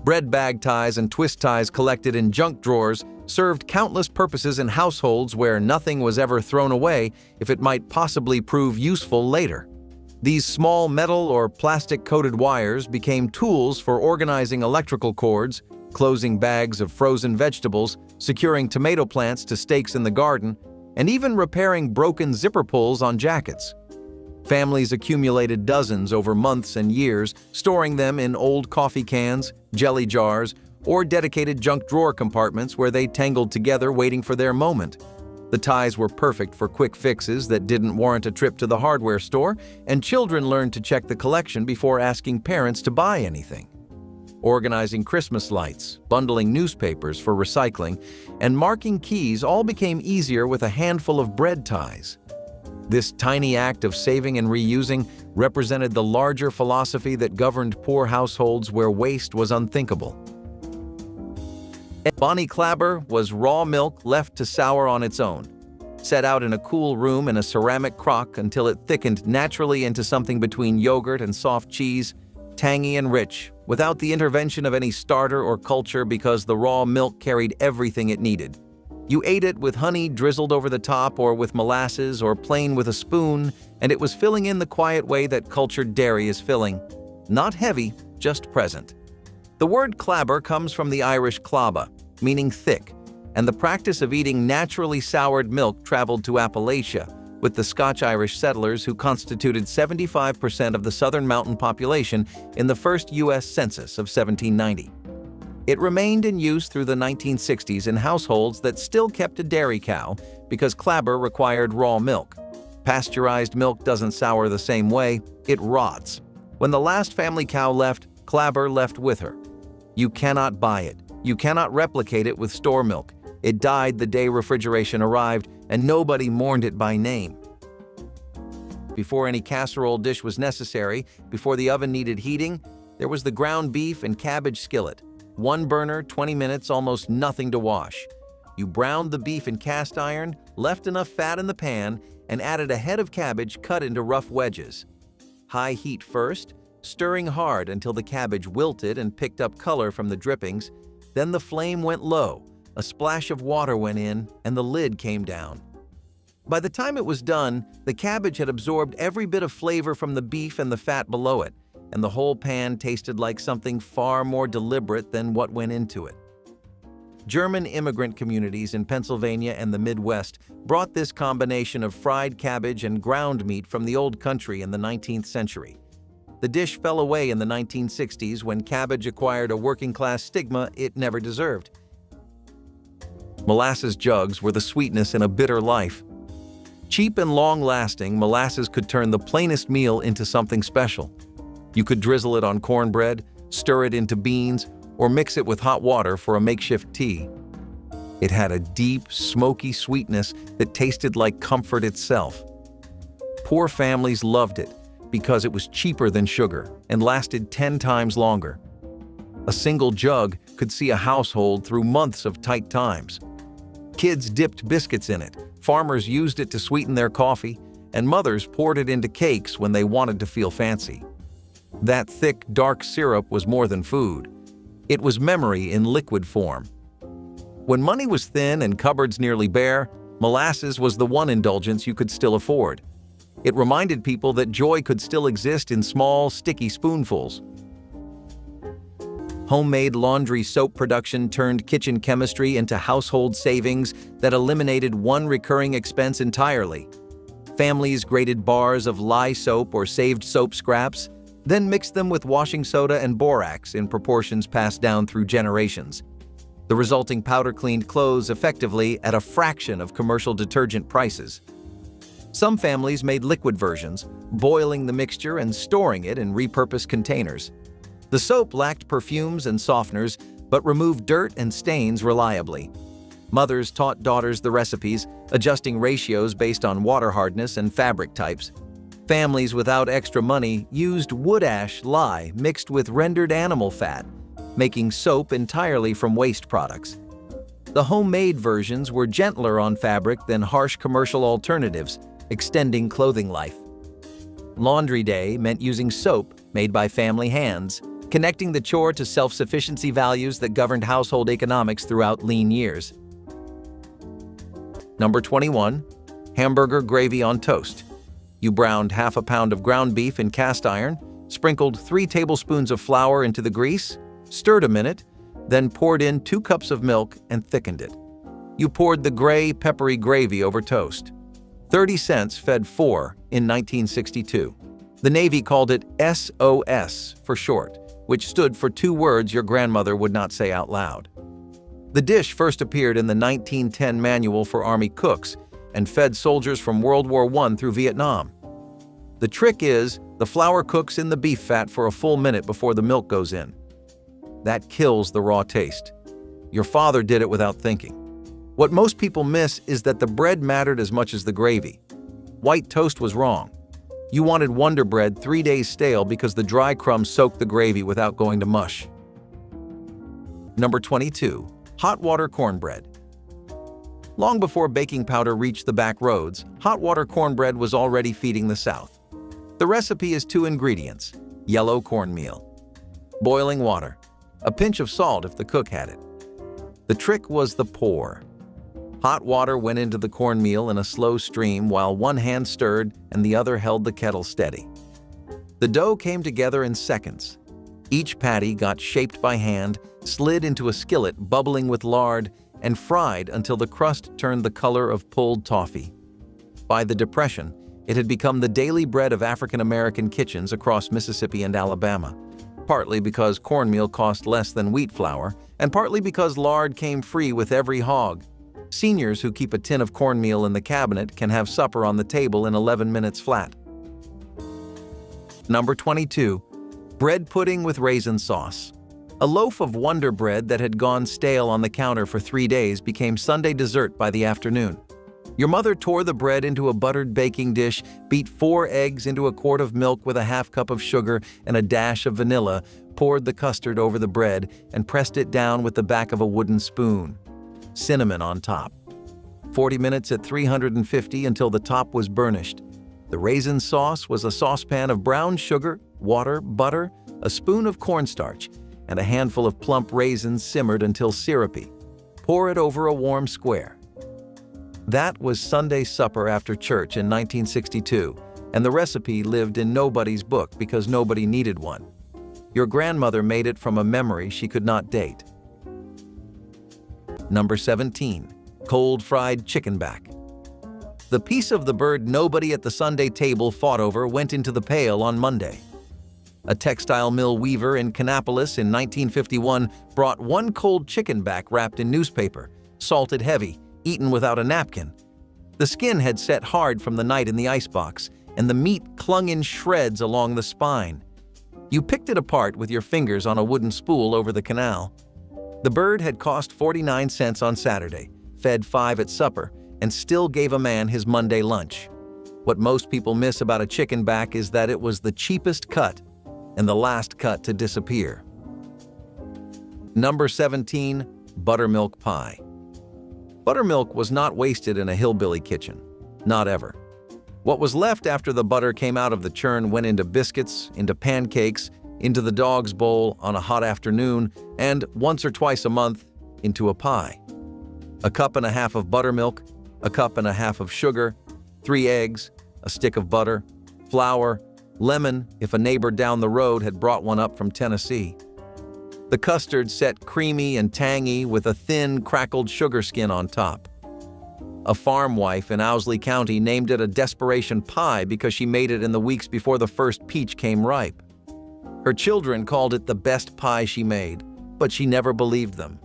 Bread bag ties and twist ties collected in junk drawers served countless purposes in households where nothing was ever thrown away if it might possibly prove useful later. These small metal or plastic-coated wires became tools for organizing electrical cords, closing bags of frozen vegetables, securing tomato plants to stakes in the garden, and even repairing broken zipper pulls on jackets. Families accumulated dozens over months and years, storing them in old coffee cans, jelly jars, or dedicated junk drawer compartments where they tangled together waiting for their moment. The ties were perfect for quick fixes that didn't warrant a trip to the hardware store, and children learned to check the collection before asking parents to buy anything. Organizing Christmas lights, bundling newspapers for recycling, and marking keys all became easier with a handful of bread ties. This tiny act of saving and reusing represented the larger philosophy that governed poor households where waste was unthinkable. Bonnie Clabber was raw milk left to sour on its own, set out in a cool room in a ceramic crock until it thickened naturally into something between yogurt and soft cheese, tangy and rich, without the intervention of any starter or culture because the raw milk carried everything it needed. You ate it with honey drizzled over the top or with molasses or plain with a spoon, and it was filling in the quiet way that cultured dairy is filling. Not heavy, just present. The word clabber comes from the Irish clabba, meaning thick, and the practice of eating naturally soured milk traveled to Appalachia, with the Scotch-Irish settlers who constituted 75% of the southern mountain population in the first U.S. Census of 1790. It remained in use through the 1960s in households that still kept a dairy cow because clabber required raw milk. Pasteurized milk doesn't sour the same way, it rots. When the last family cow left, clabber left with her. You cannot buy it. You cannot replicate it with store milk. It died the day refrigeration arrived, and nobody mourned it by name. Before any casserole dish was necessary, before the oven needed heating, there was the ground beef and cabbage skillet. One burner, 20 minutes, almost nothing to wash. You browned the beef in cast iron, left enough fat in the pan, and added a head of cabbage cut into rough wedges. High heat first, stirring hard until the cabbage wilted and picked up color from the drippings. Then the flame went low, a splash of water went in, and the lid came down. By the time it was done, the cabbage had absorbed every bit of flavor from the beef and the fat below it, and the whole pan tasted like something far more deliberate than what went into it. German immigrant communities in Pennsylvania and the Midwest brought this combination of fried cabbage and ground meat from the old country in the 19th century. The dish fell away in the 1960s when cabbage acquired a working-class stigma it never deserved. Molasses jugs were the sweetness in a bitter life. Cheap and long-lasting, molasses could turn the plainest meal into something special. You could drizzle it on cornbread, stir it into beans, or mix it with hot water for a makeshift tea. It had a deep, smoky sweetness that tasted like comfort itself. Poor families loved it because it was cheaper than sugar and lasted 10 times longer. A single jug could see a household through months of tight times. Kids dipped biscuits in it, farmers used it to sweeten their coffee, and mothers poured it into cakes when they wanted to feel fancy. That thick, dark syrup was more than food. It was memory in liquid form. When money was thin and cupboards nearly bare, molasses was the one indulgence you could still afford. It reminded people that joy could still exist in small, sticky spoonfuls. Homemade laundry soap production turned kitchen chemistry into household savings that eliminated one recurring expense entirely. Families grated bars of lye soap or saved soap scraps, then mixed them with washing soda and borax in proportions passed down through generations. The resulting powder cleaned clothes effectively at a fraction of commercial detergent prices. Some families made liquid versions, boiling the mixture and storing it in repurposed containers. The soap lacked perfumes and softeners, but removed dirt and stains reliably. Mothers taught daughters the recipes, adjusting ratios based on water hardness and fabric types. Families without extra money used wood ash lye mixed with rendered animal fat, making soap entirely from waste products. The homemade versions were gentler on fabric than harsh commercial alternatives, extending clothing life. Laundry day meant using soap made by family hands, connecting the chore to self-sufficiency values that governed household economics throughout lean years. Number 21. Hamburger gravy on toast. You browned half a pound of ground beef in cast iron, sprinkled 3 tablespoons of flour into the grease, stirred a minute, then poured in 2 cups of milk and thickened it. You poured the gray, peppery gravy over toast. 30 cents fed 4 in 1962. The Navy called it SOS for short, which stood for 2 words your grandmother would not say out loud. The dish first appeared in the 1910 Manual for Army Cooks and fed soldiers from World War I through Vietnam. The trick is, the flour cooks in the beef fat for a full minute before the milk goes in. That kills the raw taste. Your father did it without thinking. What most people miss is that the bread mattered as much as the gravy. White toast was wrong. You wanted Wonder Bread 3 days stale because the dry crumbs soaked the gravy without going to mush. Number 22. Hot water cornbread. Long before baking powder reached the back roads, hot water cornbread was already feeding the South. The recipe is 2 ingredients: yellow cornmeal, boiling water, a pinch of salt if the cook had it. The trick was the pour. Hot water went into the cornmeal in a slow stream while one hand stirred and the other held the kettle steady. The dough came together in seconds. Each patty got shaped by hand, slid into a skillet bubbling with lard, and fried until the crust turned the color of pulled toffee. By the Depression, it had become the daily bread of African American kitchens across Mississippi and Alabama, partly because cornmeal cost less than wheat flour, and partly because lard came free with every hog. Seniors who keep a tin of cornmeal in the cabinet can have supper on the table in 11 minutes flat. Number 22. Bread pudding with raisin sauce. A loaf of Wonder Bread that had gone stale on the counter for 3 days became Sunday dessert by the afternoon. Your mother tore the bread into a buttered baking dish, beat 4 eggs into a quart of milk with a half cup of sugar and a dash of vanilla, poured the custard over the bread, and pressed it down with the back of a wooden spoon. Cinnamon on top. 40 minutes at 350 until the top was burnished. The raisin sauce was a saucepan of brown sugar, water, butter, a spoon of cornstarch, and a handful of plump raisins simmered until syrupy. Pour it over a warm square. That was Sunday supper after church in 1962, and the recipe lived in nobody's book because nobody needed one. Your grandmother made it from a memory she could not date. Number 17. Cold fried chicken back. The piece of the bird nobody at the Sunday table fought over went into the pail on Monday. A textile mill weaver in Kannapolis in 1951 brought 1 cold chicken back wrapped in newspaper, salted heavy, eaten without a napkin. The skin had set hard from the night in the icebox, and the meat clung in shreds along the spine. You picked it apart with your fingers on a wooden spool over the canal. The bird had cost 49 cents on Saturday, fed 5 at supper, and still gave a man his Monday lunch. What most people miss about a chicken back is that it was the cheapest cut and the last cut to disappear. Number 17. Buttermilk pie. Buttermilk was not wasted in a hillbilly kitchen. Not ever. What was left after the butter came out of the churn went into biscuits, into pancakes, into the dog's bowl on a hot afternoon, and once or twice a month, into a pie. A cup and a half of buttermilk, a cup and a half of sugar, 3 eggs, a stick of butter, flour, lemon if a neighbor down the road had brought one up from Tennessee. The custard set creamy and tangy with a thin, crackled sugar skin on top. A farm wife in Owsley County named it a desperation pie because she made it in the weeks before the first peach came ripe. Her children called it the best pie she made, but she never believed them.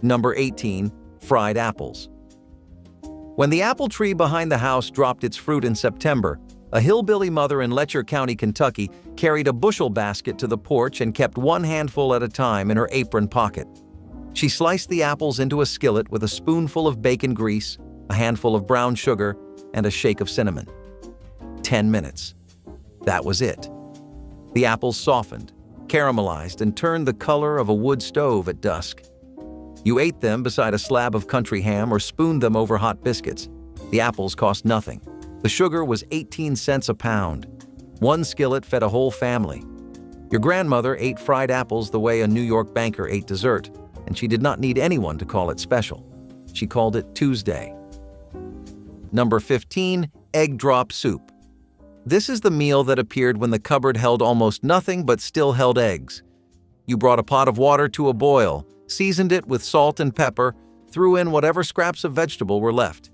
Number 18. Fried apples. When the apple tree behind the house dropped its fruit in September, a hillbilly mother in Letcher County, Kentucky, carried a bushel basket to the porch and kept one handful at a time in her apron pocket. She sliced the apples into a skillet with a spoonful of bacon grease, a handful of brown sugar, and a shake of cinnamon. 10 minutes. That was it. The apples softened, caramelized, and turned the color of a wood stove at dusk. You ate them beside a slab of country ham or spooned them over hot biscuits. The apples cost nothing. The sugar was 18 cents a pound. One skillet fed a whole family. Your grandmother ate fried apples the way a New York banker ate dessert, and she did not need anyone to call it special. She called it Tuesday. Number 15. Egg drop soup. This is the meal that appeared when the cupboard held almost nothing but still held eggs. You brought a pot of water to a boil, seasoned it with salt and pepper, threw in whatever scraps of vegetable were left,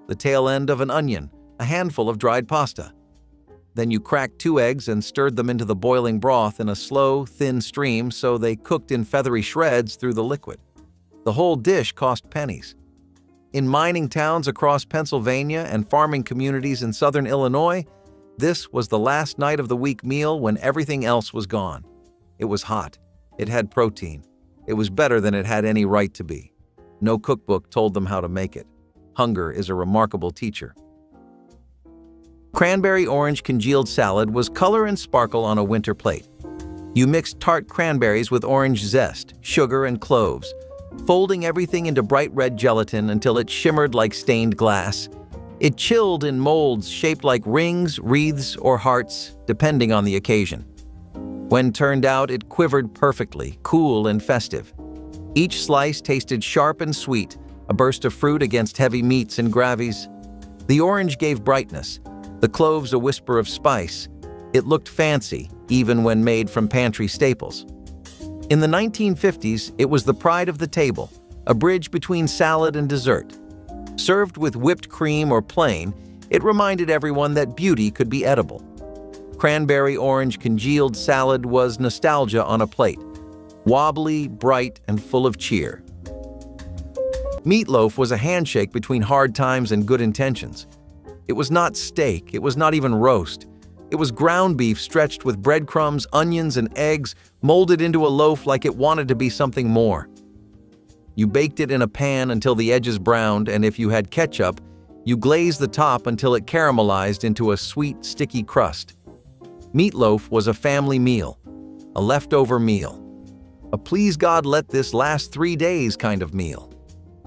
the tail end of an onion, a handful of dried pasta. Then you cracked 2 eggs and stirred them into the boiling broth in a slow, thin stream so they cooked in feathery shreds through the liquid. The whole dish cost pennies. In mining towns across Pennsylvania and farming communities in southern Illinois, this was the last night of the week meal when everything else was gone. It was hot. It had protein. It was better than it had any right to be. No cookbook told them how to make it. Hunger is a remarkable teacher. Cranberry orange congealed salad was color and sparkle on a winter plate. You mixed tart cranberries with orange zest, sugar, and cloves, folding everything into bright red gelatin until it shimmered like stained glass. It chilled in molds shaped like rings, wreaths, or hearts, depending on the occasion. When turned out, it quivered perfectly, cool and festive. Each slice tasted sharp and sweet, a burst of fruit against heavy meats and gravies. The orange gave brightness, the cloves a whisper of spice. It looked fancy, even when made from pantry staples. In the 1950s, it was the pride of the table, a bridge between salad and dessert. Served with whipped cream or plain, it reminded everyone that beauty could be edible. Cranberry orange congealed salad was nostalgia on a plate, wobbly, bright, and full of cheer. Meatloaf was a handshake between hard times and good intentions. It was not steak, it was not even roast. It was ground beef stretched with breadcrumbs, onions, and eggs, molded into a loaf like it wanted to be something more. You baked it in a pan until the edges browned, and if you had ketchup, you glazed the top until it caramelized into a sweet, sticky crust. Meatloaf was a family meal, a leftover meal, a please God let this last 3 days kind of meal.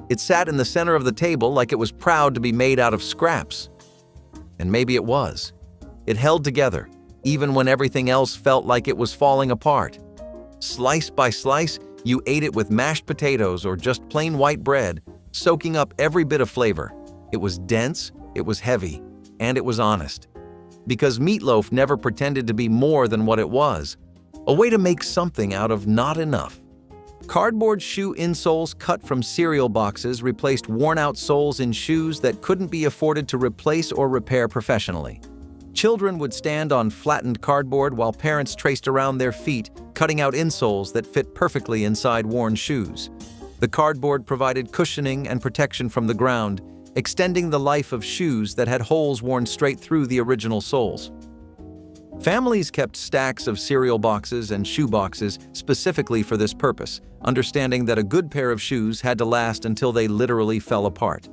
It sat in the center of the table like it was proud to be made out of scraps. And maybe it was. It held together, even when everything else felt like it was falling apart. Slice by slice, you ate it with mashed potatoes or just plain white bread, soaking up every bit of flavor. It was dense, it was heavy, and it was honest. Because meatloaf never pretended to be more than what it was, a way to make something out of not enough. Cardboard shoe insoles cut from cereal boxes replaced worn-out soles in shoes that couldn't be afforded to replace or repair professionally. Children would stand on flattened cardboard while parents traced around their feet, cutting out insoles that fit perfectly inside worn shoes. The cardboard provided cushioning and protection from the ground, extending the life of shoes that had holes worn straight through the original soles. Families kept stacks of cereal boxes and shoe boxes specifically for this purpose, understanding that a good pair of shoes had to last until they literally fell apart.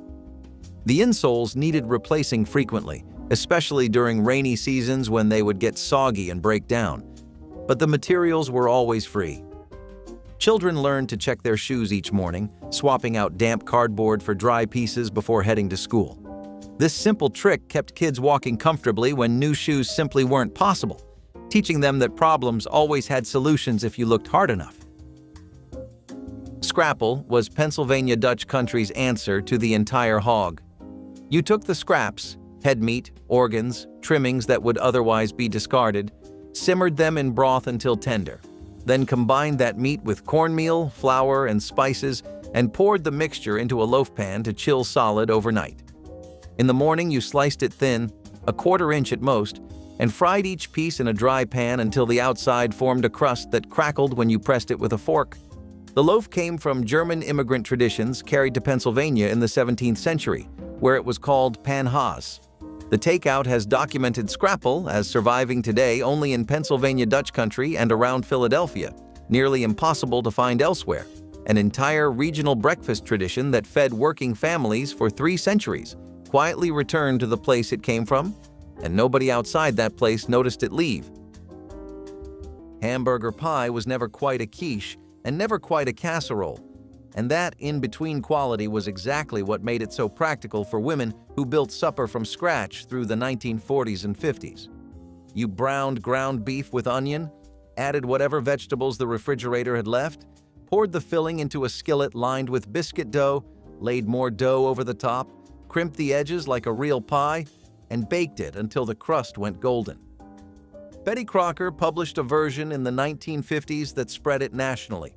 The insoles needed replacing frequently, especially during rainy seasons when they would get soggy and break down. But the materials were always free. Children learned to check their shoes each morning, swapping out damp cardboard for dry pieces before heading to school. This simple trick kept kids walking comfortably when new shoes simply weren't possible, teaching them that problems always had solutions if you looked hard enough. Scrapple was Pennsylvania Dutch country's answer to the entire hog. You took the scraps, head meat, organs, trimmings that would otherwise be discarded, simmered them in broth until tender. Then combined that meat with cornmeal, flour, and spices and poured the mixture into a loaf pan to chill solid overnight. In the morning, you sliced it thin, a quarter-inch at most, and fried each piece in a dry pan until the outside formed a crust that crackled when you pressed it with a fork. The loaf came from German immigrant traditions carried to Pennsylvania in the 17th century, where it was called panhas. The takeout has documented scrapple as surviving today only in Pennsylvania Dutch country and around Philadelphia, nearly impossible to find elsewhere, an entire regional breakfast tradition that fed working families for 3 centuries, quietly returned to the place it came from, and nobody outside that place noticed it leave. Hamburger pie was never quite a quiche and never quite a casserole, and that in-between quality was exactly what made it so practical for women who built supper from scratch through the 1940s and 50s. You browned ground beef with onion, added whatever vegetables the refrigerator had left, poured the filling into a skillet lined with biscuit dough, laid more dough over the top, crimped the edges like a real pie, and baked it until the crust went golden. Betty Crocker published a version in the 1950s that spread it nationally.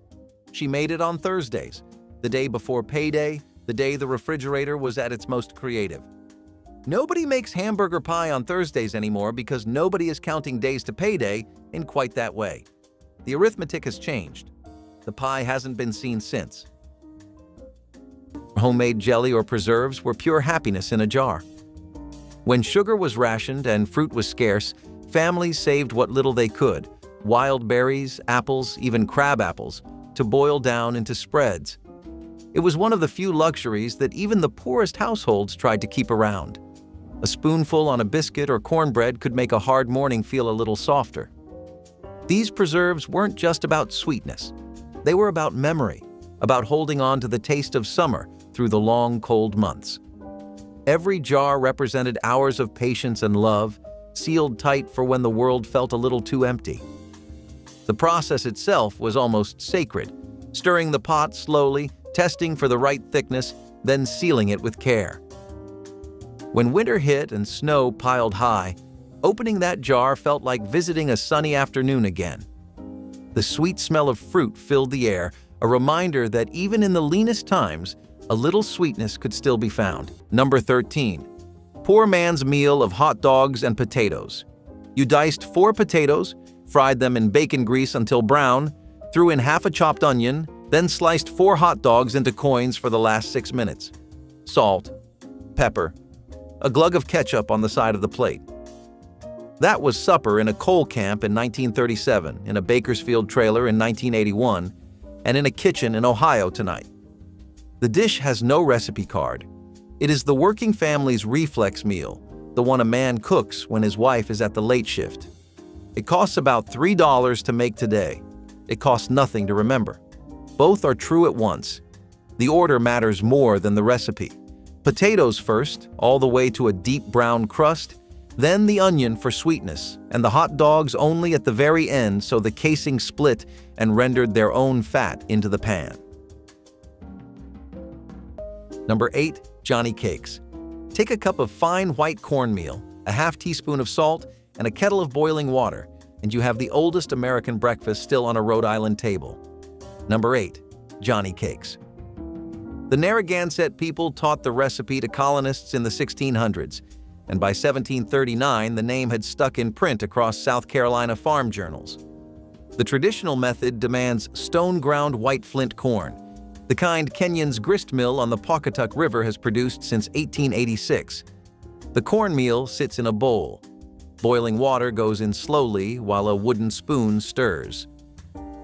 She made it on Thursdays, the day before payday, the day the refrigerator was at its most creative. Nobody makes hamburger pie on Thursdays anymore because nobody is counting days to payday in quite that way. The arithmetic has changed. The pie hasn't been seen since. Homemade jelly or preserves were pure happiness in a jar. When sugar was rationed and fruit was scarce, families saved what little they could, wild berries, apples, even crab apples, to boil down into spreads. It was one of the few luxuries that even the poorest households tried to keep around. A spoonful on a biscuit or cornbread could make a hard morning feel a little softer. These preserves weren't just about sweetness. They were about memory, about holding on to the taste of summer through the long, cold months. Every jar represented hours of patience and love, sealed tight for when the world felt a little too empty. The process itself was almost sacred, stirring the pot slowly, testing for the right thickness, then sealing it with care. When winter hit and snow piled high, opening that jar felt like visiting a sunny afternoon again. The sweet smell of fruit filled the air, a reminder that even in the leanest times, a little sweetness could still be found. Number 13. Poor man's meal of hot dogs and potatoes. You diced 4 potatoes, fried them in bacon grease until brown, threw in half a chopped onion, then sliced 4 hot dogs into coins for the last 6 minutes. Salt, pepper, a glug of ketchup on the side of the plate. That was supper in a coal camp in 1937, in a Bakersfield trailer in 1981, and in a kitchen in Ohio tonight. The dish has no recipe card. It is the working family's reflex meal, the one a man cooks when his wife is at the late shift. It costs about $3 to make today. It costs nothing to remember. Both are true at once. The order matters more than the recipe. Potatoes first, all the way to a deep brown crust, then the onion for sweetness, and the hot dogs only at the very end so the casing split and rendered their own fat into the pan. Number 8. Johnny Cakes. Take a cup of fine white cornmeal, a half teaspoon of salt, and a kettle of boiling water, and you have the oldest American breakfast still on a Rhode Island table. Number 8. Johnny Cakes. The Narragansett people taught the recipe to colonists in the 1600s, and by 1739 the name had stuck in print across South Carolina farm journals. The traditional method demands stone-ground white flint corn, the kind Kenyon's grist mill on the Pawcatuck River has produced since 1886. The cornmeal sits in a bowl. Boiling water goes in slowly while a wooden spoon stirs.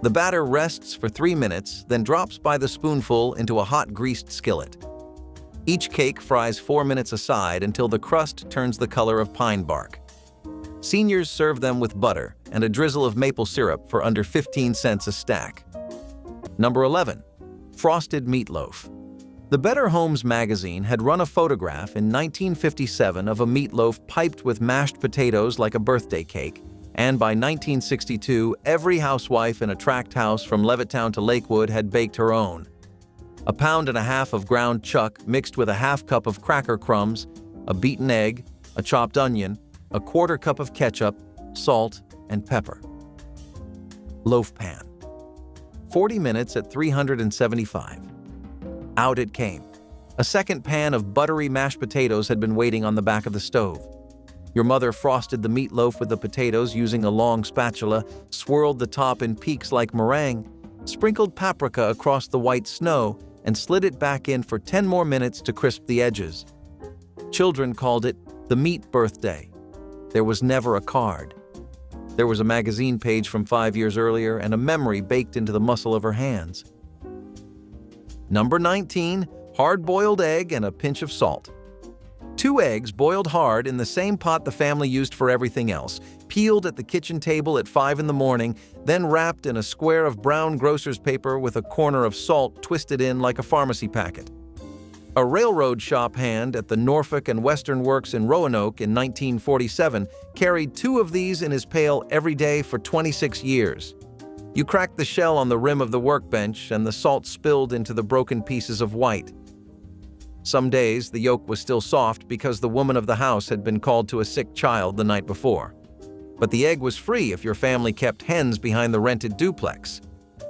The batter rests for 3 minutes, then drops by the spoonful into a hot greased skillet. Each cake fries 4 minutes aside until the crust turns the color of pine bark. Seniors serve them with butter and a drizzle of maple syrup for under 15 cents a stack. Number 11. Frosted meatloaf. The Better Homes magazine had run a photograph in 1957 of a meatloaf piped with mashed potatoes like a birthday cake, and by 1962, every housewife in a tract house from Levittown to Lakewood had baked her own. 1.5 pounds of ground chuck mixed with a half cup of cracker crumbs, a beaten egg, a chopped onion, a 1/4 cup of ketchup, salt, and pepper. Loaf pan. 40 minutes at 375. Out it came. A second pan of buttery mashed potatoes had been waiting on the back of the stove. Your mother frosted the meatloaf with the potatoes using a long spatula, swirled the top in peaks like meringue, sprinkled paprika across the white snow, and slid it back in for 10 more minutes to crisp the edges. Children called it the meat birthday. There was never a card. There was a magazine page from 5 years earlier and a memory baked into the muscle of her hands. Number 19, hard-boiled egg and a pinch of salt. 2 eggs boiled hard in the same pot the family used for everything else, peeled at the kitchen table at 5 in the morning, then wrapped in a square of brown grocer's paper with a corner of salt twisted in like a pharmacy packet. A railroad shop hand at the Norfolk and Western Works in Roanoke in 1947 carried 2 of these in his pail every day for 26 years. You cracked the shell on the rim of the workbench and the salt spilled into the broken pieces of white. Some days, the yolk was still soft because the woman of the house had been called to a sick child the night before. But the egg was free if your family kept hens behind the rented duplex.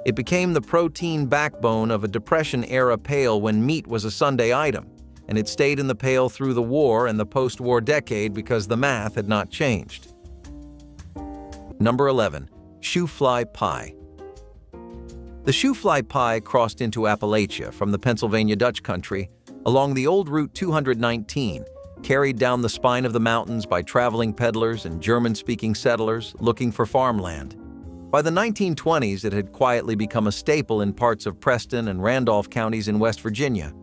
It became the protein backbone of a Depression-era pail when meat was a Sunday item, and it stayed in the pail through the war and the post-war decade because the math had not changed. Number 11. Shoe-fly pie. The shoe-fly pie crossed into Appalachia from the Pennsylvania Dutch country along the old Route 219, carried down the spine of the mountains by traveling peddlers and German-speaking settlers looking for farmland. By the 1920s, it had quietly become a staple in parts of Preston and Randolph counties in West Virginia.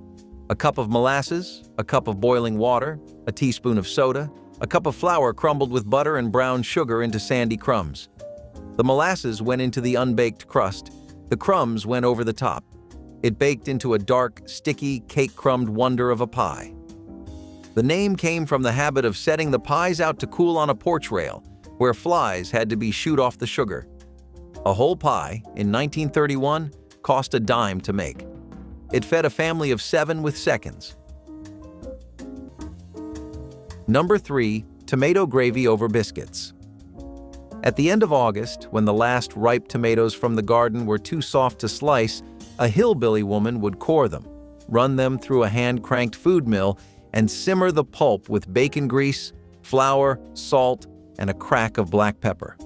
A cup of molasses, a cup of boiling water, a teaspoon of soda, a cup of flour crumbled with butter and brown sugar into sandy crumbs. The molasses went into the unbaked crust. The crumbs went over the top. It baked into a dark, sticky, cake-crumbed wonder of a pie. The name came from the habit of setting the pies out to cool on a porch rail, where flies had to be shooed off the sugar. A whole pie, in 1931, cost a dime to make. It fed a family of 7 with seconds. Number 3, tomato gravy over biscuits. At the end of August, when the last ripe tomatoes from the garden were too soft to slice, a hillbilly woman would core them, run them through a hand-cranked food mill, and simmer the pulp with bacon grease, flour, salt, and a crack of black pepper.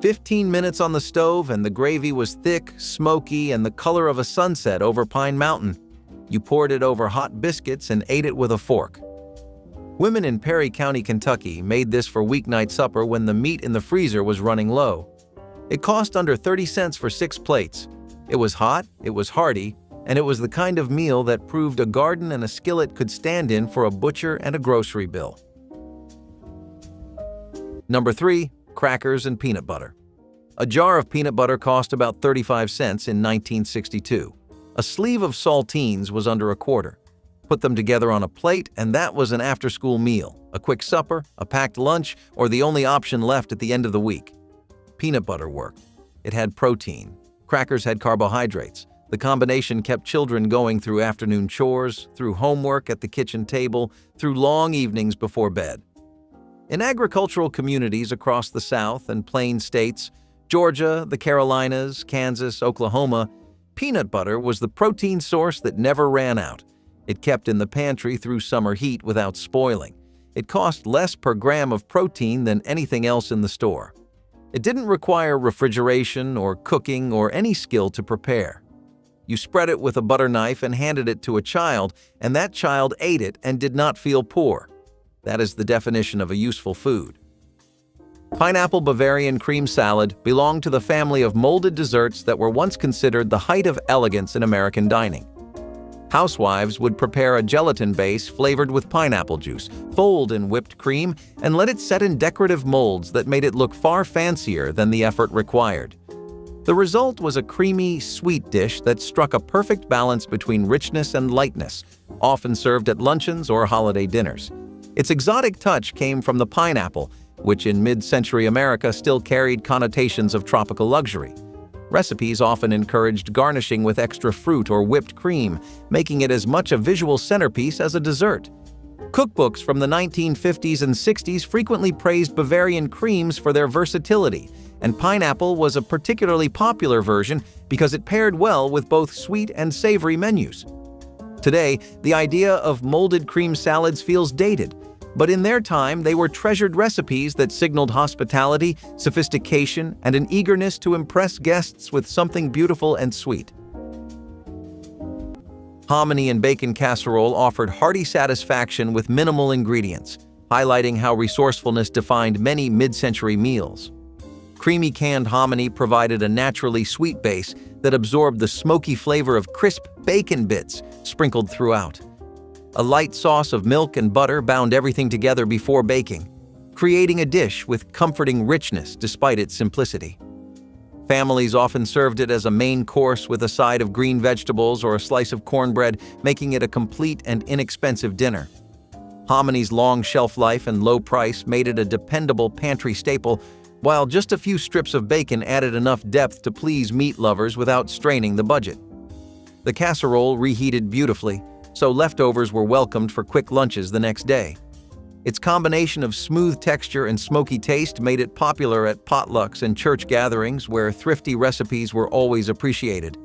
15 minutes on the stove and the gravy was thick, smoky, and the color of a sunset over Pine Mountain. You poured it over hot biscuits and ate it with a fork. Women in Perry County, Kentucky made this for weeknight supper when the meat in the freezer was running low. It cost under 30 cents for 6 plates. It was hot, it was hearty, and it was the kind of meal that proved a garden and a skillet could stand in for a butcher and a grocery bill. Number 3, crackers and peanut butter. A jar of peanut butter cost about 35 cents in 1962. A sleeve of saltines was under a quarter. Put them together on a plate, and that was an after-school meal, a quick supper, a packed lunch, or the only option left at the end of the week. Peanut butter worked. It had protein. Crackers had carbohydrates. The combination kept children going through afternoon chores, through homework at the kitchen table, through long evenings before bed. In agricultural communities across the South and Plain states, Georgia, the Carolinas, Kansas, Oklahoma, peanut butter was the protein source that never ran out. It kept in the pantry through summer heat without spoiling. It cost less per gram of protein than anything else in the store. It didn't require refrigeration or cooking or any skill to prepare. You spread it with a butter knife and handed it to a child, and that child ate it and did not feel poor. That is the definition of a useful food. Pineapple Bavarian cream salad belonged to the family of molded desserts that were once considered the height of elegance in American dining. Housewives would prepare a gelatin base flavored with pineapple juice, fold in whipped cream, and let it set in decorative molds that made it look far fancier than the effort required. The result was a creamy, sweet dish that struck a perfect balance between richness and lightness, often served at luncheons or holiday dinners. Its exotic touch came from the pineapple, which in mid-century America still carried connotations of tropical luxury. Recipes often encouraged garnishing with extra fruit or whipped cream, making it as much a visual centerpiece as a dessert. Cookbooks from the 1950s and 60s frequently praised Bavarian creams for their versatility, and pineapple was a particularly popular version because it paired well with both sweet and savory menus. Today, the idea of molded cream salads feels dated, but in their time, they were treasured recipes that signaled hospitality, sophistication, and an eagerness to impress guests with something beautiful and sweet. Hominy and bacon casserole offered hearty satisfaction with minimal ingredients, highlighting how resourcefulness defined many mid-century meals. Creamy canned hominy provided a naturally sweet base that absorbed the smoky flavor of crisp bacon bits sprinkled throughout. A light sauce of milk and butter bound everything together before baking, creating a dish with comforting richness despite its simplicity. Families often served it as a main course with a side of green vegetables or a slice of cornbread, making it a complete and inexpensive dinner. Hominy's long shelf life and low price made it a dependable pantry staple, while just a few strips of bacon added enough depth to please meat lovers without straining the budget. The casserole reheated beautifully, so leftovers were welcomed for quick lunches the next day. Its combination of smooth texture and smoky taste made it popular at potlucks and church gatherings where thrifty recipes were always appreciated.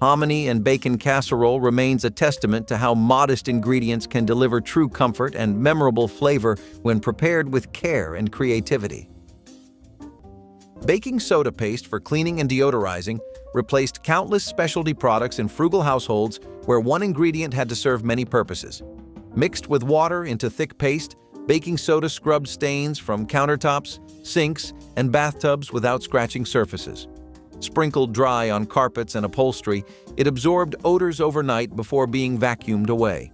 Hominy and bacon casserole remains a testament to how modest ingredients can deliver true comfort and memorable flavor when prepared with care and creativity. Baking soda paste for cleaning and deodorizing replaced countless specialty products in frugal households where one ingredient had to serve many purposes. Mixed with water into thick paste, baking soda scrubbed stains from countertops, sinks, and bathtubs without scratching surfaces. Sprinkled dry on carpets and upholstery, it absorbed odors overnight before being vacuumed away.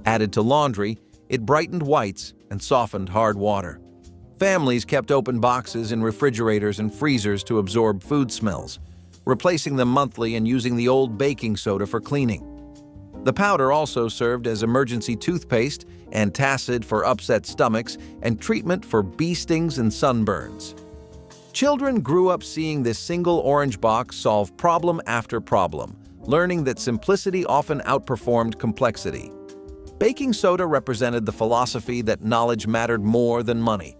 Added to laundry, it brightened whites and softened hard water. Families kept open boxes in refrigerators and freezers to absorb food smells, replacing them monthly and using the old baking soda for cleaning. The powder also served as emergency toothpaste, antacid for upset stomachs, and treatment for bee stings and sunburns. Children grew up seeing this single orange box solve problem after problem, learning that simplicity often outperformed complexity. Baking soda represented the philosophy that knowledge mattered more than money,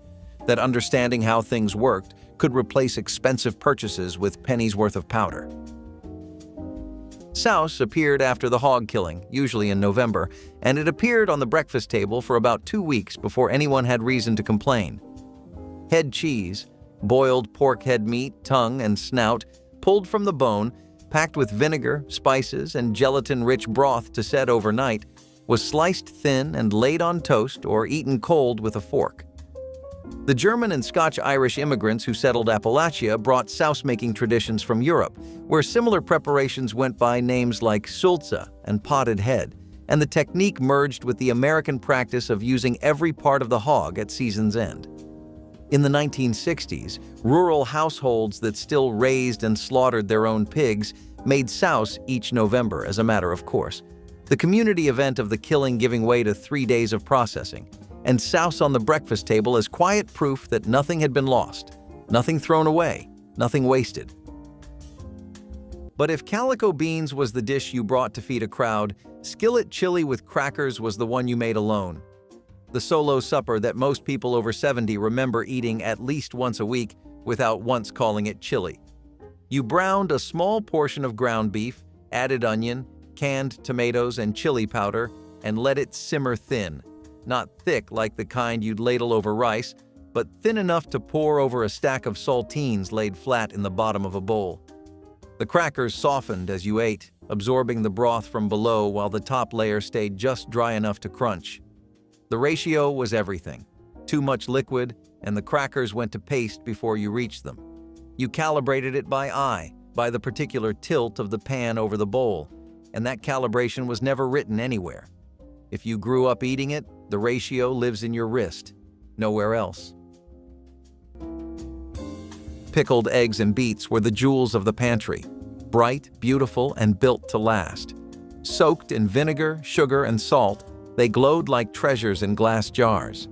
that understanding how things worked could replace expensive purchases with pennies worth of powder. Souse appeared after the hog killing, usually in November, and it appeared on the breakfast table for about 2 weeks before anyone had reason to complain. Head cheese, boiled pork head meat, tongue, and snout, pulled from the bone, packed with vinegar, spices, and gelatin-rich broth to set overnight, was sliced thin and laid on toast or eaten cold with a fork. The German and Scotch-Irish immigrants who settled Appalachia brought souse-making traditions from Europe, where similar preparations went by names like sulza and potted head, and the technique merged with the American practice of using every part of the hog at season's end. In the 1960s, rural households that still raised and slaughtered their own pigs made souse each November as a matter of course, the community event of the killing giving way to 3 days of processing, and souse on the breakfast table as quiet proof that nothing had been lost, nothing thrown away, nothing wasted. But if calico beans was the dish you brought to feed a crowd, skillet chili with crackers was the one you made alone. The solo supper that most people over 70 remember eating at least once a week without once calling it chili. You browned a small portion of ground beef, added onion, canned tomatoes, and chili powder, and let it simmer thin. Not thick like the kind you'd ladle over rice, but thin enough to pour over a stack of saltines laid flat in the bottom of a bowl. The crackers softened as you ate, absorbing the broth from below while the top layer stayed just dry enough to crunch. The ratio was everything. Too much liquid, and the crackers went to paste before you reached them. You calibrated it by eye, by the particular tilt of the pan over the bowl, and that calibration was never written anywhere. If you grew up eating it, the ratio lives in your wrist, nowhere else. Pickled eggs and beets were the jewels of the pantry, bright, beautiful, and built to last. Soaked in vinegar, sugar, and salt, they glowed like treasures in glass jars.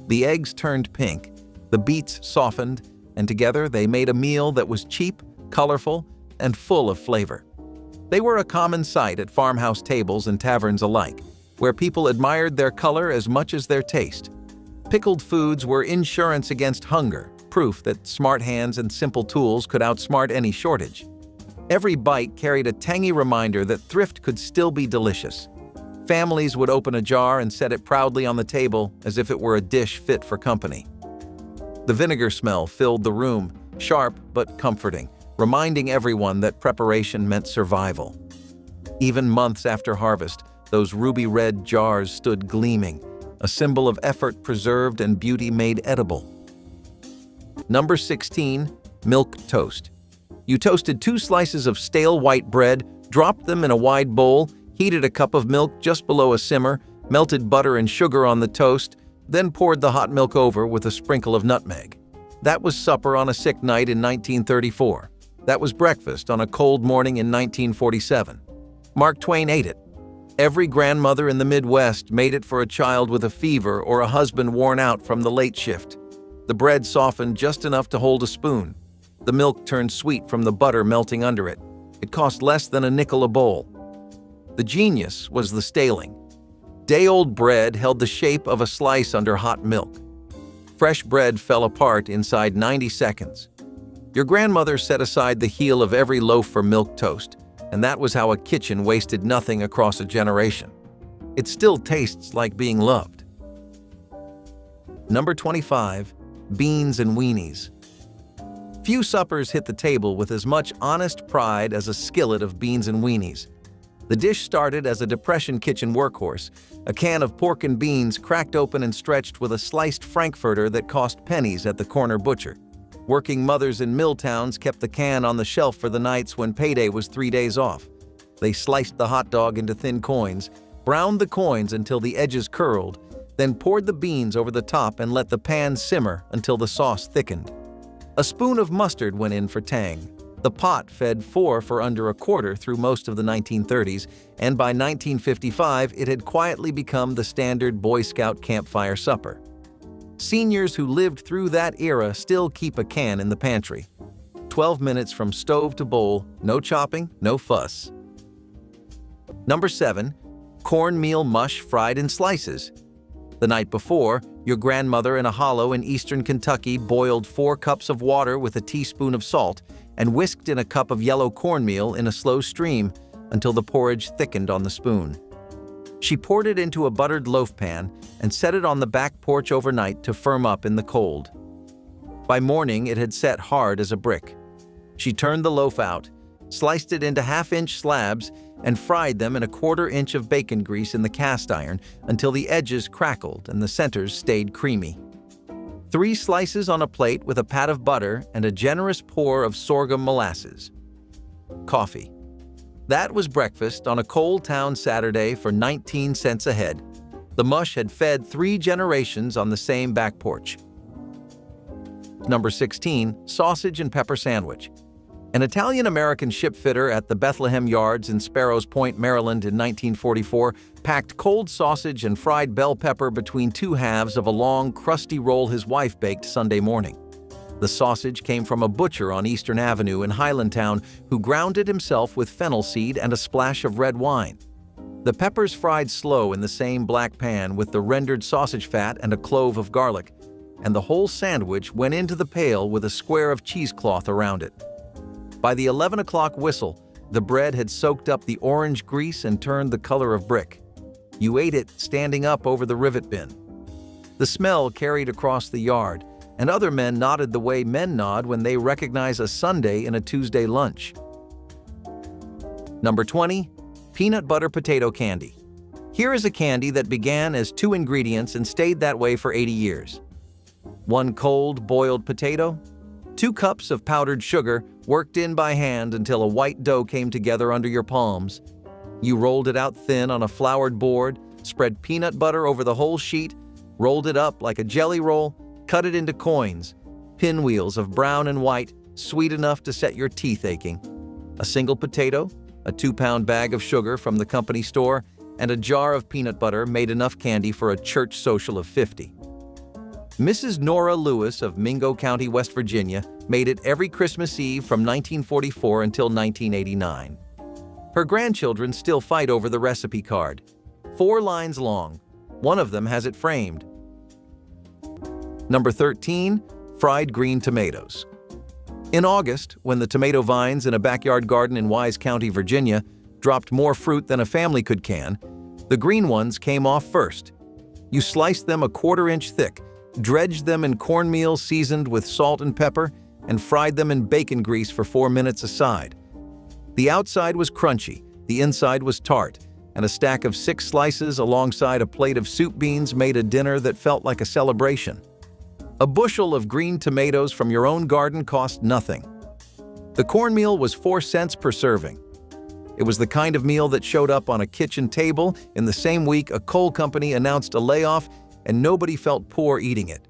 The eggs turned pink, the beets softened, and together they made a meal that was cheap, colorful, and full of flavor. They were a common sight at farmhouse tables and taverns alike, where people admired their color as much as their taste. Pickled foods were insurance against hunger, proof that smart hands and simple tools could outsmart any shortage. Every bite carried a tangy reminder that thrift could still be delicious. Families would open a jar and set it proudly on the table as if it were a dish fit for company. The vinegar smell filled the room, sharp but comforting, reminding everyone that preparation meant survival. Even months after harvest, those ruby-red jars stood gleaming, a symbol of effort preserved and beauty made edible. Number 16. Milk toast. You toasted 2 slices of stale white bread, dropped them in a wide bowl, heated a cup of milk just below a simmer, melted butter and sugar on the toast, then poured the hot milk over with a sprinkle of nutmeg. That was supper on a sick night in 1934. That was breakfast on a cold morning in 1947. Mark Twain ate it. Every grandmother in the Midwest made it for a child with a fever or a husband worn out from the late shift. The bread softened just enough to hold a spoon. The milk turned sweet from the butter melting under it. It cost less than a nickel a bowl. The genius was the staling. Day-old bread held the shape of a slice under hot milk. Fresh bread fell apart inside 90 seconds. Your grandmother set aside the heel of every loaf for milk toast, and that was how a kitchen wasted nothing across a generation. It still tastes like being loved. Number 25. Beans and weenies. Few suppers hit the table with as much honest pride as a skillet of beans and weenies. The dish started as a Depression kitchen workhorse, a can of pork and beans cracked open and stretched with a sliced frankfurter that cost pennies at the corner butcher. Working mothers in mill towns kept the can on the shelf for the nights when payday was 3 days off. They sliced the hot dog into thin coins, browned the coins until the edges curled, then poured the beans over the top and let the pan simmer until the sauce thickened. A spoon of mustard went in for tang. The pot fed 4 for under a quarter through most of the 1930s, and by 1955 it had quietly become the standard Boy Scout campfire supper. Seniors who lived through that era still keep a can in the pantry. 12 minutes from stove to bowl, no chopping, no fuss. Number 7. Cornmeal mush fried in slices. The night before, your grandmother in a hollow in eastern Kentucky boiled 4 cups of water with a teaspoon of salt and whisked in a cup of yellow cornmeal in a slow stream until the porridge thickened on the spoon. She poured it into a buttered loaf pan and set it on the back porch overnight to firm up in the cold. By morning, it had set hard as a brick. She turned the loaf out, sliced it into half-inch slabs, and fried them in a 1/4 inch of bacon grease in the cast iron until the edges crackled and the centers stayed creamy. 3 slices on a plate with a pat of butter and a generous pour of sorghum molasses. Coffee. That was breakfast on a cold town Saturday for 19 cents a head. The mush had fed 3 generations on the same back porch. Number 16. Sausage and pepper sandwich. An Italian-American shipfitter at the Bethlehem Yards in Sparrows Point, Maryland in 1944 packed cold sausage and fried bell pepper between 2 halves of a long, crusty roll his wife baked Sunday morning. The sausage came from a butcher on Eastern Avenue in Highlandtown who ground it himself with fennel seed and a splash of red wine. The peppers fried slow in the same black pan with the rendered sausage fat and a clove of garlic, and the whole sandwich went into the pail with a square of cheesecloth around it. By the 11 o'clock whistle, the bread had soaked up the orange grease and turned the color of brick. You ate it standing up over the rivet bin. The smell carried across the yard, and other men nodded the way men nod when they recognize a Sunday in a Tuesday lunch. Number 20. Peanut butter potato candy. Here is a candy that began as 2 ingredients and stayed that way for 80 years. 1 cold, boiled potato, 2 cups of powdered sugar worked in by hand until a white dough came together under your palms. You rolled it out thin on a floured board, spread peanut butter over the whole sheet, rolled it up like a jelly roll, cut it into coins, pinwheels of brown and white, sweet enough to set your teeth aching. A single potato, a 2-pound bag of sugar from the company store, and a jar of peanut butter made enough candy for a church social of 50. Mrs. Nora Lewis of Mingo County, West Virginia, made it every Christmas Eve from 1944 until 1989. Her grandchildren still fight over the recipe card. 4 lines long. One of them has it framed. Number 13. fried green tomatoes. In August, when the tomato vines in a backyard garden in Wise County, Virginia, dropped more fruit than a family could can, the green ones came off first. You sliced them a 1/4 inch thick, dredged them in cornmeal seasoned with salt and pepper, and fried them in bacon grease for 4 minutes aside. The outside was crunchy, the inside was tart, and a stack of 6 slices alongside a plate of soup beans made a dinner that felt like a celebration. A bushel of green tomatoes from your own garden cost nothing. The cornmeal was 4 cents per serving. It was the kind of meal that showed up on a kitchen table in the same week a coal company announced a layoff and nobody felt poor eating it.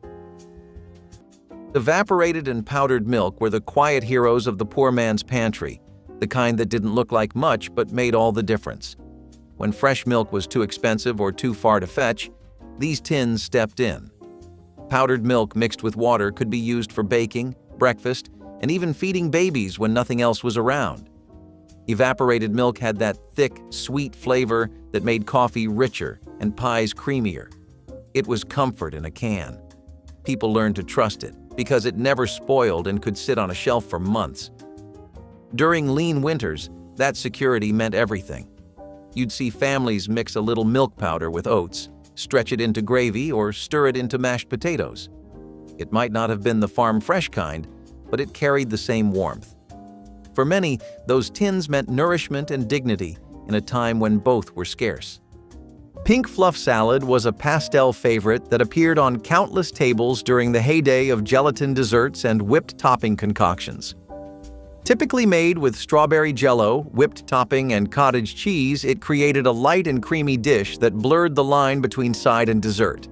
Evaporated and powdered milk were the quiet heroes of the poor man's pantry, the kind that didn't look like much but made all the difference. When fresh milk was too expensive or too far to fetch, these tins stepped in. Powdered milk mixed with water could be used for baking, breakfast, and even feeding babies when nothing else was around. Evaporated milk had that thick, sweet flavor that made coffee richer and pies creamier. It was comfort in a can. People learned to trust it because it never spoiled and could sit on a shelf for months. During lean winters, that security meant everything. You'd see families mix a little milk powder with oats, stretch it into gravy, or stir it into mashed potatoes. It might not have been the farm fresh kind, but it carried the same warmth. For many, those tins meant nourishment and dignity in a time when both were scarce. Pink fluff salad was a pastel favorite that appeared on countless tables during the heyday of gelatin desserts and whipped topping concoctions. Typically made with strawberry jello, whipped topping, and cottage cheese, it created a light and creamy dish that blurred the line between side and dessert.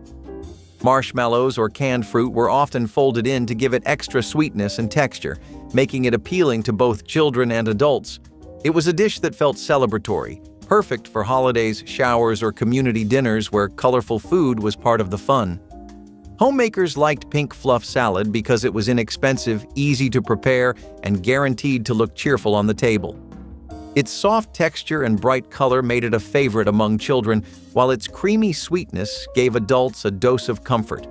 Marshmallows or canned fruit were often folded in to give it extra sweetness and texture, making it appealing to both children and adults. It was a dish that felt celebratory, perfect for holidays, showers, or community dinners where colorful food was part of the fun. Homemakers liked pink fluff salad because it was inexpensive, easy to prepare, and guaranteed to look cheerful on the table. Its soft texture and bright color made it a favorite among children, while its creamy sweetness gave adults a dose of comfort.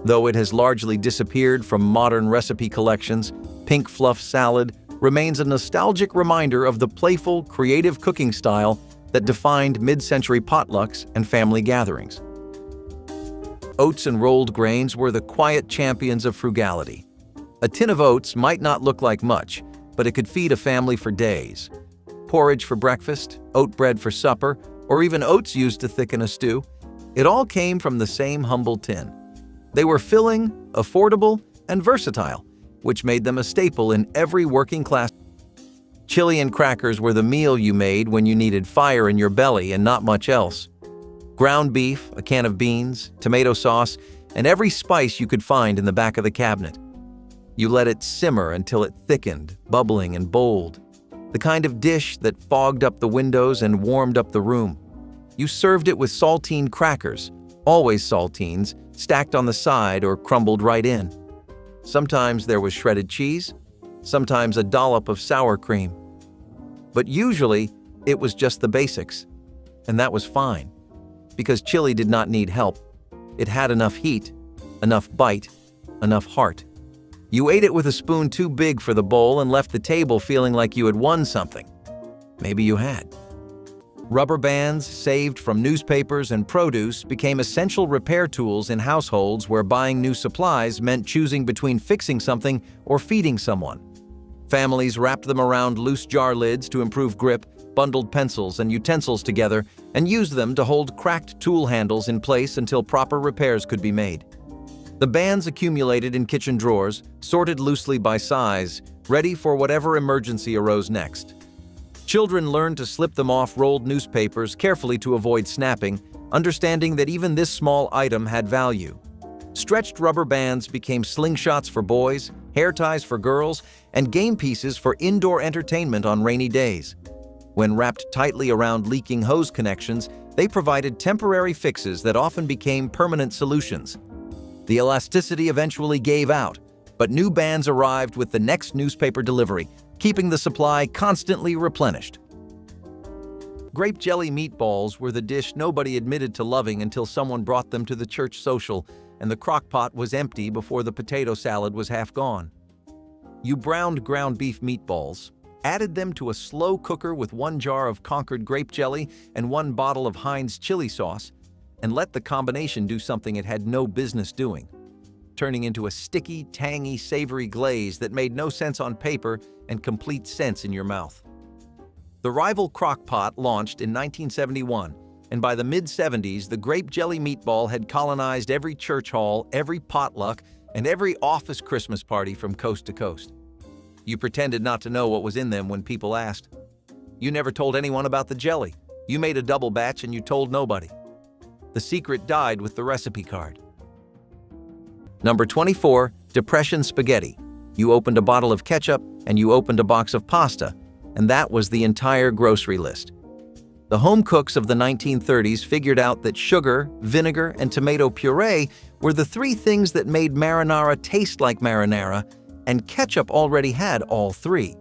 Though it has largely disappeared from modern recipe collections, pink fluff salad remains a nostalgic reminder of the playful, creative cooking style that defined mid-century potlucks and family gatherings. Oats and rolled grains were the quiet champions of frugality. A tin of oats might not look like much, but it could feed a family for days. Porridge for breakfast, oat bread for supper, or even oats used to thicken a stew, it all came from the same humble tin. They were filling, affordable, and versatile, which made them a staple in every working class. Chili and crackers were the meal you made when you needed fire in your belly and not much else. Ground beef, a can of beans, tomato sauce, and every spice you could find in the back of the cabinet. You let it simmer until it thickened, bubbling and bold. The kind of dish that fogged up the windows and warmed up the room. You served it with saltine crackers, always saltines, stacked on the side or crumbled right in. Sometimes there was shredded cheese, sometimes a dollop of sour cream. But usually, it was just the basics. And that was fine, because chili did not need help. It had enough heat, enough bite, enough heart. You ate it with a spoon too big for the bowl and left the table feeling like you had won something. Maybe you had. Rubber bands saved from newspapers and produce became essential repair tools in households where buying new supplies meant choosing between fixing something or feeding someone. Families wrapped them around loose jar lids to improve grip, bundled pencils and utensils together, and used them to hold cracked tool handles in place until proper repairs could be made. The bands accumulated in kitchen drawers, sorted loosely by size, ready for whatever emergency arose next. Children learned to slip them off rolled newspapers carefully to avoid snapping, understanding that even this small item had value. Stretched rubber bands became slingshots for boys, hair ties for girls, and game pieces for indoor entertainment on rainy days. When wrapped tightly around leaking hose connections, they provided temporary fixes that often became permanent solutions. The elasticity eventually gave out, but new bands arrived with the next newspaper delivery, keeping the supply constantly replenished. Grape jelly meatballs were the dish nobody admitted to loving until someone brought them to the church social, and the crock pot was empty before the potato salad was half gone. You browned ground beef meatballs, added them to a slow cooker with 1 jar of Concord grape jelly and 1 bottle of Heinz chili sauce, and let the combination do something it had no business doing, turning into a sticky, tangy, savory glaze that made no sense on paper and complete sense in your mouth. The rival crock pot launched in 1971, and by the mid-70s, the grape jelly meatball had colonized every church hall, every potluck, and every office Christmas party from coast to coast. You pretended not to know what was in them when people asked. You never told anyone about the jelly. You made a double batch and you told nobody. The secret died with the recipe card. Number 24, Depression Spaghetti. You opened a bottle of ketchup and you opened a box of pasta, and that was the entire grocery list. The home cooks of the 1930s figured out that sugar, vinegar, and tomato puree were the 3 things that made marinara taste like marinara, and ketchup already had all 3.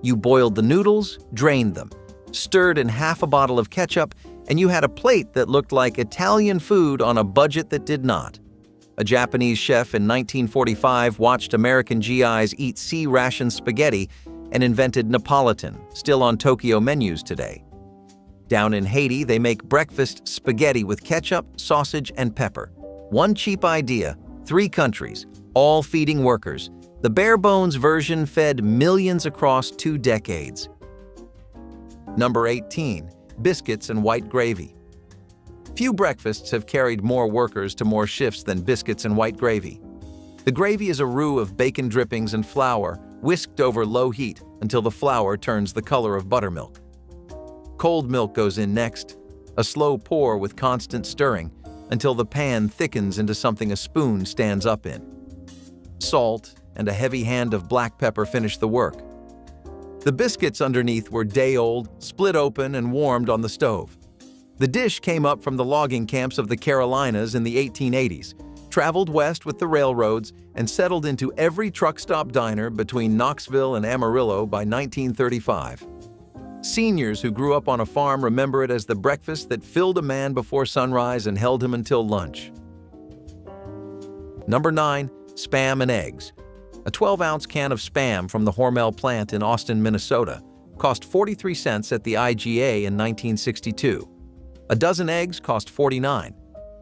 You boiled the noodles, drained them, stirred in half a bottle of ketchup, and you had a plate that looked like Italian food on a budget that did not. A Japanese chef in 1945 watched American GIs eat C-ration spaghetti and invented Neapolitan, still on Tokyo menus today. Down in Haiti, they make breakfast spaghetti with ketchup, sausage, and pepper. 1 cheap idea, 3 countries, all feeding workers. The bare-bones version fed millions across 2 decades. Number 18, biscuits and white gravy. Few breakfasts have carried more workers to more shifts than biscuits and white gravy. The gravy is a roux of bacon drippings and flour, whisked over low heat until the flour turns the color of buttermilk. Cold milk goes in next, a slow pour with constant stirring until the pan thickens into something a spoon stands up in. Salt and a heavy hand of black pepper finish the work. The biscuits underneath were day-old, split open and warmed on the stove. The dish came up from the logging camps of the Carolinas in the 1880s, traveled west with the railroads, and settled into every truck stop diner between Knoxville and Amarillo by 1935. Seniors who grew up on a farm remember it as the breakfast that filled a man before sunrise and held him until lunch. Number 9, Spam and eggs. A 12-ounce can of Spam from the Hormel plant in Austin, Minnesota, cost 43 cents at the IGA in 1962. A dozen eggs cost 49.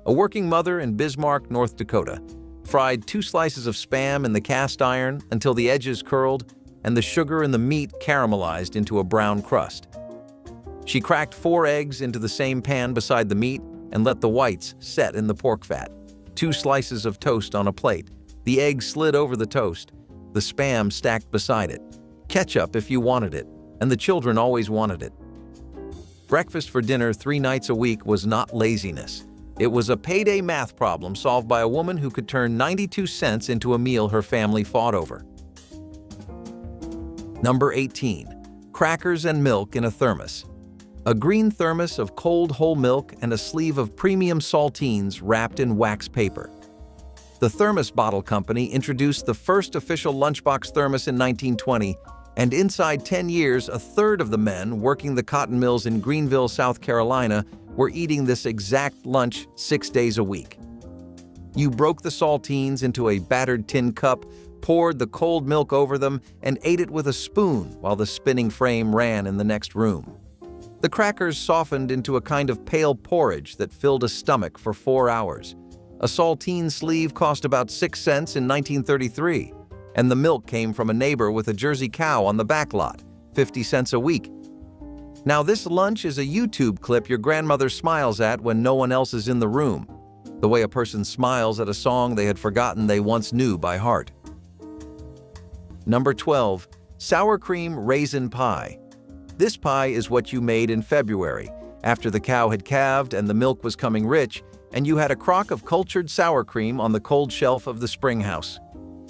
A working mother in Bismarck, North Dakota, fried 2 slices of Spam in the cast iron until the edges curled and the sugar in the meat caramelized into a brown crust. She cracked 4 eggs into the same pan beside the meat and let the whites set in the pork fat. 2 slices of toast on a plate. The egg slid over the toast, the Spam stacked beside it. Ketchup if you wanted it, and the children always wanted it. Breakfast for dinner 3 nights a week was not laziness. It was a payday math problem solved by a woman who could turn 92 cents into a meal her family fought over. Number 18, crackers and milk in a thermos. A green thermos of cold whole milk and a sleeve of premium saltines wrapped in wax paper. The Thermos Bottle Company introduced the first official lunchbox thermos in 1920, and inside 10 years, a third of the men working the cotton mills in Greenville, South Carolina, were eating this exact lunch 6 days a week. You broke the saltines into a battered tin cup, poured the cold milk over them, and ate it with a spoon while the spinning frame ran in the next room. The crackers softened into a kind of pale porridge that filled a stomach for 4 hours. A saltine sleeve cost about 6 cents in 1933, and the milk came from a neighbor with a Jersey cow on the back lot, 50 cents a week. Now this lunch is a YouTube clip your grandmother smiles at when no one else is in the room, the way a person smiles at a song they had forgotten they once knew by heart. Number 12, sour cream raisin pie. This pie is what you made in February, after the cow had calved and the milk was coming rich, and you had a crock of cultured sour cream on the cold shelf of the spring house.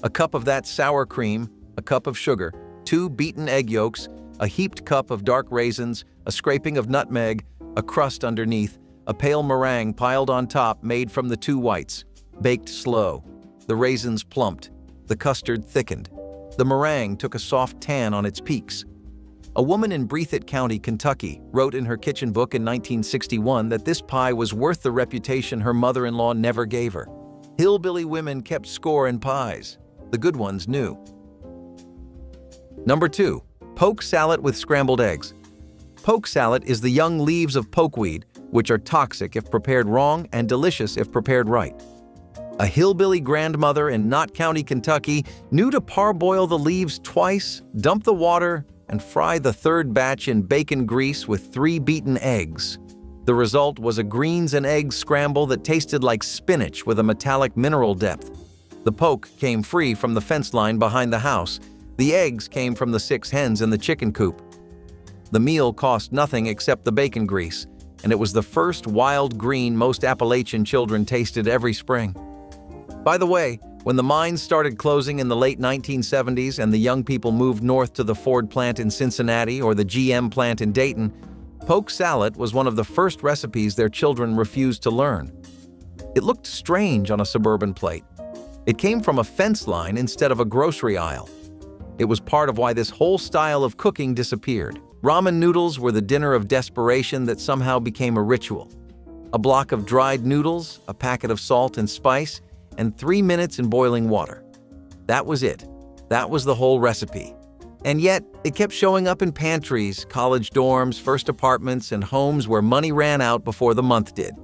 A cup of that sour cream, a cup of sugar, 2 beaten egg yolks, a heaped cup of dark raisins, a scraping of nutmeg, a crust underneath, a pale meringue piled on top made from the 2 whites, baked slow. The raisins plumped, the custard thickened. The meringue took a soft tan on its peaks. A woman in Breathitt County, Kentucky, wrote in her kitchen book in 1961 that this pie was worth the reputation her mother-in-law never gave her. Hillbilly women kept score in pies. The good ones knew. Number 2. Poke salad with scrambled eggs. Poke salad is the young leaves of pokeweed, which are toxic if prepared wrong and delicious if prepared right. A hillbilly grandmother in Knott County, Kentucky, knew to parboil the leaves twice, dump the water, and fry the third batch in bacon grease with 3 beaten eggs. The result was a greens and eggs scramble that tasted like spinach with a metallic mineral depth. The poke came free from the fence line behind the house. The eggs came from the 6 hens in the chicken coop. The meal cost nothing except the bacon grease, and it was the first wild green most Appalachian children tasted every spring. By the way, when the mines started closing in the late 1970s and the young people moved north to the Ford plant in Cincinnati or the GM plant in Dayton, poke salad was one of the first recipes their children refused to learn. It looked strange on a suburban plate. It came from a fence line instead of a grocery aisle. It was part of why this whole style of cooking disappeared. Ramen noodles were the dinner of desperation that somehow became a ritual. A block of dried noodles, a packet of salt and spice, and 3 minutes in boiling water. That was it. That was the whole recipe. And yet, it kept showing up in pantries, college dorms, first apartments, and homes where money ran out before the month did.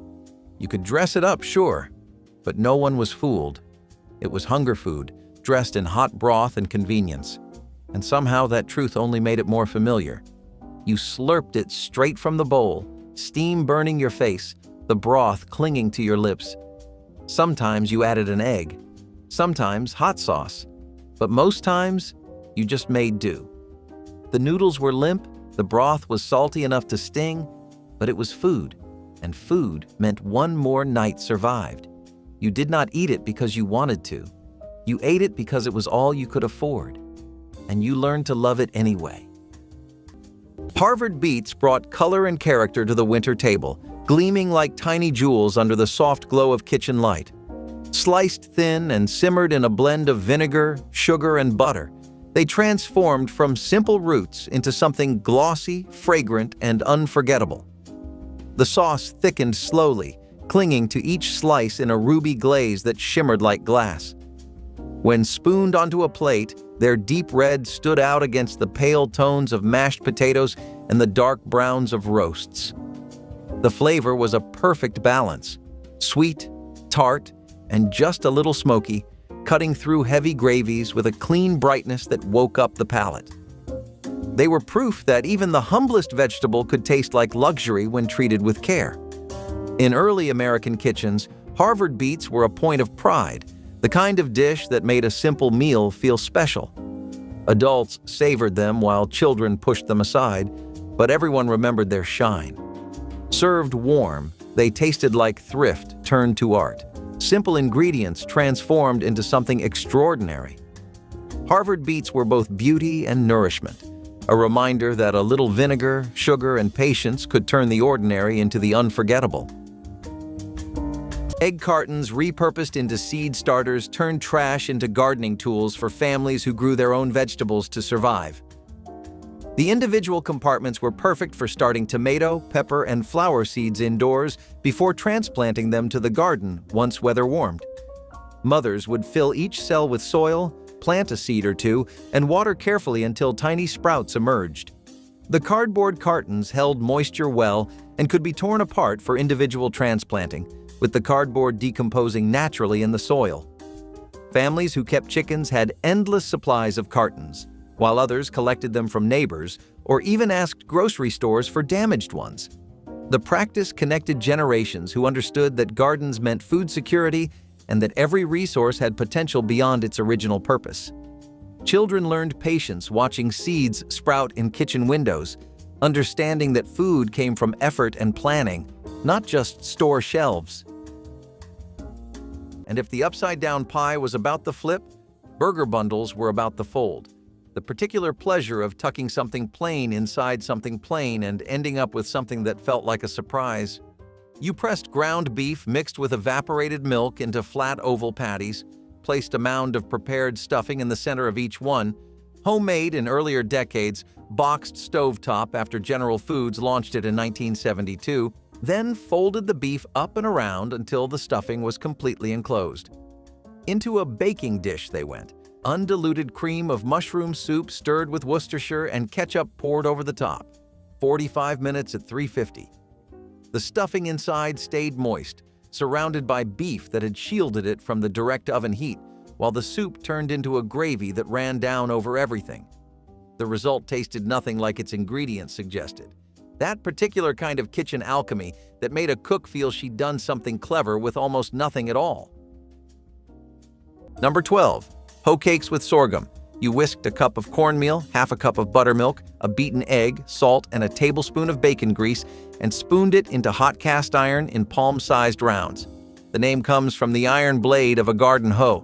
You could dress it up, sure, but no one was fooled. It was hunger food, dressed in hot broth and convenience. And somehow that truth only made it more familiar. You slurped it straight from the bowl, steam burning your face, the broth clinging to your lips. Sometimes you added an egg, sometimes hot sauce, but most times you just made do. The noodles were limp, the broth was salty enough to sting, but it was food, and food meant one more night survived. You did not eat it because you wanted to. You ate it because it was all you could afford, and you learned to love it anyway. Harvard beets brought color and character to the winter table, gleaming like tiny jewels under the soft glow of kitchen light. Sliced thin and simmered in a blend of vinegar, sugar, and butter, they transformed from simple roots into something glossy, fragrant, and unforgettable. The sauce thickened slowly, clinging to each slice in a ruby glaze that shimmered like glass. When spooned onto a plate, their deep red stood out against the pale tones of mashed potatoes and the dark browns of roasts. The flavor was a perfect balance, sweet, tart, and just a little smoky, cutting through heavy gravies with a clean brightness that woke up the palate. They were proof that even the humblest vegetable could taste like luxury when treated with care. In early American kitchens, Harvard beets were a point of pride, the kind of dish that made a simple meal feel special. Adults savored them while children pushed them aside, but everyone remembered their shine. Served warm, they tasted like thrift turned to art. Simple ingredients transformed into something extraordinary. Harvard beets were both beauty and nourishment, a reminder that a little vinegar, sugar, and patience could turn the ordinary into the unforgettable. Egg cartons repurposed into seed starters turned trash into gardening tools for families who grew their own vegetables to survive. The individual compartments were perfect for starting tomato, pepper, and flower seeds indoors before transplanting them to the garden once weather warmed. Mothers would fill each cell with soil, plant a seed or two, and water carefully until tiny sprouts emerged. The cardboard cartons held moisture well and could be torn apart for individual transplanting, with the cardboard decomposing naturally in the soil. Families who kept chickens had endless supplies of cartons, while others collected them from neighbors or even asked grocery stores for damaged ones. The practice connected generations who understood that gardens meant food security and that every resource had potential beyond its original purpose. Children learned patience watching seeds sprout in kitchen windows, understanding that food came from effort and planning, not just store shelves. And if the upside-down pie was about the flip, burger bundles were about the fold. The particular pleasure of tucking something plain inside something plain and ending up with something that felt like a surprise. You pressed ground beef mixed with evaporated milk into flat oval patties, placed a mound of prepared stuffing in the center of each one, homemade in earlier decades, boxed stovetop after General Foods launched it in 1972, Then folded the beef up and around until the stuffing was completely enclosed. Into a baking dish they went, undiluted cream of mushroom soup stirred with Worcestershire and ketchup poured over the top. 45 minutes at 350. The stuffing inside stayed moist, surrounded by beef that had shielded it from the direct oven heat, while the soup turned into a gravy that ran down over everything. The result tasted nothing like its ingredients suggested. That particular kind of kitchen alchemy that made a cook feel she'd done something clever with almost nothing at all. Number 12. Hoe cakes with sorghum. You whisked a cup of cornmeal, half a cup of buttermilk, a beaten egg, salt, and a tablespoon of bacon grease, and spooned it into hot cast iron in palm-sized rounds. The name comes from the iron blade of a garden hoe,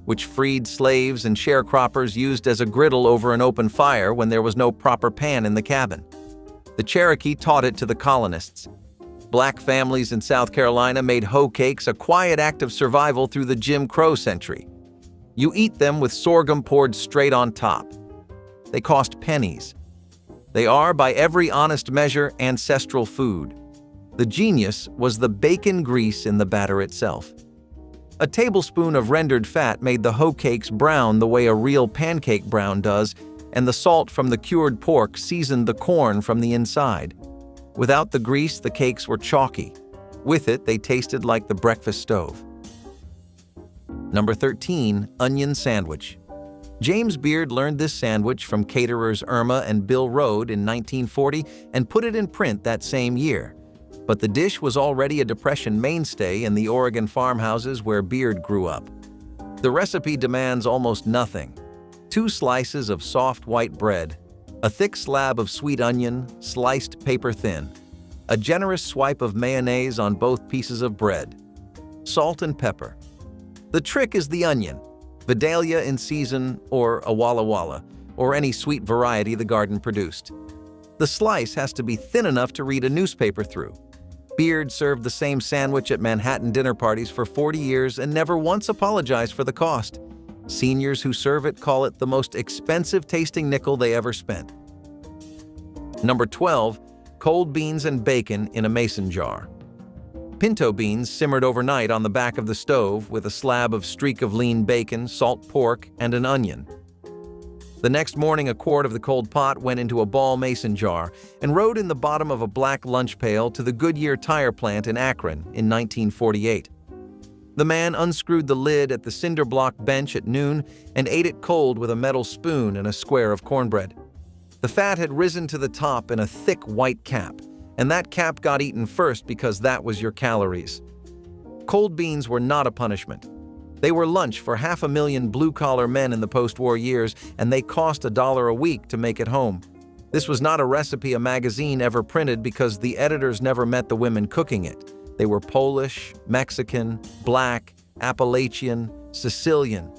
which freed slaves and sharecroppers used as a griddle over an open fire when there was no proper pan in the cabin. The Cherokee taught it to the colonists. Black families in South Carolina made hoe cakes a quiet act of survival through the Jim Crow century. You eat them with sorghum poured straight on top. They cost pennies. They are, by every honest measure, ancestral food. The genius was the bacon grease in the batter itself. A tablespoon of rendered fat made the hoe cakes brown the way a real pancake brown does, and the salt from the cured pork seasoned the corn from the inside. Without the grease, the cakes were chalky. With it, they tasted like the breakfast stove. Number 13. Onion sandwich. James Beard learned this sandwich from caterers Irma and Bill Rode in 1940 and put it in print that same year. But the dish was already a Depression mainstay in the Oregon farmhouses where Beard grew up. The recipe demands almost nothing. 2 slices of soft white bread, a thick slab of sweet onion, sliced paper thin, a generous swipe of mayonnaise on both pieces of bread, salt and pepper. The trick is the onion, Vidalia in season or a Walla Walla, or any sweet variety the garden produced. The slice has to be thin enough to read a newspaper through. Beard served the same sandwich at Manhattan dinner parties for 40 years and never once apologized for the cost. Seniors who serve it call it the most expensive-tasting nickel they ever spent. Number 12. Cold beans and bacon in a mason jar. Pinto beans simmered overnight on the back of the stove with a slab of streak of lean bacon, salt pork, and an onion. The next morning, a quart of the cold pot went into a ball mason jar and rode in the bottom of a black lunch pail to the Goodyear tire plant in Akron in 1948. The man unscrewed the lid at the cinder block bench at noon and ate it cold with a metal spoon and a square of cornbread. The fat had risen to the top in a thick white cap, and that cap got eaten first because that was your calories. Cold beans were not a punishment. They were lunch for 500,000 blue-collar men in the post-war years, and they cost $1 a week to make at home. This was not a recipe a magazine ever printed because the editors never met the women cooking it. They were Polish, Mexican, Black, Appalachian, Sicilian.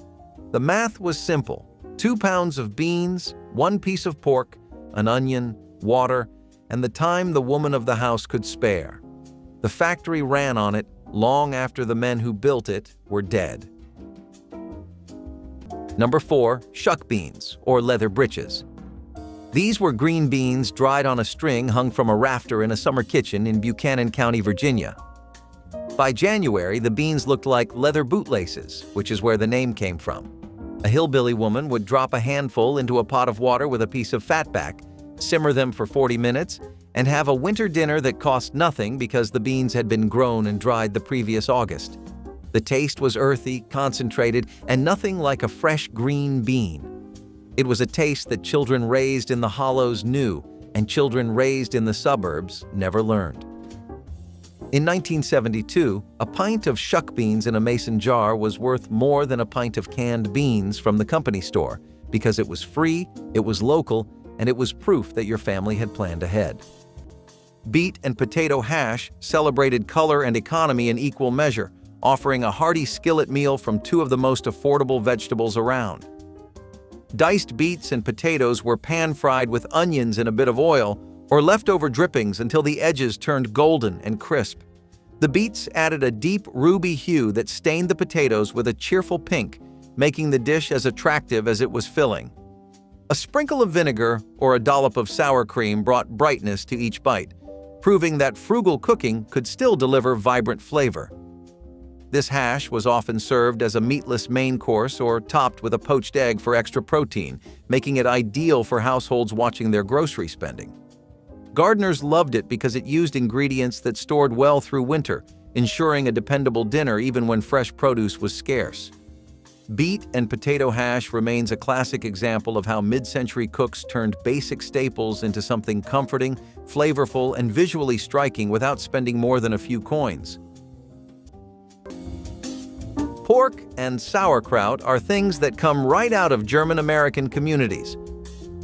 The math was simple. 2 pounds of beans, 1 piece of pork, an onion, water, and the time the woman of the house could spare. The factory ran on it long after the men who built it were dead. Number 4. Shuck beans, or leather breeches. These were green beans dried on a string hung from a rafter in a summer kitchen in Buchanan County, Virginia. By January, the beans looked like leather bootlaces, which is where the name came from. A hillbilly woman would drop a handful into a pot of water with a piece of fatback, simmer them for 40 minutes, and have a winter dinner that cost nothing because the beans had been grown and dried the previous August. The taste was earthy, concentrated, and nothing like a fresh green bean. It was a taste that children raised in the hollows knew, and children raised in the suburbs never learned. In 1972, a pint of shuck beans in a mason jar was worth more than a pint of canned beans from the company store because it was free, it was local, and it was proof that your family had planned ahead. Beet and potato hash celebrated color and economy in equal measure, offering a hearty skillet meal from 2 of the most affordable vegetables around. Diced beets and potatoes were pan-fried with onions and a bit of oil, or leftover drippings until the edges turned golden and crisp. The beets added a deep ruby hue that stained the potatoes with a cheerful pink, making the dish as attractive as it was filling. A sprinkle of vinegar or a dollop of sour cream brought brightness to each bite. proving that frugal cooking could still deliver vibrant flavor. This hash was often served as a meatless main course or topped with a poached egg for extra protein, making it ideal for households watching their grocery spending. Gardeners loved it because it used ingredients that stored well through winter, ensuring a dependable dinner even when fresh produce was scarce. Beet and potato hash remains a classic example of how mid-century cooks turned basic staples into something comforting, flavorful, and visually striking without spending more than a few coins. Pork and sauerkraut are things that come right out of German-American communities.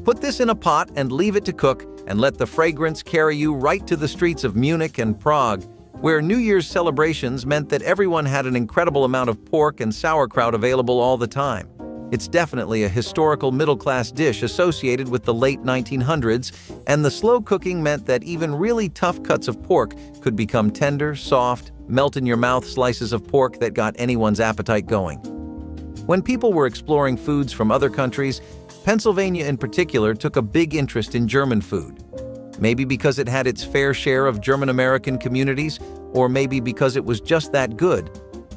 Put this in a pot and leave it to cook, and let the fragrance carry you right to the streets of Munich and Prague, where New Year's celebrations meant that everyone had an incredible amount of pork and sauerkraut available all the time. It's definitely a historical middle-class dish associated with the late 1900s, and the slow cooking meant that even really tough cuts of pork could become tender, soft, melt-in-your-mouth slices of pork that got anyone's appetite going. When people were exploring foods from other countries, Pennsylvania in particular took a big interest in German food. Maybe because it had its fair share of German-American communities, or maybe because it was just that good.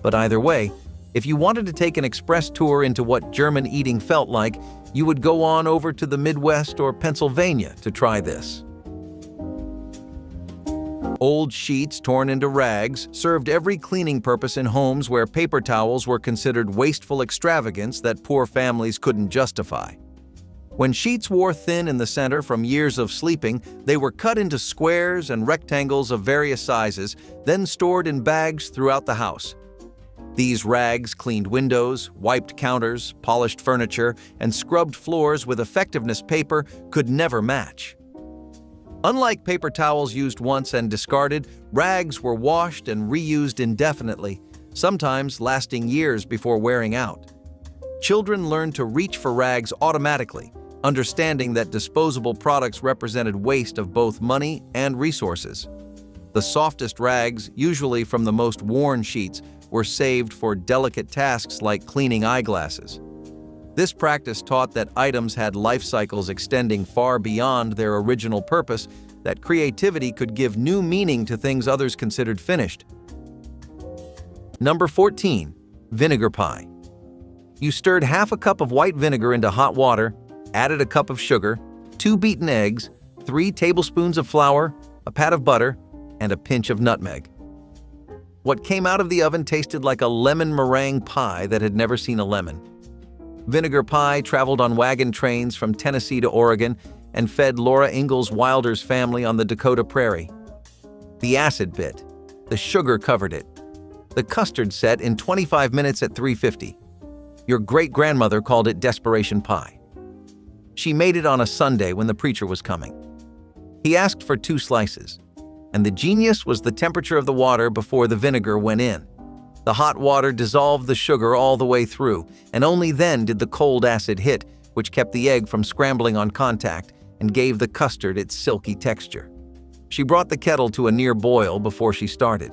But either way, if you wanted to take an express tour into what German eating felt like, you would go on over to the Midwest or Pennsylvania to try this. Old sheets torn into rags served every cleaning purpose in homes where paper towels were considered wasteful extravagance that poor families couldn't justify. When sheets wore thin in the center from years of sleeping, they were cut into squares and rectangles of various sizes, then stored in bags throughout the house. These rags cleaned windows, wiped counters, polished furniture, and scrubbed floors with effectiveness paper could never match. Unlike paper towels used once and discarded, rags were washed and reused indefinitely, sometimes lasting years before wearing out. Children learned to reach for rags automatically, understanding that disposable products represented waste of both money and resources. The softest rags, usually from the most worn sheets, were saved for delicate tasks like cleaning eyeglasses. This practice taught that items had life cycles extending far beyond their original purpose, that creativity could give new meaning to things others considered finished. Number 14. Vinegar pie. You stirred half a cup of white vinegar into hot water, added a cup of sugar, 2 beaten eggs, 3 tablespoons of flour, a pat of butter, and a pinch of nutmeg. What came out of the oven tasted like a lemon meringue pie that had never seen a lemon. Vinegar pie traveled on wagon trains from Tennessee to Oregon and fed Laura Ingalls Wilder's family on the Dakota Prairie. The acid bit. The sugar covered it. The custard set in 25 minutes at 350. Your great-grandmother called it desperation pie. She made it on a Sunday when the preacher was coming. He asked for 2 slices, and the genius was the temperature of the water before the vinegar went in. The hot water dissolved the sugar all the way through, and only then did the cold acid hit, which kept the egg from scrambling on contact and gave the custard its silky texture. She brought the kettle to a near boil before she started.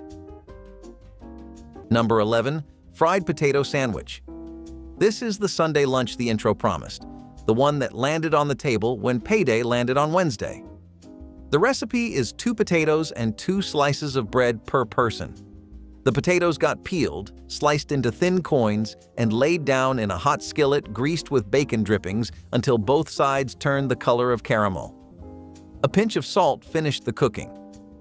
Number 11. Fried potato sandwich. This is the Sunday lunch the intro promised, the one that landed on the table when payday landed on Wednesday. The recipe is 2 potatoes and 2 slices of bread per person. The potatoes got peeled, sliced into thin coins, and laid down in a hot skillet greased with bacon drippings until both sides turned the color of caramel. A pinch of salt finished the cooking.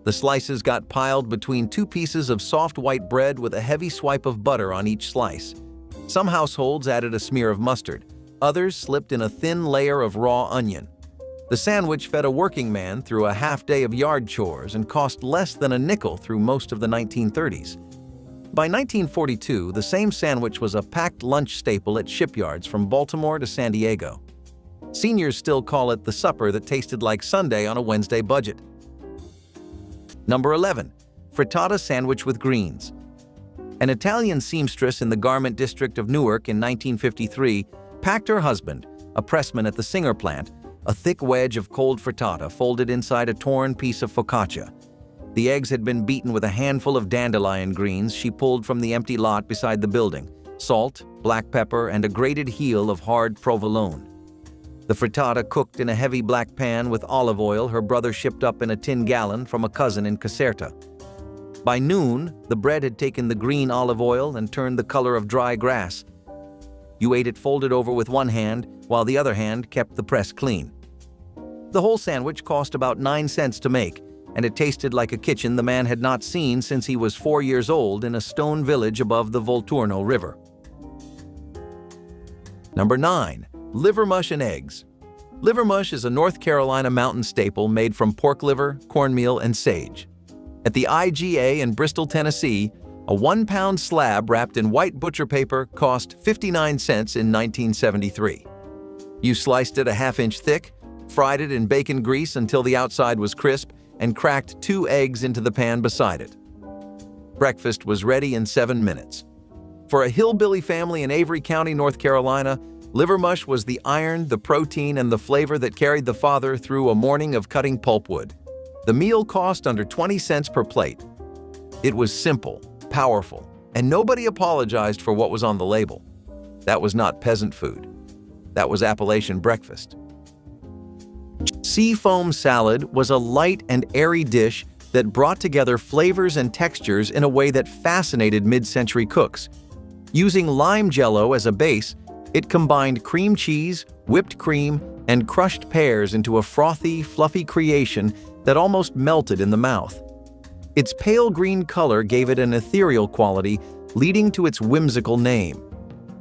The slices got piled between 2 pieces of soft white bread with a heavy swipe of butter on each slice. Some households added a smear of mustard. Others slipped in a thin layer of raw onion. The sandwich fed a working man through a half day of yard chores and cost less than a nickel through most of the 1930s. By 1942, the same sandwich was a packed lunch staple at shipyards from Baltimore to San Diego. Seniors still call it the supper that tasted like Sunday on a Wednesday budget. Number 11. Frittata sandwich with greens. An Italian seamstress in the garment district of Newark in 1953 packed her husband, a pressman at the Singer plant, a thick wedge of cold frittata folded inside a torn piece of focaccia. The eggs had been beaten with a handful of dandelion greens she pulled from the empty lot beside the building, salt, black pepper, and a grated heel of hard provolone. The frittata cooked in a heavy black pan with olive oil her brother shipped up in a tin gallon from a cousin in Caserta. By noon, the bread had taken the green olive oil and turned the color of dry grass. You ate it folded over with one hand, while the other hand kept the press clean. The whole sandwich cost about 9 cents to make, and it tasted like a kitchen the man had not seen since he was 4 years old in a stone village above the Volturno River. Number 9. Liver mush and eggs. Liver mush is a North Carolina mountain staple made from pork liver, cornmeal, and sage. At the IGA in Bristol, Tennessee, a 1-pound slab wrapped in white butcher paper cost 59 cents in 1973. You sliced it a half-inch thick, fried it in bacon grease until the outside was crisp, and cracked 2 eggs into the pan beside it. Breakfast was ready in 7 minutes. For a hillbilly family in Avery County, North Carolina, liver mush was the iron, the protein, and the flavor that carried the father through a morning of cutting pulpwood. The meal cost under 20 cents per plate. It was simple, powerful, and nobody apologized for what was on the label. That was not peasant food. That was Appalachian breakfast. Seafoam salad was a light and airy dish that brought together flavors and textures in a way that fascinated mid-century cooks. Using lime jello as a base, it combined cream cheese, whipped cream, and crushed pears into a frothy, fluffy creation that almost melted in the mouth. Its pale green color gave it an ethereal quality, leading to its whimsical name.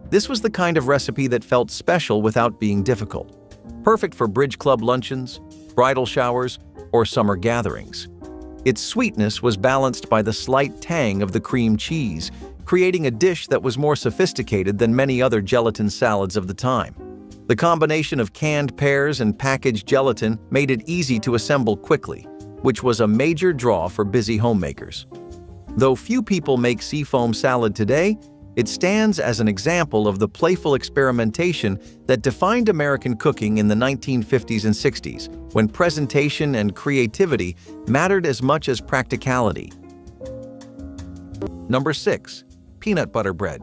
This was the kind of recipe that felt special without being difficult. Perfect for bridge club luncheons, bridal showers, or summer gatherings. Its sweetness was balanced by the slight tang of the cream cheese, creating a dish that was more sophisticated than many other gelatin salads of the time. The combination of canned pears and packaged gelatin made it easy to assemble quickly, which was a major draw for busy homemakers. Though few people make seafoam salad today, it stands as an example of the playful experimentation that defined American cooking in the 1950s and 60s, when presentation and creativity mattered as much as practicality. Number 6. Peanut butter bread.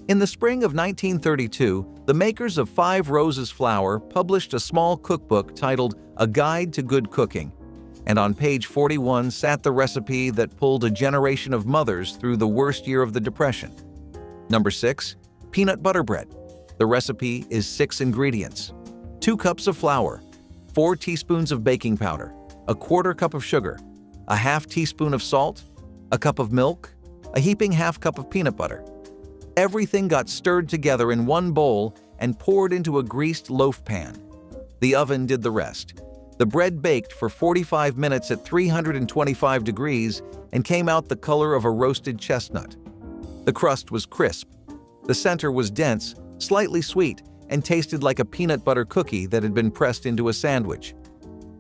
In the spring of 1932, the makers of 5 Roses Flour published a small cookbook titled A Guide to Good Cooking, and on page 41 sat the recipe that pulled a generation of mothers through the worst year of the Depression. Number 6. Peanut butter bread. The recipe is 6 ingredients: 2 cups of flour, 4 teaspoons of baking powder, a 1/4 cup of sugar, a 1/2 teaspoon of salt, a cup of milk, a heaping 1/2 cup of peanut butter. Everything got stirred together in one bowl and poured into a greased loaf pan. The oven did the rest. The bread baked for 45 minutes at 325 degrees and came out the color of a roasted chestnut. The crust was crisp. The center was dense, slightly sweet, and tasted like a peanut butter cookie that had been pressed into a sandwich.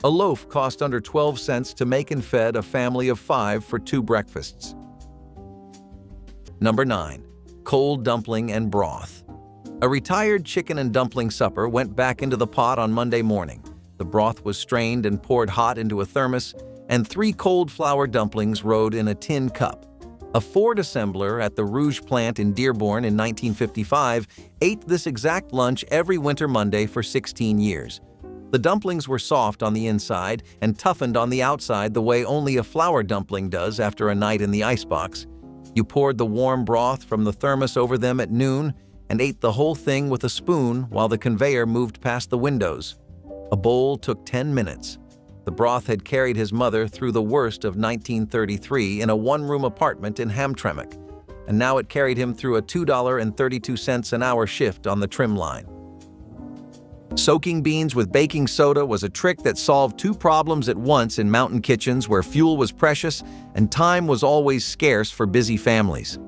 A loaf cost under 12 cents to make and fed a family of 5 for 2 breakfasts. Number 9. Cold dumpling and broth. A retired chicken and dumpling supper went back into the pot on Monday morning. The broth was strained and poured hot into a thermos, and 3 cold flour dumplings rode in a tin cup. A Ford assembler at the Rouge plant in Dearborn in 1955 ate this exact lunch every winter Monday for 16 years. The dumplings were soft on the inside and toughened on the outside the way only a flour dumpling does after a night in the icebox. You poured the warm broth from the thermos over them at noon and ate the whole thing with a spoon while the conveyor moved past the windows. A bowl took 10 minutes. The broth had carried his mother through the worst of 1933 in a 1-room apartment in Hamtramck, and now it carried him through a $2.32 an hour shift on the trim line. Soaking beans with baking soda was a trick that solved 2 problems at once in mountain kitchens where fuel was precious and time was always scarce for busy families.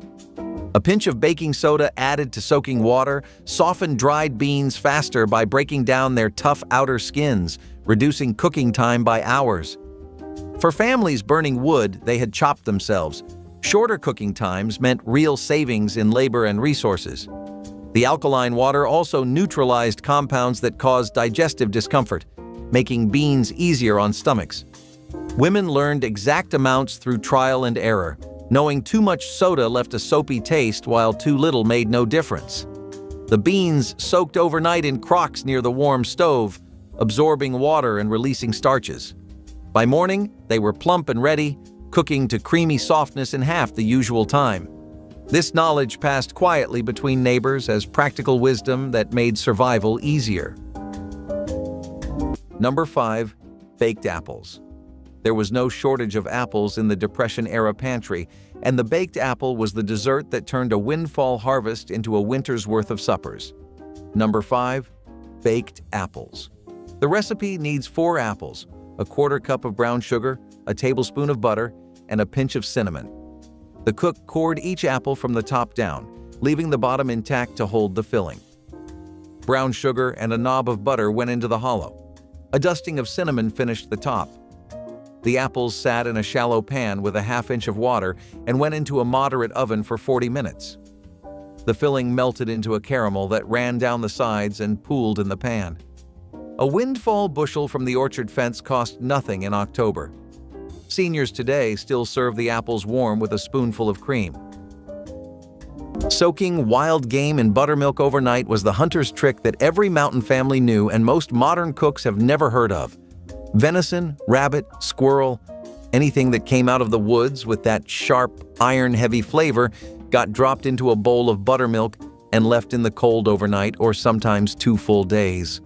A pinch of baking soda added to soaking water softened dried beans faster by breaking down their tough outer skins, reducing cooking time by hours. For families burning wood, they had chopped themselves. Shorter cooking times meant real savings in labor and resources. The alkaline water also neutralized compounds that caused digestive discomfort, making beans easier on stomachs. Women learned exact amounts through trial and error, knowing too much soda left a soapy taste while too little made no difference. The beans soaked overnight in crocks near the warm stove, absorbing water and releasing starches. By morning, they were plump and ready, cooking to creamy softness in half the usual time. This knowledge passed quietly between neighbors as practical wisdom that made survival easier. Number 5. Baked apples. There was no shortage of apples in the Depression-era pantry, and the baked apple was the dessert that turned a windfall harvest into a winter's worth of suppers. Number 5. Baked apples. The recipe needs 4 apples, a quarter cup of brown sugar, a tablespoon of butter, and a pinch of cinnamon. The cook cored each apple from the top down, leaving the bottom intact to hold the filling. Brown sugar and a knob of butter went into the hollow. A dusting of cinnamon finished the top. The apples sat in a shallow pan with a half-inch of water and went into a moderate oven for 40 minutes. The filling melted into a caramel that ran down the sides and pooled in the pan. A windfall bushel from the orchard fence cost nothing in October. Seniors today still serve the apples warm with a spoonful of cream. Soaking wild game in buttermilk overnight was the hunter's trick that every mountain family knew and most modern cooks have never heard of. Venison, rabbit, squirrel, anything that came out of the woods with that sharp, iron-heavy flavor got dropped into a bowl of buttermilk and left in the cold overnight or sometimes 2 full days.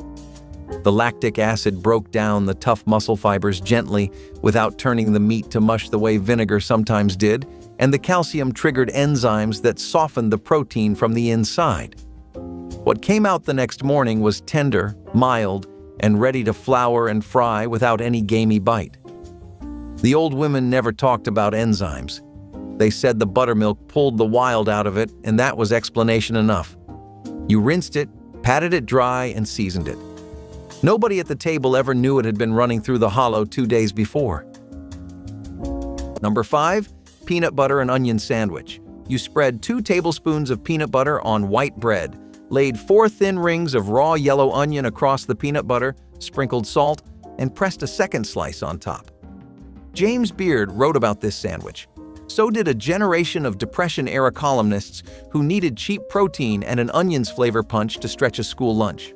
The lactic acid broke down the tough muscle fibers gently without turning the meat to mush the way vinegar sometimes did, and the calcium triggered enzymes that softened the protein from the inside. What came out the next morning was tender, mild, and ready to flour and fry without any gamey bite. The old women never talked about enzymes. They said the buttermilk pulled the wild out of it, and that was explanation enough. You rinsed it, patted it dry, and seasoned it. Nobody at the table ever knew it had been running through the hollow 2 days before. Number 5. Peanut butter and onion sandwich. You spread 2 tablespoons of peanut butter on white bread, laid 4 thin rings of raw yellow onion across the peanut butter, sprinkled salt, and pressed a second slice on top. James Beard wrote about this sandwich. So did a generation of Depression-era columnists who needed cheap protein and an onion's flavor punch to stretch a school lunch.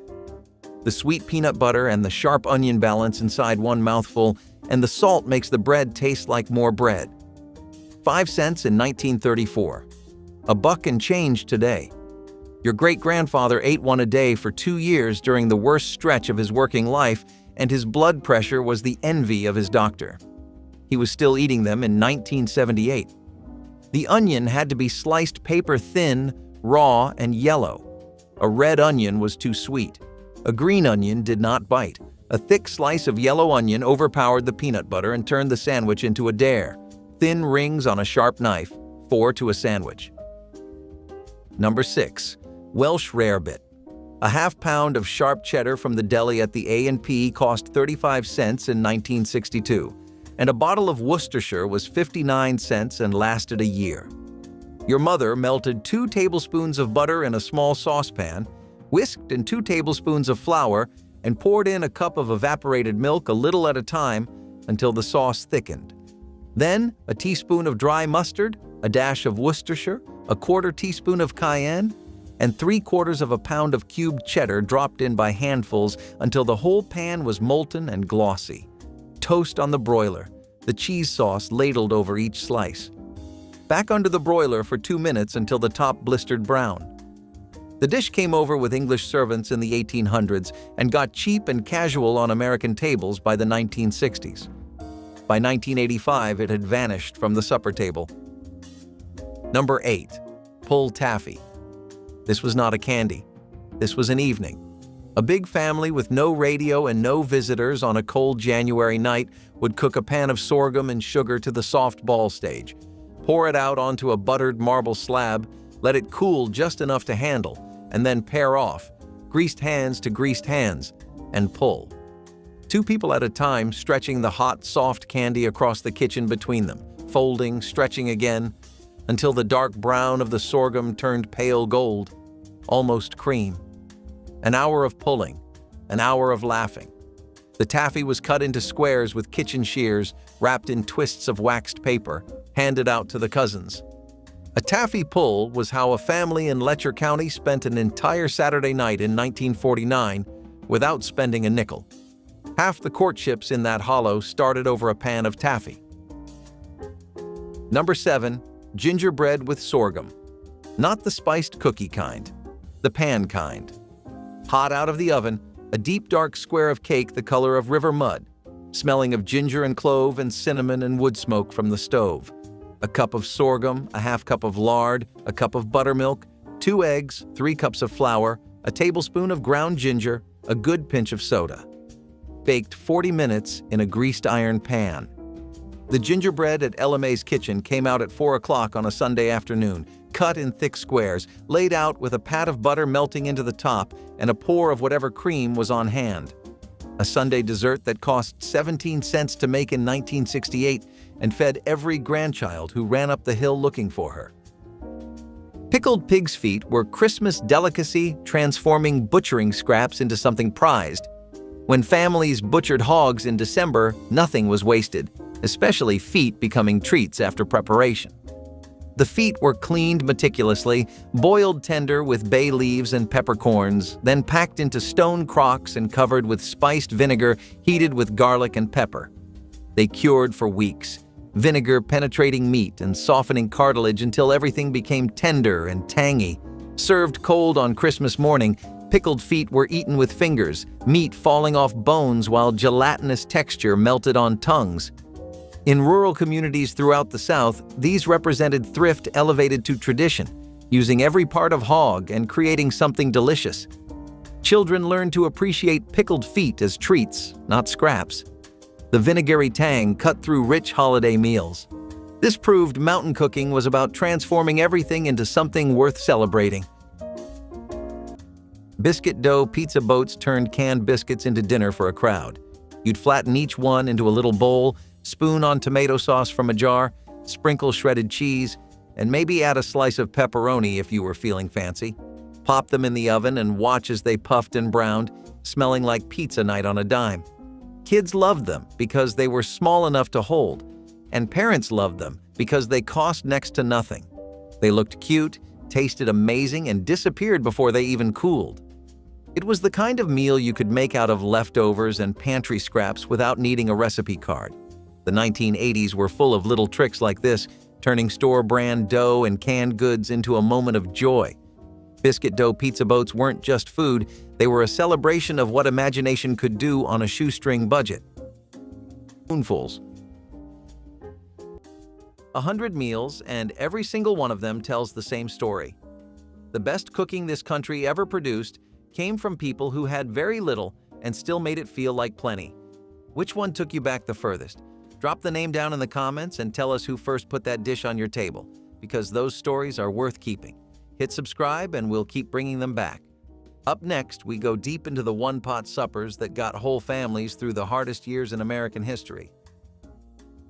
The sweet peanut butter and the sharp onion balance inside one mouthful, and the salt makes the bread taste like more bread. 5 cents in 1934. A buck and change today. Your great-grandfather ate one a day for 2 years during the worst stretch of his working life, and his blood pressure was the envy of his doctor. He was still eating them in 1978. The onion had to be sliced paper thin, raw, and yellow. A red onion was too sweet. A green onion did not bite. A thick slice of yellow onion overpowered the peanut butter and turned the sandwich into a dare. Thin rings on a sharp knife, 4 to a sandwich. Number 6. Welsh rarebit. A half-pound of sharp cheddar from the deli at the A&P cost 35 cents in 1962, and a bottle of Worcestershire was 59 cents and lasted a year. Your mother melted 2 tablespoons of butter in a small saucepan, whisked in 2 tablespoons of flour, and poured in a cup of evaporated milk a little at a time until the sauce thickened. Then, a teaspoon of dry mustard, a dash of Worcestershire, a quarter teaspoon of cayenne, and 3/4 of a pound of cubed cheddar dropped in by handfuls until the whole pan was molten and glossy. Toast on the broiler, the cheese sauce ladled over each slice. Back under the broiler for 2 minutes until the top blistered brown. The dish came over with English servants in the 1800s and got cheap and casual on American tables by the 1960s. By 1985, it had vanished from the supper table. Number 8. Pull taffy. This was not a candy. This was an evening. A big family with no radio and no visitors on a cold January night would cook a pan of sorghum and sugar to the soft ball stage, pour it out onto a buttered marble slab, let it cool just enough to handle, and then pair off, greased hands to greased hands, and pull. 2 people at a time stretching the hot, soft candy across the kitchen between them, folding, stretching again, until the dark brown of the sorghum turned pale gold, almost cream. An hour of pulling, an hour of laughing. The taffy was cut into squares with kitchen shears, wrapped in twists of waxed paper, handed out to the cousins. A taffy pull was how a family in Letcher County spent an entire Saturday night in 1949 without spending a nickel. Half the courtships in that hollow started over a pan of taffy. Number 7. Gingerbread with sorghum. Not the spiced cookie kind, the pan kind. Hot out of the oven, a deep dark square of cake the color of river mud, smelling of ginger and clove and cinnamon and wood smoke from the stove. A cup of sorghum, a half cup of lard, a cup of buttermilk, 2 eggs, 3 cups of flour, a tablespoon of ground ginger, a good pinch of soda. Baked 40 minutes in a greased iron pan. The gingerbread at Ella Mae's kitchen came out at 4 o'clock on a Sunday afternoon, cut in thick squares, laid out with a pat of butter melting into the top and a pour of whatever cream was on hand. A Sunday dessert that cost 17 cents to make in 1968 and fed every grandchild who ran up the hill looking for her. Pickled pig's feet were Christmas delicacy, transforming butchering scraps into something prized. When families butchered hogs in December, nothing was wasted, especially feet becoming treats after preparation. The feet were cleaned meticulously, boiled tender with bay leaves and peppercorns, then packed into stone crocks and covered with spiced vinegar heated with garlic and pepper. They cured for weeks, vinegar penetrating meat and softening cartilage until everything became tender and tangy. Served cold on Christmas morning, pickled feet were eaten with fingers, meat falling off bones while gelatinous texture melted on tongues. In rural communities throughout the South, these represented thrift elevated to tradition, using every part of hog and creating something delicious. Children learned to appreciate pickled feet as treats, not scraps. The vinegary tang cut through rich holiday meals. This proved mountain cooking was about transforming everything into something worth celebrating. Biscuit dough pizza boats turned canned biscuits into dinner for a crowd. You'd flatten each one into a little bowl, spoon on tomato sauce from a jar, sprinkle shredded cheese, and maybe add a slice of pepperoni if you were feeling fancy. Pop them in the oven and watch as they puffed and browned, smelling like pizza night on a dime. Kids loved them because they were small enough to hold, and parents loved them because they cost next to nothing. They looked cute, tasted amazing, and disappeared before they even cooled. It was the kind of meal you could make out of leftovers and pantry scraps without needing a recipe card. The 1980s were full of little tricks like this, turning store-brand dough and canned goods into a moment of joy. Biscuit dough pizza boats weren't just food, they were a celebration of what imagination could do on a shoestring budget. Spoonfuls. 100 meals, and every single one of them tells the same story. The best cooking this country ever produced came from people who had very little and still made it feel like plenty. Which one took you back the furthest? Drop the name down in the comments and tell us who first put that dish on your table, because those stories are worth keeping. Hit subscribe and we'll keep bringing them back. Up next, we go deep into the one-pot suppers that got whole families through the hardest years in American history.